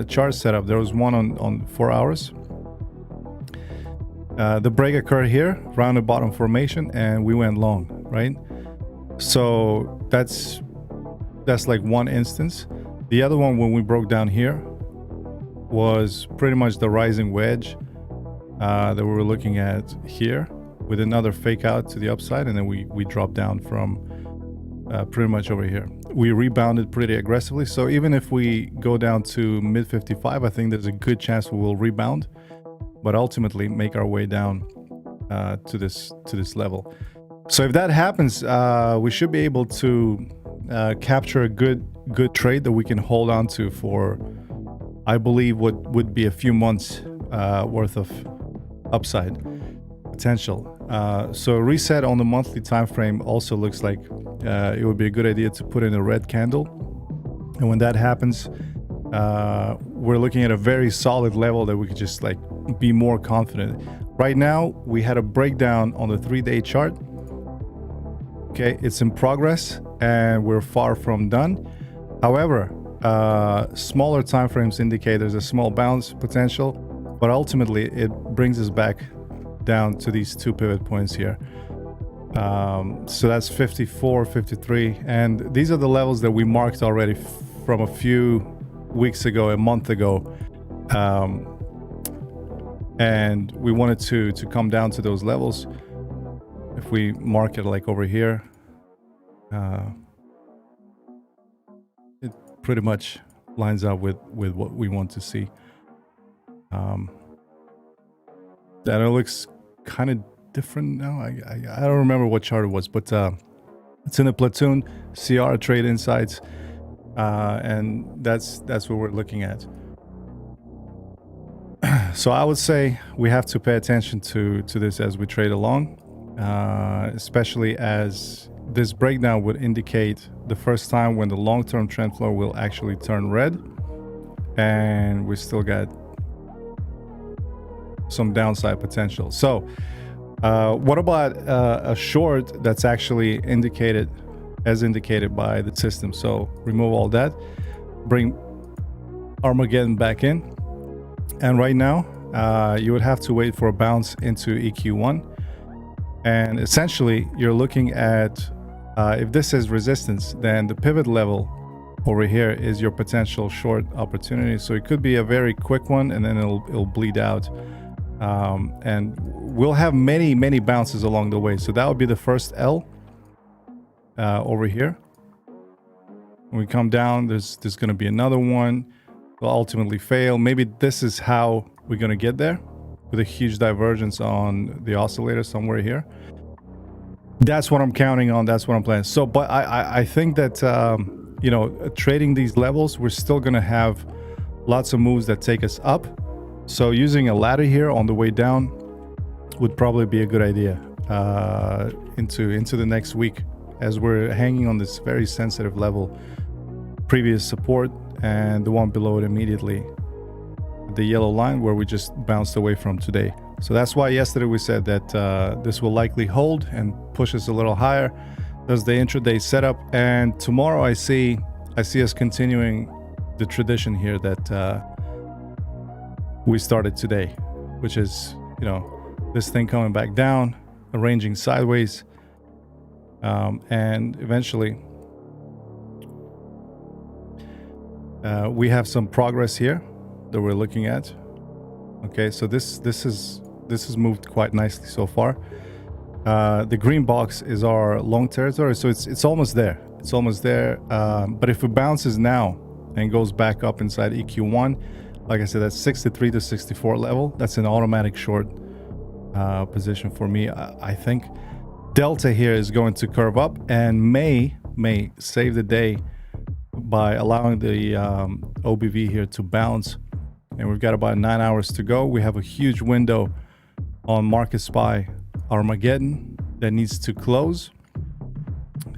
chart setup, there was one on 4 hours. The break occurred here, round the bottom formation, and we went long, right? So that's like one instance. The other one, when we broke down here, was pretty much the rising wedge that we were looking at here, with another fake out to the upside, and then we dropped down from pretty much over here. We rebounded pretty aggressively, so even if we go down to mid 55, I think there's a good chance we will rebound, but ultimately make our way down to this level. So if that happens, we should be able to capture a good trade that we can hold on to for, I believe, what would be a few months worth of upside potential. So a reset on the monthly time frame also looks like it would be a good idea to put in a red candle, and when that happens, we're looking at a very solid level that we could just like be more confident. Right now we had a breakdown on the 3-day chart. Okay, it's in progress and we're far from done. However, smaller time frames indicate there's a small bounce potential, but ultimately it brings us back down to these two pivot points here. So that's 54, 53, and these are the levels that we marked already from a few weeks ago, a month ago, and we wanted to come down to those levels. If we mark it like over here, it pretty much lines up with what we want to see. That it looks kind of different now. I don't remember what chart it was, but it's in a platoon CR trade insights, and that's what we're looking at. So I would say we have to pay attention to this as we trade along, especially as this breakdown would indicate the first time when the long-term trend flow will actually turn red, and we still got some downside potential. So what about a short that's actually indicated by the system? So remove all that, bring Armageddon back in, and right now you would have to wait for a bounce into EQ1, and essentially you're looking at if this is resistance, then the pivot level over here is your potential short opportunity. So it could be a very quick one, and then it'll bleed out And we'll have many bounces along the way. So that would be the first L over here. When we come down, there's going to be another one. Will ultimately fail. Maybe this is how we're going to get there, with a huge divergence on the oscillator somewhere here. That's what I'm counting on. That's what I'm planning. So, but I think that, you know, trading these levels, we're still going to have lots of moves that take us up. So using a ladder here on the way down would probably be a good idea into the next week, as we're hanging on this very sensitive level, previous support and the one below it immediately, the yellow line where we just bounced away from today. So that's why yesterday we said that this will likely hold and push us a little higher. That's the intraday setup, and tomorrow I see us continuing the tradition here that we started today, which is, you know, this thing coming back down, arranging sideways, and eventually we have some progress here that we're looking at. Okay, so this has moved quite nicely so far. The green box is our long territory, so it's almost there. It's almost there. But if it bounces now and goes back up inside EQ1, like I said, that's 63 to 64 level. That's an automatic short position for me. I think Delta here is going to curve up and may save the day by allowing the OBV here to bounce. And we've got about 9 hours to go. We have a huge window on MarketSpy Armageddon that needs to close.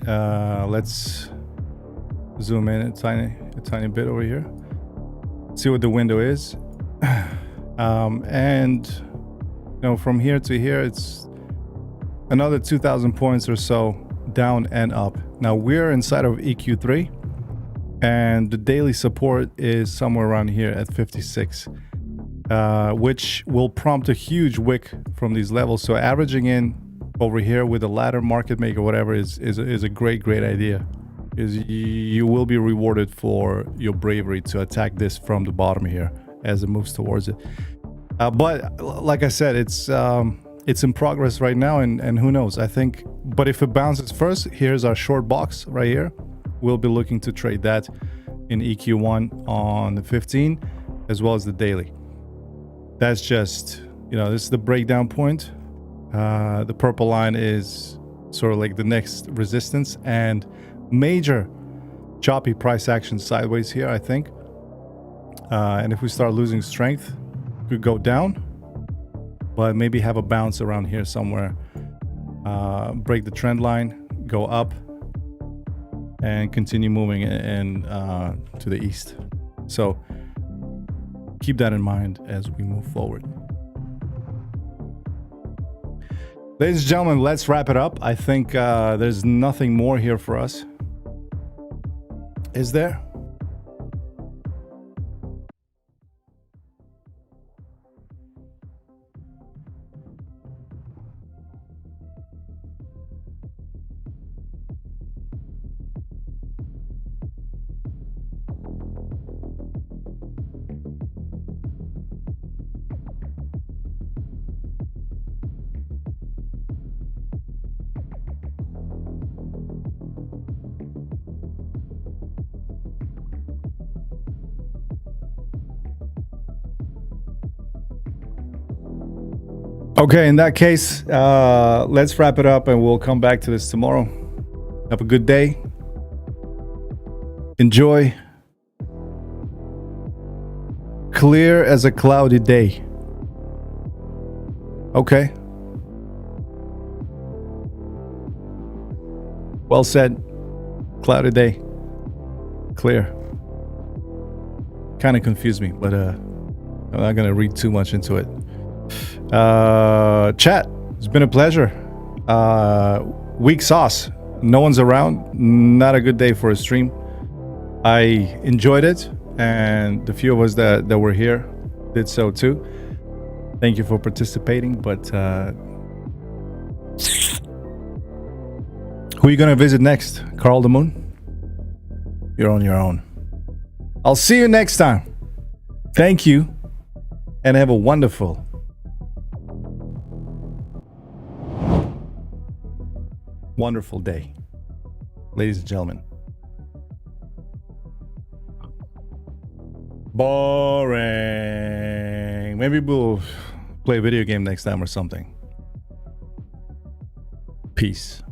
Let's zoom in a tiny bit over here. See what the window is. And you know, from here to here, it's another 2,000 points or so down and up. Now we're inside of EQ3, and the daily support is somewhere around here at 56, which will prompt a huge wick from these levels. So averaging in over here with a ladder, market maker, whatever, is a great idea. Is you will be rewarded for your bravery to attack this from the bottom here as it moves towards it. But like I said, it's in progress right now, and who knows? I think, but if it bounces first, here's our short box right here. We'll be looking to trade that in EQ1 on the 15, as well as the daily. That's just, you know, this is the breakdown point. The purple line is sort of like the next resistance, and major choppy price action sideways here, I think. And if we start losing strength, we could go down, but maybe have a bounce around here somewhere, break the trend line, go up, and continue moving in to the east. So keep that in mind as we move forward. Ladies and gentlemen, let's wrap it up. I think there's nothing more here for us. Is there? Okay, in that case, let's wrap it up and we'll come back to this tomorrow. Have a good day. Enjoy. Clear as a cloudy day. Okay. Well said. Cloudy day. Clear. Kind of confused me, but I'm not going to read too much into it. Chat, it's been a pleasure. Weak sauce, no one's around, not a good day for a stream. I enjoyed it, and the few of us that were here did so too. Thank you for participating, but who are you gonna visit next? Carl the Moon? You're on your own. I'll see you next time. Thank you, and have a wonderful wonderful day, ladies and gentlemen. Boring. Maybe we'll play a video game next time or something. Peace.